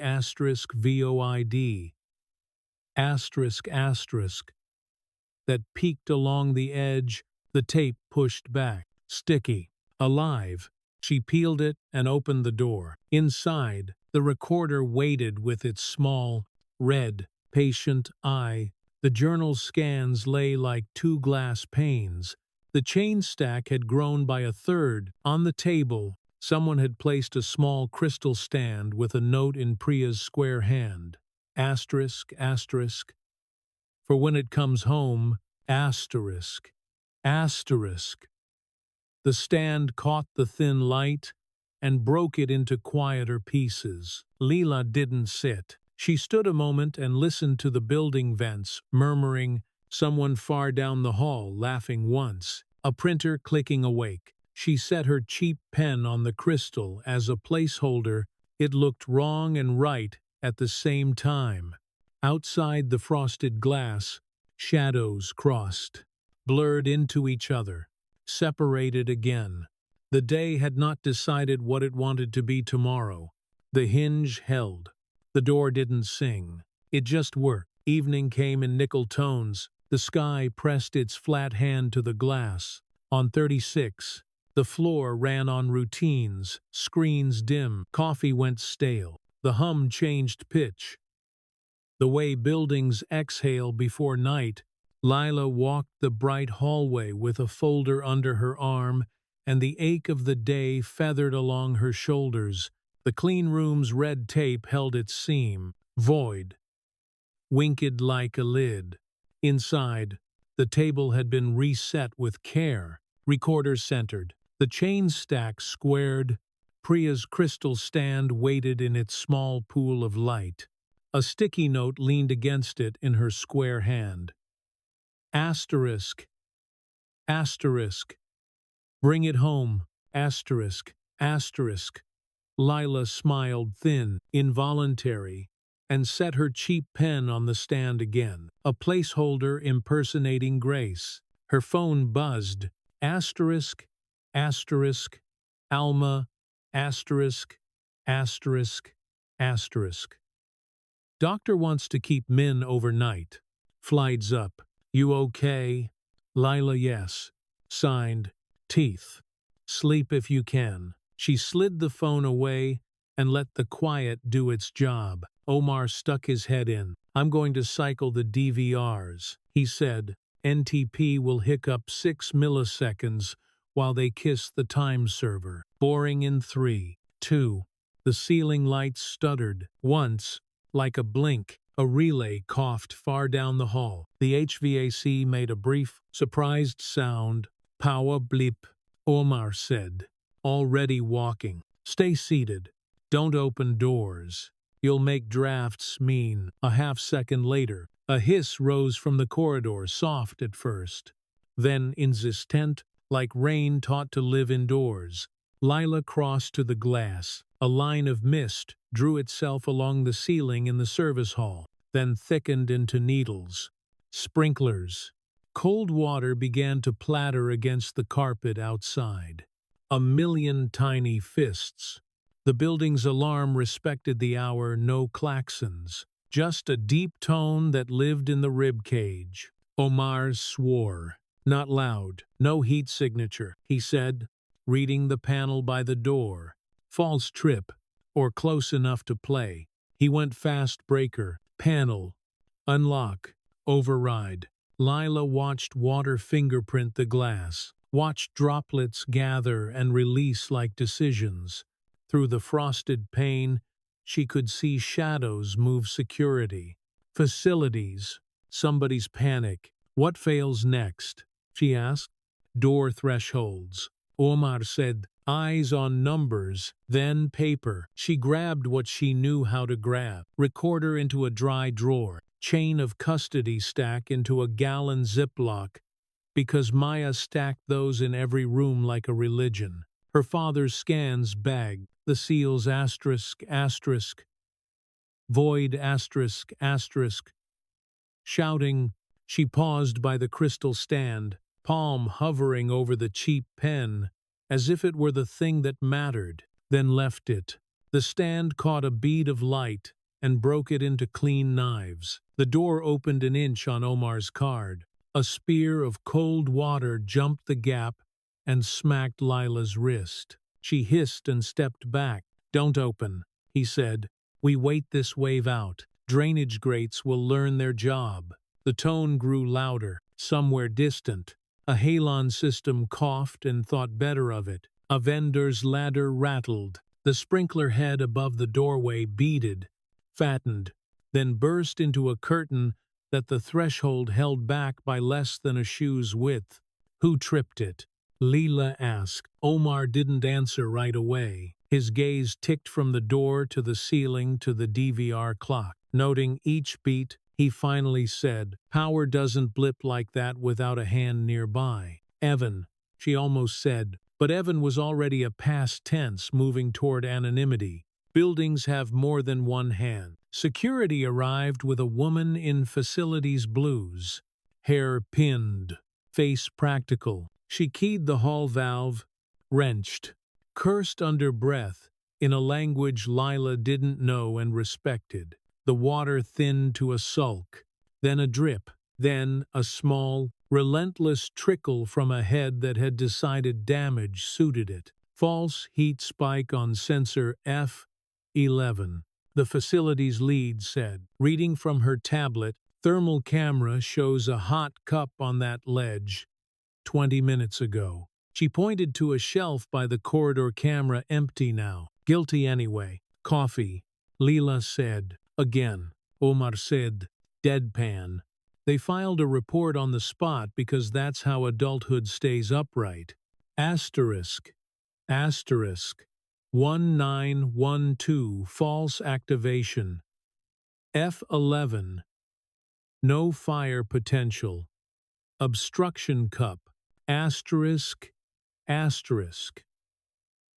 that peeked along the edge. The tape pushed back, sticky, alive. She peeled it and opened the door. Inside, the recorder waited with its small, red, patient eye. The journal's scans lay like two glass panes. The chain stack had grown by a third. On the table, someone had placed a small crystal stand with a note in Priya's square hand. Asterisk, asterisk. For when it comes home, asterisk, asterisk. The stand caught the thin light and broke it into quieter pieces. Leela didn't sit. She stood a moment and listened to the building vents, murmuring, someone far down the hall laughing once, a printer clicking awake. She set her cheap pen on the crystal as a placeholder. It looked wrong and right at the same time. Outside the frosted glass, shadows crossed, blurred into each other, separated again. The day had not decided what it wanted to be tomorrow. The hinge held. The door didn't sing. It just worked. Evening came in nickel tones. The sky pressed its flat hand to the glass. On 36, the floor ran on routines, screens dim, coffee went stale. The hum changed pitch. The way buildings exhale before night, Lila walked the bright hallway with a folder under her arm and the ache of the day feathered along her shoulders. The clean room's red tape held its seam, void, winked like a lid. Inside, the table had been reset with care, recorders centered, the chain stack squared. Priya's crystal stand waited in its small pool of light. A sticky note leaned against it in her square hand. Asterisk, asterisk, bring it home, asterisk, asterisk. Lila smiled thin, involuntary, and set her cheap pen on the stand again, a placeholder impersonating grace. Her phone buzzed. Asterisk, asterisk, Alma, asterisk, asterisk, asterisk. Doctor wants to keep Min overnight. Flights up. You okay? Lila, yes. Signed, Teeth. Sleep if you can. She slid the phone away and let the quiet do its job. Omar stuck his head in. I'm going to cycle the DVRs, he said. NTP will hiccup 6 milliseconds while they kiss the time server. Boring in 3, 2. The ceiling lights stuttered. Once, like a blink, a relay coughed far down the hall. The HVAC made a brief, surprised sound. Power blip, Omar said. Already walking. Stay seated. Don't open doors. You'll make drafts mean. A half-second later, a hiss rose from the corridor, soft at first, then insistent, like rain taught to live indoors. Lila crossed to the glass. A line of mist drew itself along the ceiling in the service hall, then thickened into needles. Sprinklers. Cold water began to platter against the carpet outside. A million tiny fists. The building's alarm respected the hour, no klaxons. Just a deep tone that lived in the rib cage. Omar swore. Not loud, no heat signature, he said, reading the panel by the door. False trip, or close enough to play. He went fast breaker, panel, unlock, override. Lila watched water fingerprint the glass, watched droplets gather and release like decisions. Through the frosted pane, she could see shadows move security. Facilities. Somebody's panic. What fails next? She asked. door thresholds. Omar said, eyes on numbers, then paper. She grabbed what she knew how to grab. Recorder into a dry drawer. Chain of custody stack into a gallon Ziploc, because Maya stacked those in every room like a religion. Her father's scans bag, the seals asterisk, asterisk, void asterisk, asterisk. Shouting, she paused by the crystal stand, palm hovering over the cheap pen, as if it were the thing that mattered, then left it. The stand caught a bead of light and broke it into clean knives. The door opened an inch on Omar's card. A spear of cold water jumped the gap and smacked Lila's wrist. She hissed and stepped back. Don't open, he said. We wait this wave out. Drainage grates will learn their job. The tone grew louder, somewhere distant. A halon system coughed and thought better of it. A vendor's ladder rattled. The sprinkler head above the doorway beaded, fattened, then burst into a curtain that the threshold held back by less than a shoe's width. Who tripped it? Leela asked. Omar didn't answer right away. His gaze ticked from the door to the ceiling to the DVR clock. Noting each beat, he finally said, power doesn't blip like that without a hand nearby. Evan, she almost said, but Evan was already a past tense moving toward anonymity. Buildings have more than one hand. Security arrived with a woman in facilities blues, hair pinned, face practical. She keyed the hall valve, wrenched, cursed under breath, in a language Lila didn't know and respected. The water thinned to a sulk, then a drip, then a small, relentless trickle from a head that had decided damage suited it. False heat spike on sensor F11. The facility's lead said, reading from her tablet, thermal camera shows a hot cup on that ledge 20 minutes ago. She pointed to a shelf by the corridor camera, empty now. Guilty anyway. Coffee, Leela said. Again, Omar said, deadpan. They filed a report on the spot because that's how adulthood stays upright. Asterisk. Asterisk. 1912 false activation. F11. No fire potential. Obstruction cup. Asterisk. Asterisk.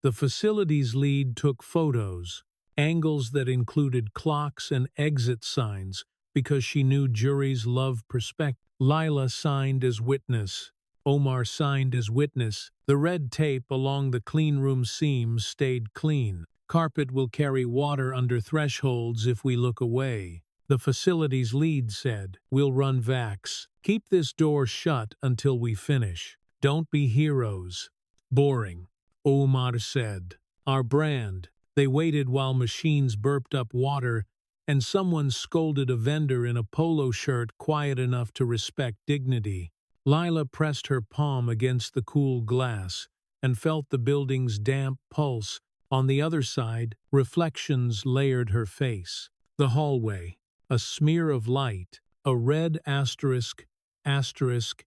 The facility's lead took photos, angles that included clocks and exit signs, because she knew juries love perspective. Lila signed as witness. Omar signed as witness. The red tape along the cleanroom seams stayed clean. Carpet will carry water under thresholds if we look away. The facility's lead said, we'll run vacs. Keep this door shut until we finish. Don't be heroes. Boring, Omar said. Our brand. They waited while machines burped up water and someone scolded a vendor in a polo shirt quiet enough to respect dignity. Lila pressed her palm against the cool glass and felt the building's damp pulse. On the other side, reflections layered her face. The hallway, a smear of light, a red asterisk, asterisk,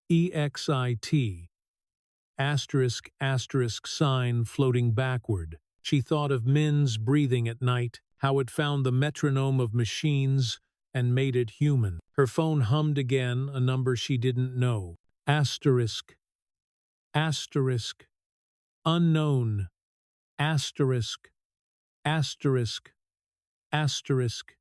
EXIT, asterisk, asterisk sign floating backward. She thought of Min's breathing at night, how it found the metronome of machines and made it human. Her phone hummed again, a number she didn't know. Asterisk, asterisk, unknown, asterisk, asterisk, asterisk,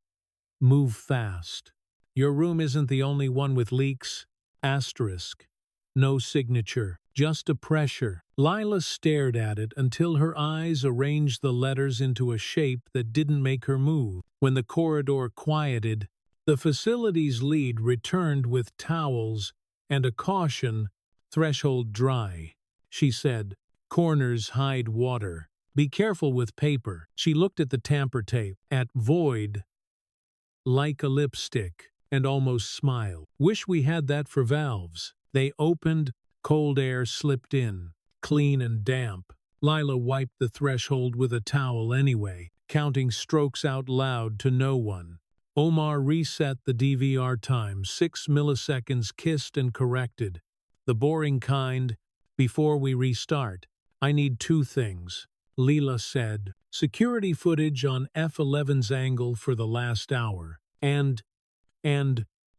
move fast. Your room isn't the only one with leaks. Asterisk, no signature, just a pressure. Lila stared at it until her eyes arranged the letters into a shape that didn't make her move. When the corridor quieted, the facility's lead returned with towels and a caution, threshold dry. She said, corners hide water. Be careful with paper. She looked at the tamper tape, at void, like a lipstick, and almost smiled. Wish we had that for valves. They opened, cold air slipped in, clean and damp. Lila wiped the threshold with a towel anyway, counting strokes out loud to no one. Omar reset the DVR time, 6 milliseconds, kissed and corrected. The boring kind. Before we restart, I need two things, Leela said. Security footage on F11's angle for the last hour. And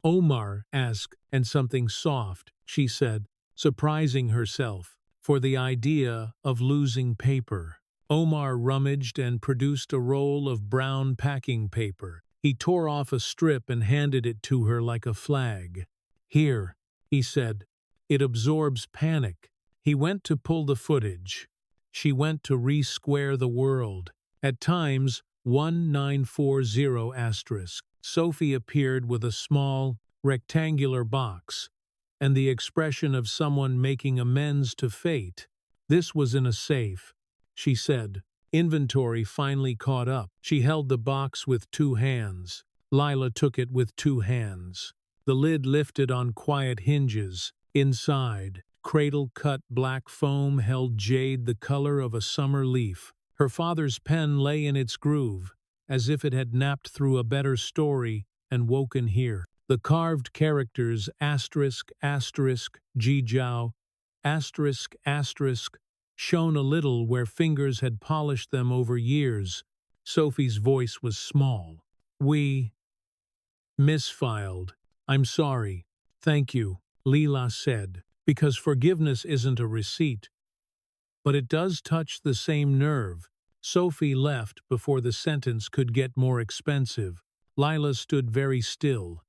Omar asked, and something soft, she said, surprising herself, for the idea of losing paper. Omar rummaged and produced a roll of brown packing paper. He tore off a strip and handed it to her like a flag. Here, he said. It absorbs panic. He went to pull the footage. She went to re-square the world. At times, 1940 asterisk. Sophie appeared with a small, rectangular box, and the expression of someone making amends to fate. This was in a safe, she said. Inventory finally caught up. She held the box with two hands. Lila took it with two hands. The lid lifted on quiet hinges. Inside, cradle-cut black foam held jade the color of a summer leaf. Her father's pen lay in its groove, as if it had napped through a better story and woken here. The carved characters asterisk asterisk Jijiao asterisk asterisk shone a little where fingers had polished them over years. Sophie's voice was small. We misfiled. I'm sorry. Thank you, Leela said, because forgiveness isn't a receipt. But it does touch the same nerve. Sophie left before the sentence could get more expensive. Lila stood very still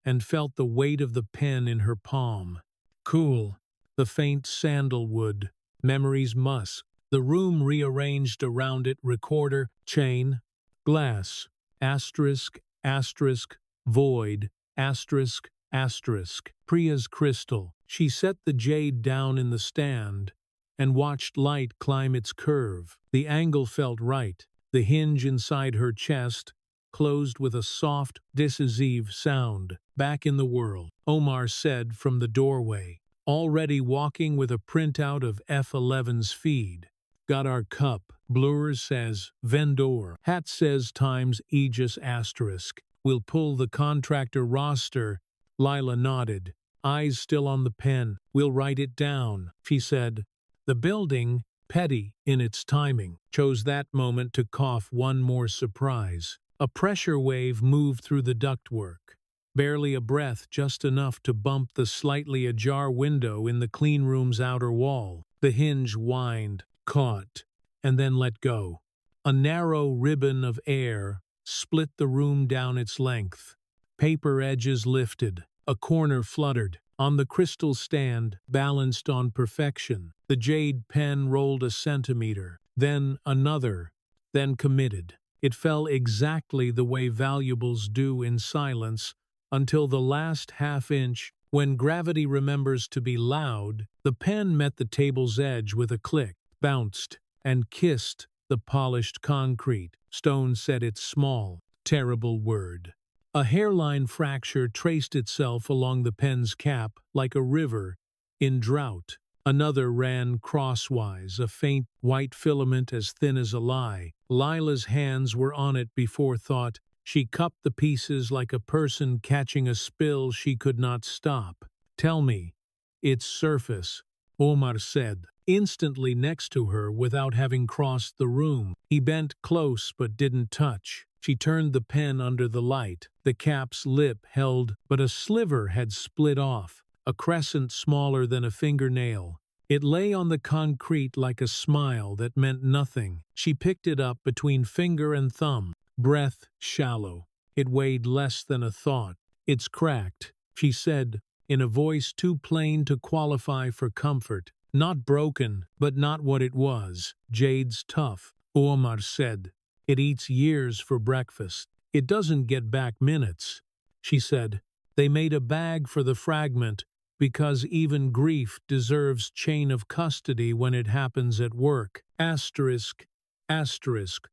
and felt the weight of the pen in her palm. Cool, the faint sandalwood, memory's musk, the room rearranged around it, recorder, chain, glass, asterisk, asterisk, void, asterisk, asterisk, Priya's crystal. She set the jade down in the stand and watched light climb its curve. The angle felt right. The hinge inside her chest closed with a soft, decisive sound. Back in the world, Omar said from the doorway, already walking with a printout of F11's feed. Got our cup. Blur says vendor. Hat says times Aegis asterisk. We'll pull the contractor roster. Lila nodded, eyes still on the pen. We'll write it down, she said. The building, petty in its timing, chose that moment to cough one more surprise. A pressure wave moved through the ductwork. Barely a breath, just enough to bump the slightly ajar window in the clean room's outer wall. The hinge whined, caught, and then let go. A narrow ribbon of air split the room down its length. Paper edges lifted. A corner fluttered. On the crystal stand, balanced on perfection, the jade pen rolled a centimeter, then another, then committed. It fell exactly the way valuables do in silence, until the last half-inch. When gravity remembers to be loud, the pen met the table's edge with a click, bounced, and kissed the polished concrete. Stone said its small, terrible word. A hairline fracture traced itself along the pen's cap like a river in drought. Another ran crosswise, a faint white filament as thin as a lie. Lila's hands were on it before thought. She cupped the pieces like a person catching a spill she could not stop. Tell me. Its surface, Omar said, instantly next to her without having crossed the room. He bent close but didn't touch. She turned the pen under the light. The cap's lip held, but a sliver had split off, a crescent smaller than a fingernail. It lay on the concrete like a smile that meant nothing. She picked it up between finger and thumb. Breath shallow. It weighed less than a thought. It's cracked, she said, in a voice too plain to qualify for comfort. Not broken, but not what it was. Jade's tough, Omar said. It eats years for breakfast. It doesn't get back minutes, she said. They made a bag for the fragment because even grief deserves chain of custody when it happens at work. Asterisk, asterisk,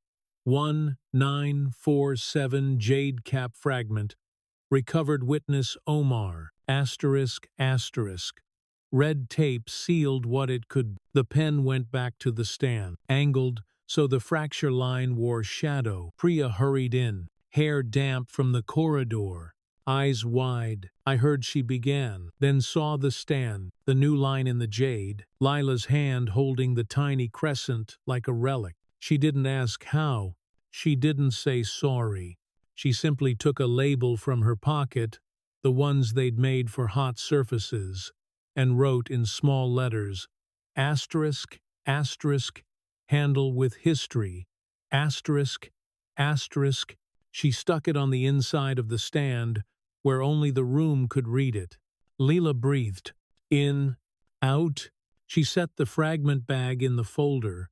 1947 jade cap fragment. Recovered witness Omar. Asterisk, asterisk. Red tape sealed what it could. The pen went back to the stand, angled so the fracture line wore shadow. Priya hurried in, hair damp from the corridor. eyes wide. I heard she began, then saw the stand, the new line in the jade, Lila's hand holding the tiny crescent like a relic. She didn't ask how. She didn't say sorry. She simply took a label from her pocket, the ones they'd made for hot surfaces, and wrote in small letters, asterisk, asterisk, handle with history, asterisk, asterisk. She stuck it on the inside of the stand, where only the room could read it. Leela breathed. In, out. She set the fragment bag in the folder,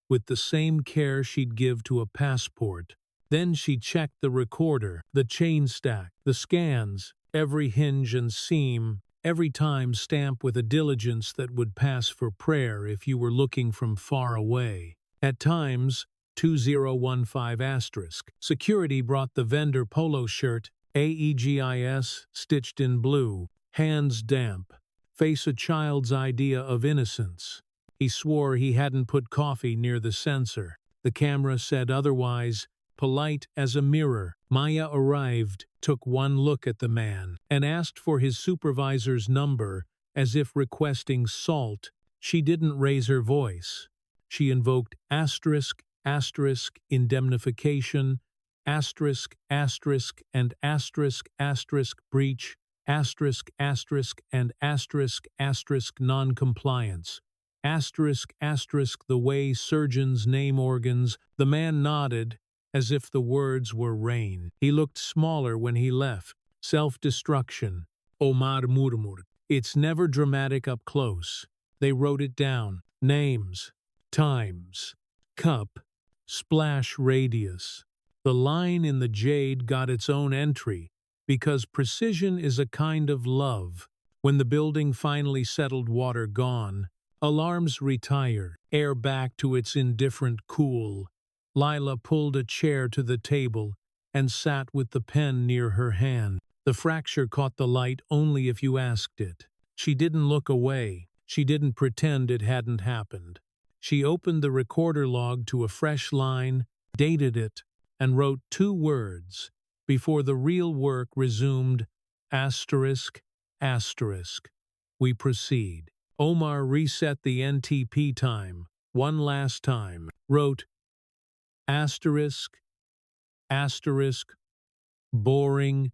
with the same care she'd give to a passport. Then she checked the recorder, the chain stack, the scans, every hinge and seam, every time stamped with a diligence that would pass for prayer if you were looking from far away. At times, 2015 asterisk. Security brought the vendor polo shirt, AEGIS, stitched in blue, hands damp, face a child's idea of innocence. He swore he hadn't put coffee near the sensor. The camera said otherwise, polite as a mirror. Maya arrived, took one look at the man, and asked for his supervisor's number, as if requesting salt. She didn't raise her voice. She invoked asterisk, asterisk, indemnification, asterisk, asterisk, and asterisk, asterisk, breach, asterisk, asterisk, and asterisk, asterisk, non-compliance. Asterisk, asterisk, the way surgeons name organs. The man nodded, as if the words were rain. He looked smaller when he left. Self-destruction. Omar Murmur. It's never dramatic up close. They wrote it down. Names. Times. Cup. Splash radius. The line in the jade got its own entry, because precision is a kind of love. When the building finally settled, water gone, alarms retired, air back to its indifferent cool. Lila pulled a chair to the table and sat with the pen near her hand. The fracture caught the light only if you asked it. She didn't look away. She didn't pretend it hadn't happened. She opened the recorder log to a fresh line, dated it, and wrote 2 words before the real work resumed, asterisk, asterisk. We proceed. Omar reset the NTP time, one last time, wrote, asterisk, asterisk, boring,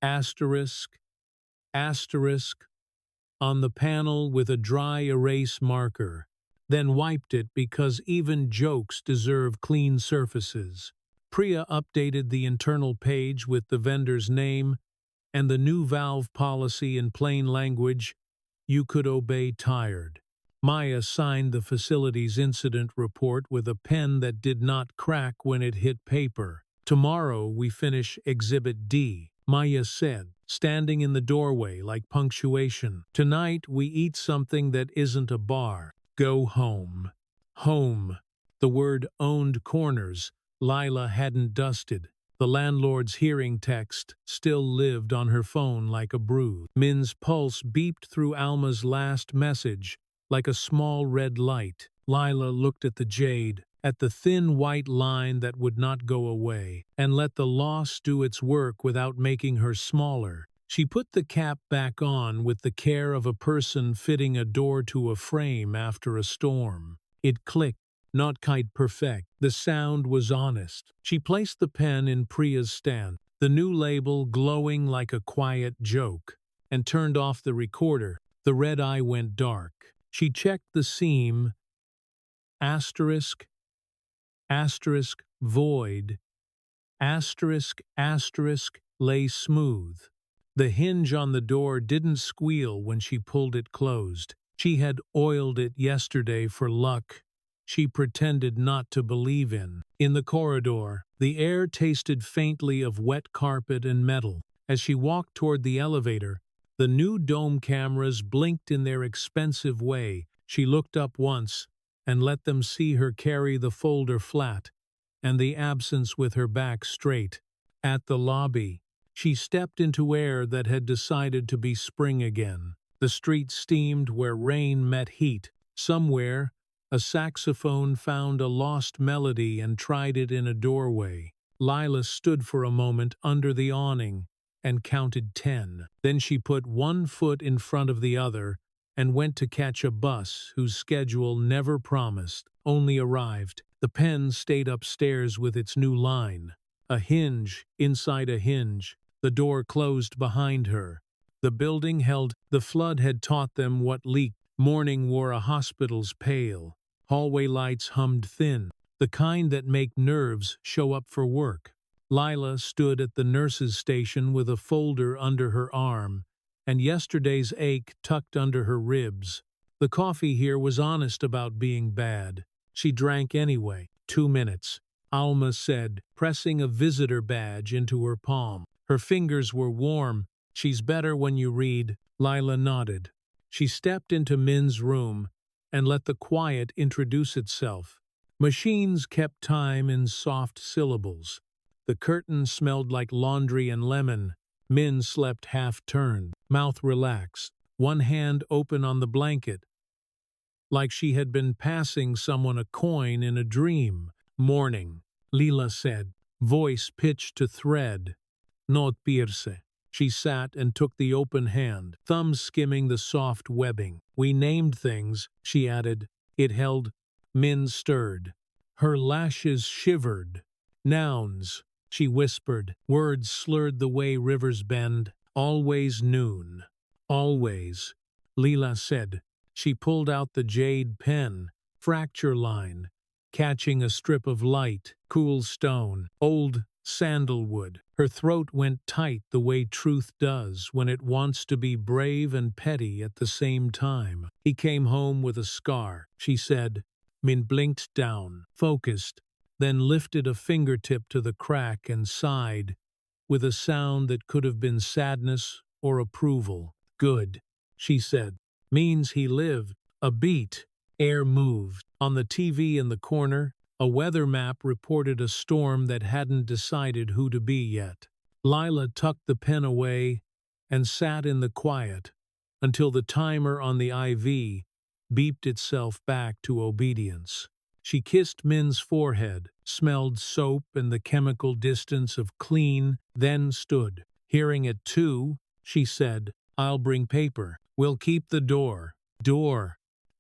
asterisk, asterisk, on the panel with a dry erase marker, then wiped it because even jokes deserve clean surfaces. Priya updated the internal page with the vendor's name and the new valve policy in plain language. You could obey tired. Maya signed the facility's incident report with a pen that did not crack when it hit paper. Tomorrow we finish Exhibit D, Maya said, standing in the doorway like punctuation. Tonight we eat something that isn't a bar. Go home. Home. The word owned corners Lila hadn't dusted. The landlord's hearing text still lived on her phone like a bruise. Min's pulse beeped through Alma's last message like a small red light. Lila looked at the jade, at the thin white line that would not go away, and let the loss do its work without making her smaller. She put the cap back on with the care of a person fitting a door to a frame after a storm. It clicked. Not quite perfect. The sound was honest. She placed the pen in Priya's stand, the new label glowing like a quiet joke, and turned off the recorder. The red eye went dark. She checked the seam. Asterisk, asterisk, void, asterisk, asterisk, lay smooth. The hinge on the door didn't squeal when she pulled it closed. She had oiled it yesterday for luck. She pretended not to believe in. In the corridor, the air tasted faintly of wet carpet and metal. As she walked toward the elevator, the new dome cameras blinked in their expensive way. She looked up once and let them see her carry the folder flat and the absence with her back straight. At the lobby, she stepped into air that had decided to be spring again. The street steamed where rain met heat. Somewhere, a saxophone found a lost melody and tried it in a doorway. Lila stood for a moment under the awning and counted 10. Then she put one foot in front of the other and went to catch a bus whose schedule never promised, only arrived. The pen stayed upstairs with its new line. A hinge inside a hinge. The door closed behind her. The building held. The flood had taught them what leaked. Morning wore a hospital's pale. Hallway lights hummed thin, the kind that make nerves show up for work. Lila stood at the nurse's station with a folder under her arm, and yesterday's ache tucked under her ribs. The coffee here was honest about being bad. She drank anyway. 2 minutes, Alma said, pressing a visitor badge into her palm. Her fingers were warm. She's better when you read. Lila nodded. She stepped into Min's room and let the quiet introduce itself. Machines kept time in soft syllables. The curtain smelled like laundry and lemon. Min slept half-turned, mouth relaxed, one hand open on the blanket, like she had been passing someone a coin in a dream. Morning, Lila said, voice pitched to thread. Not pierce. She sat and took the open hand, thumbs skimming the soft webbing. We named things, she added. It held. Min stirred. Her lashes shivered. Nouns, she whispered. Words slurred the way rivers bend. Always noon. Always, Lila said. She pulled out the jade pen. Fracture line. Catching a strip of light. Cool stone. Old sandalwood. Her throat went tight the way truth does when it wants to be brave and petty at the same time. He came home with a scar, she said. Min blinked down, focused, then lifted a fingertip to the crack and sighed, with a sound that could have been sadness or approval. Good, she said. Means he lived. A beat. Air moved. On the TV in the corner, a weather map reported a storm that hadn't decided who to be yet. Lila tucked the pen away and sat in the quiet until the timer on the IV beeped itself back to obedience. She kissed Min's forehead, smelled soap and the chemical distance of clean, then stood. Hearing it too, she said, I'll bring paper. We'll keep the door.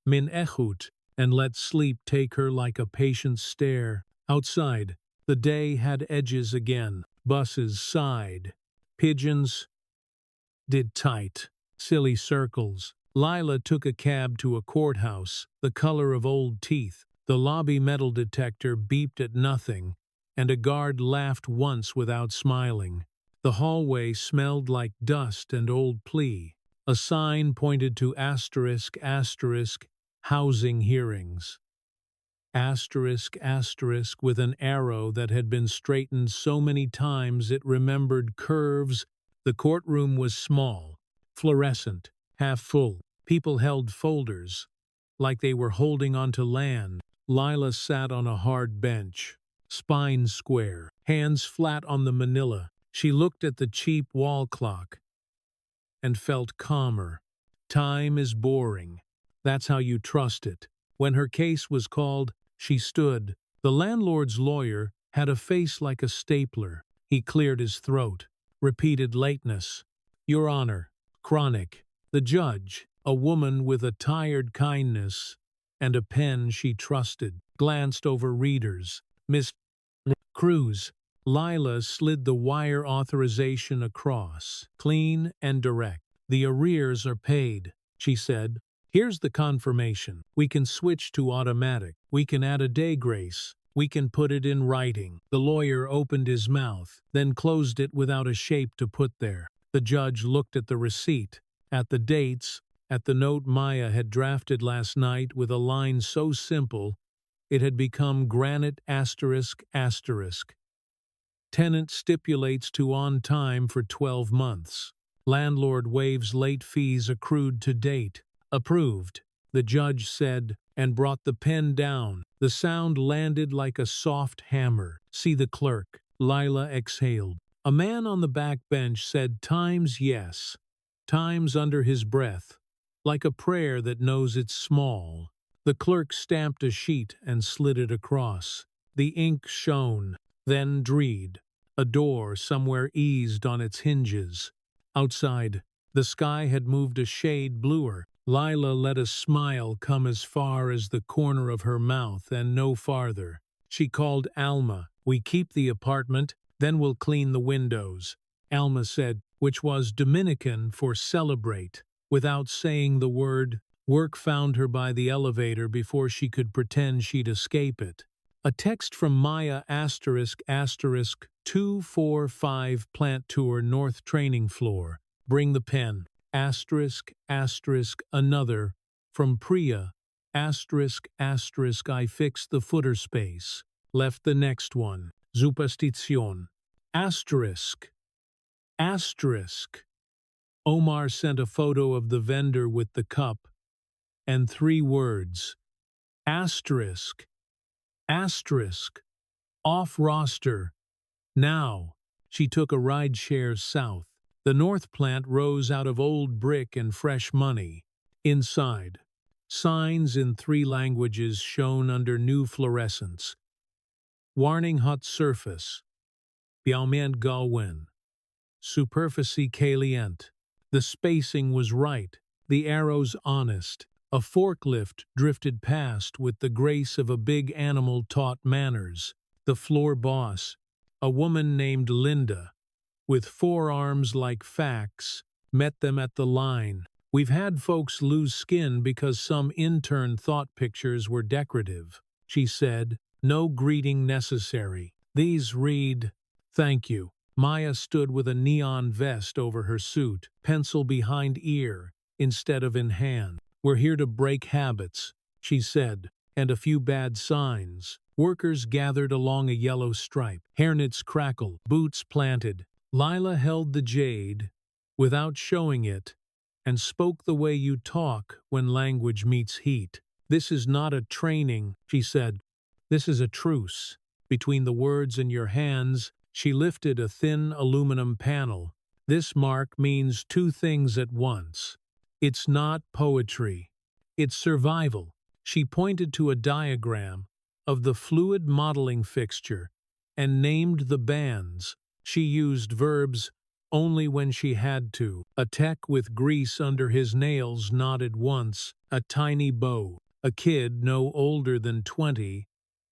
Min echut, and let sleep take her like a patient stare. Outside, the day had edges again. Buses sighed. Pigeons did tight, silly circles. Lila took a cab to a courthouse, the color of old teeth. The lobby metal detector beeped at nothing, and a guard laughed once without smiling. The hallway smelled like dust and old plea. A sign pointed to ***, housing hearings. ***, with an arrow that had been straightened so many times it remembered curves. The courtroom was small, fluorescent, half full. People held folders, like they were holding onto land. Lila sat on a hard bench, spine square, hands flat on the manila. She looked at the cheap wall clock and felt calmer. Time is boring. That's how you trust it. When her case was called, she stood. The landlord's lawyer had a face like a stapler. He cleared his throat, repeated lateness. Your Honor, chronic. The judge, a woman with a tired kindness and a pen she trusted, glanced over readers. Miss Cruz. Lila slid the wire authorization across, clean and direct. The arrears are paid, she said. Here's the confirmation. We can switch to automatic. We can add a day grace. We can put it in writing. The lawyer opened his mouth, then closed it without a shape to put there. The judge looked at the receipt, at the dates, at the note Maya had drafted last night with a line so simple it had become granite ***. Tenant stipulates to on time for 12 months. Landlord waives late fees accrued to date. Approved, the judge said, and brought the pen down. The sound landed like a soft hammer. See the clerk. Lila exhaled. A man on the back bench said times yes, times under his breath, like a prayer that knows it's small. The clerk stamped a sheet and slid it across. The ink shone, then dreed. A door somewhere eased on its hinges. Outside, the sky had moved a shade bluer. Lila let a smile come as far as the corner of her mouth and no farther. She called Alma. "We keep the apartment, then we'll clean the windows," Alma said, which was Dominican for celebrate. Without saying the word, work found her by the elevator before she could pretend she'd escape it. A text from Maya **** 245 Plant Tour North Training Floor. Bring the pen. ***, another. From Priya. ***, I fixed the footer space. Left the next one. Superstition. ***. Omar sent a photo of the vendor with the cup and 3 words. ***, off roster. Now. She took a ride-share south. The North Plant rose out of old brick and fresh money. Inside, signs in 3 languages shone under new fluorescence. Warning: hot surface. Biaumient Galwen. Superficie caliente. The spacing was right, the arrows honest. A forklift drifted past with the grace of a big animal taught manners. The floor boss, a woman named Linda, with 4 arms like fax, met them at the line. "We've had folks lose skin because some intern thought pictures were decorative," she said. "No greeting necessary. These read, 'Thank you.'" Maya stood with a neon vest over her suit, pencil behind ear instead of in hand. "We're here to break habits," she said, "and a few bad signs." Workers gathered along a yellow stripe. Hairnets crackled, boots planted. Lila held the jade, without showing it, and spoke the way you talk when language meets heat. "This is not a training," she said. "This is a truce. Between the words in your hands," she lifted a thin aluminum panel. "This mark means 2 things at once. It's not poetry. It's survival." She pointed to a diagram of the fluid modeling fixture and named the bands. She used verbs only when she had to. A tech with grease under his nails nodded once. A tiny bow, a kid no older than 20,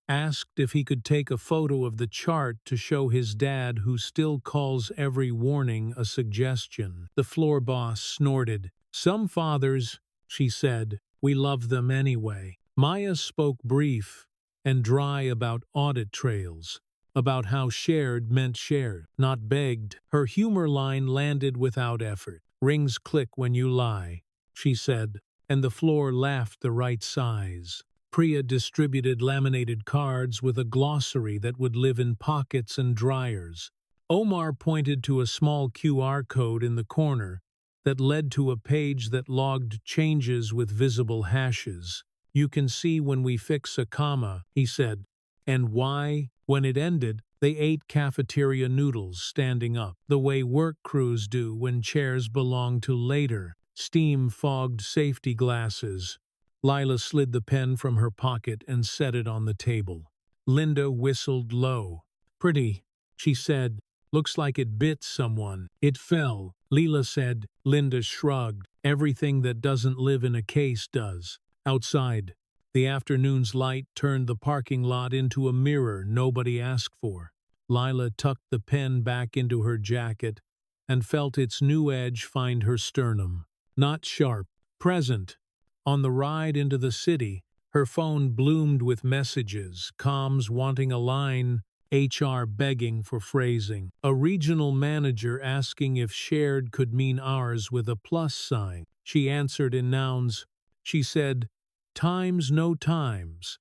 asked if he could take a photo of the chart to show his dad, who still calls every warning a suggestion. The floor boss snorted. "Some fathers," she said, "we love them anyway." Maya spoke brief and dry about audit trails, about how shared meant shared, not begged. Her humor line landed without effort. "Rings click when you lie," she said, and the floor laughed the right size. Priya distributed laminated cards with a glossary that would live in pockets and dryers. Omar pointed to a small QR code in the corner that led to a page that logged changes with visible hashes. "You can see when we fix a comma," he said, "and why." When it ended, they ate cafeteria noodles standing up, the way work crews do when chairs belong to later. Steam-fogged safety glasses. Lila slid the pen from her pocket and set it on the table. Linda whistled low. "Pretty," she said. "Looks like it bit someone." "It fell," Lila said. Linda shrugged. "Everything that doesn't live in a case does." Outside, the afternoon's light turned the parking lot into a mirror nobody asked for. Lila tucked the pen back into her jacket and felt its new edge find her sternum. Not sharp, present. On the ride into the city, her phone bloomed with messages, comms wanting a line, HR begging for phrasing, a regional manager asking if shared could mean ours with a plus sign. She answered in nouns. She said, "Times no times,"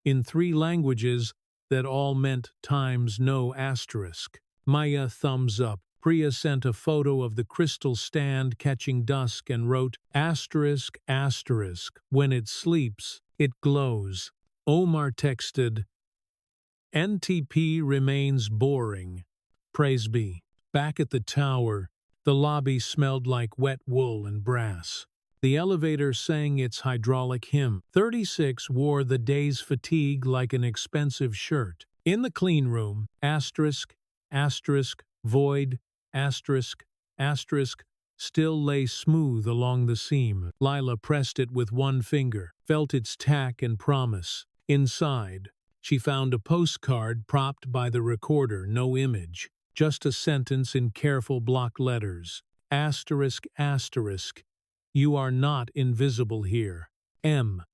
in 3 languages that all meant times no asterisk. Maya thumbs up. Priya sent a photo of the crystal stand catching dusk and wrote, "***, when it sleeps, it glows." Omar texted, "NTP remains boring. Praise be." Back at the tower, the lobby smelled like wet wool and brass. The elevator sang its hydraulic hymn. 36 wore the day's fatigue like an expensive shirt. In the clean room, void, asterisk, asterisk, still lay smooth along the seam. Lila pressed it with one finger, felt its tack and promise. Inside, she found a postcard propped by the recorder, no image, just a sentence in careful block letters. Asterisk, asterisk, you are not invisible here. M.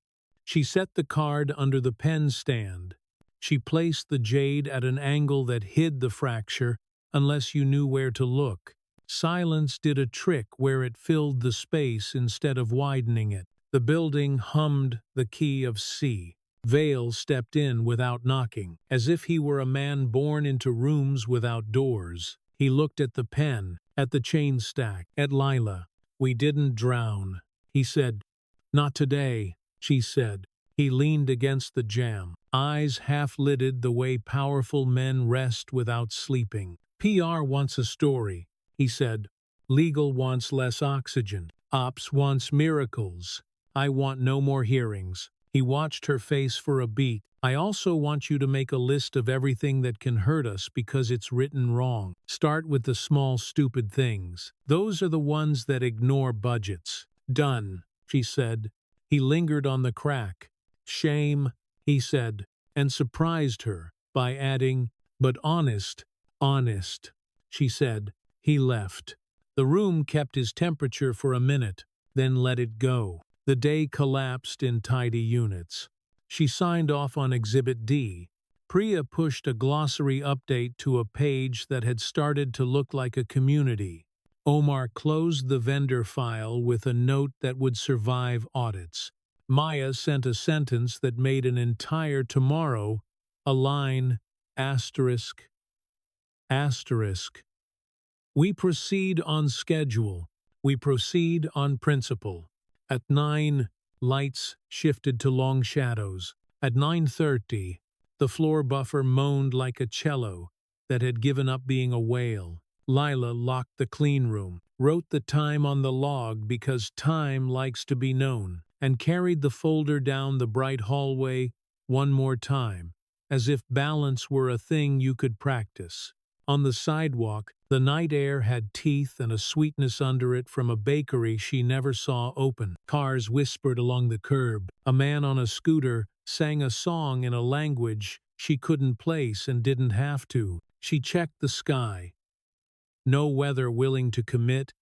She set the card under the pen stand. She placed the jade at an angle that hid the fracture unless you knew where to look. Silence did a trick where it filled the space instead of widening it. The building hummed the key of C. Vale stepped in without knocking, as if he were a man born into rooms without doors. He looked at the pen, at the chain stack, at Lila. We didn't drown, he said. Not today, she said. He leaned against the jamb, eyes half-lidded the way powerful men rest without sleeping. PR wants a story, he said. Legal wants less oxygen. Ops wants miracles. I want no more hearings. He watched her face for a beat. I also want you to make a list of everything that can hurt us because it's written wrong. Start with the small, stupid things. Those are the ones that ignore budgets. Done, she said. He lingered on the crack. Shame, he said, and surprised her by adding, but honest, honest, she said. He left. The room kept his temperature for a minute, then let it go. The day collapsed in tidy units. She signed off on Exhibit D. Priya pushed a glossary update to a page that had started to look like a community. Omar closed the vendor file with a note that would survive audits. Maya sent a sentence that made an entire tomorrow, a line, asterisk, asterisk. We proceed on schedule. We proceed on principle. At 9, lights shifted to long shadows. At 9:30, the floor buffer moaned like a cello that had given up being a whale. Lila locked the clean room, wrote the time on the log because time likes to be known, and carried the folder down the bright hallway one more time, as if balance were a thing you could practice. On the sidewalk, the night air had teeth and a sweetness under it from a bakery she never saw open. Cars whispered along the curb. A man on a scooter sang a song in a language she couldn't place and didn't have to. She checked the sky. No weather willing to commit,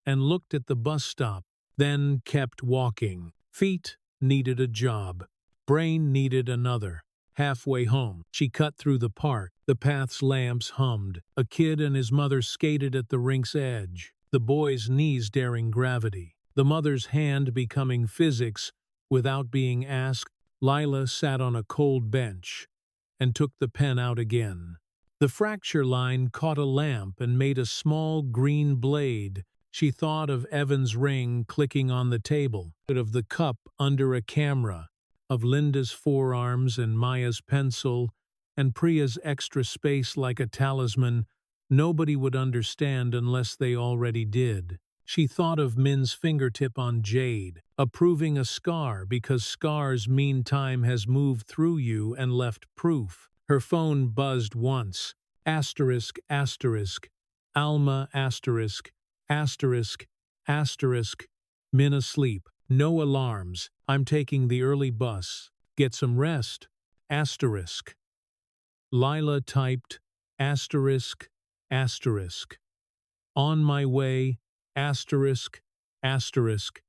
and looked at the bus stop, then kept walking. Feet needed a job. Brain needed another. Halfway home, she cut through the park. The path's lamps hummed. A kid and his mother skated at the rink's edge, the boy's knees daring gravity, the mother's hand becoming physics without being asked. Lila sat on a cold bench and took the pen out again. The fracture line caught a lamp and made a small green blade. She thought of Evan's ring clicking on the table, of the cup under a camera, of Linda's forearms and Maya's pencil, and Priya's extra space like a talisman nobody would understand unless they already did. She thought of Min's fingertip on jade, approving a scar because scars mean time has moved through you and left proof. Her phone buzzed once. Asterisk, asterisk, Alma, asterisk, asterisk, asterisk, Min asleep. No alarms. I'm taking the early bus. Get some rest. Asterisk. Lila typed asterisk, asterisk. On my way, asterisk, asterisk.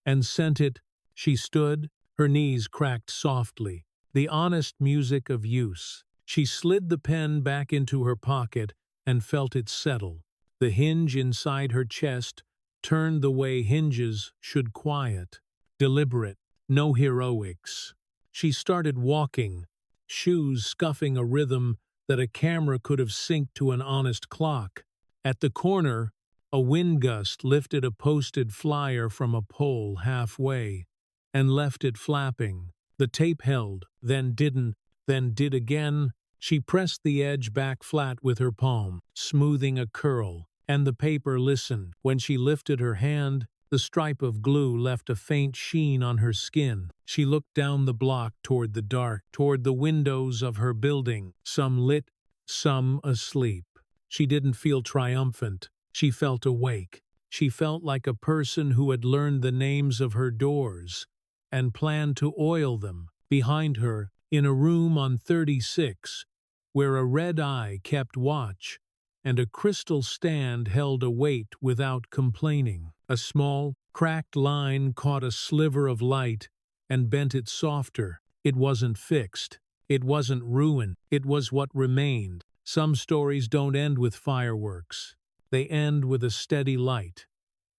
And sent it. She stood, her knees cracked softly. The honest music of use. She slid the pen back into her pocket and felt it settle. The hinge inside her chest turned the way hinges should, quiet, deliberate, no heroics. She started walking, shoes scuffing a rhythm that a camera could have synced to an honest clock. At the corner, a wind gust lifted a posted flyer from a pole halfway and left it flapping. The tape held, then didn't, then did again. She pressed the edge back flat with her palm, smoothing a curl, and the paper listened. When she lifted her hand, the stripe of glue left a faint sheen on her skin. She looked down the block toward the dark, toward the windows of her building, some lit, some asleep. She didn't feel triumphant. She felt awake. She felt like a person who had learned the names of her doors and planned to oil them. Behind her, in a room on 36, where a red eye kept watch and a crystal stand held a weight without complaining. A small, cracked line caught a sliver of light and bent it softer. It wasn't fixed. It wasn't ruined. It was what remained. Some stories don't end with fireworks. They end with a steady light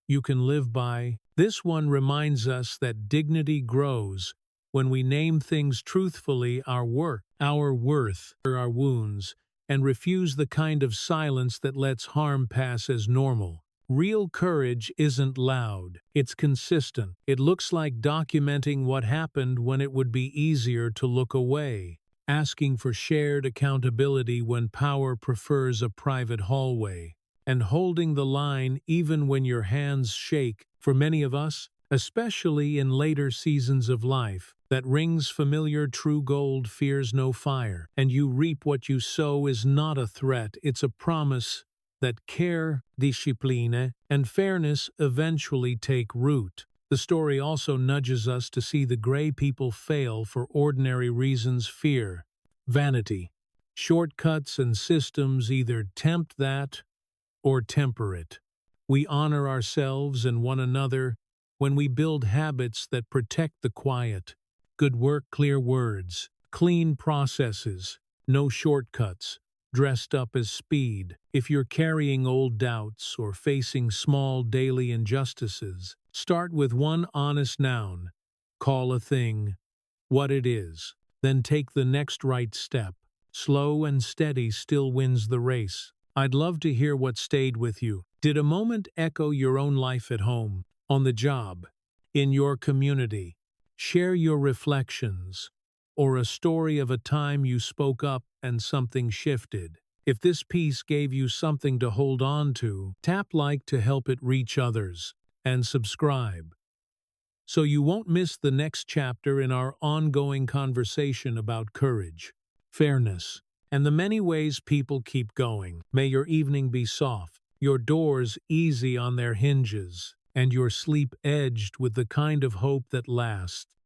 you can live by. This one reminds us that dignity grows when we name things truthfully, our work, our worth, or our wounds, and refuse the kind of silence that lets harm pass as normal. Real courage isn't loud, it's consistent. It looks like documenting what happened when it would be easier to look away, asking for shared accountability when power prefers a private hallway, and holding the line even when your hands shake. For many of us, especially in later seasons of life, that rings familiar. True gold fears no fire, and you reap what you sow is not a threat, it's a promise that care, discipline, and fairness eventually take root. The story also nudges us to see the gray people fail for ordinary reasons: fear, vanity. Shortcuts and systems either tempt that or temper it. We honor ourselves and one another when we build habits that protect the quiet. Good work, clear words, clean processes, no shortcuts, dressed up as speed. If you're carrying old doubts or facing small daily injustices, start with one honest noun. Call a thing what it is. Then take the next right step. Slow and steady still wins the race. I'd love to hear what stayed with you. Did a moment echo your own life at home, on the job, in your community? Share your reflections, or a story of a time you spoke up and something shifted. If this piece gave you something to hold on to, tap like to help it reach others, and subscribe, so you won't miss the next chapter in our ongoing conversation about courage, fairness, and the many ways people keep going. May your evening be soft, your doors easy on their hinges, and your sleep edged with the kind of hope that lasts.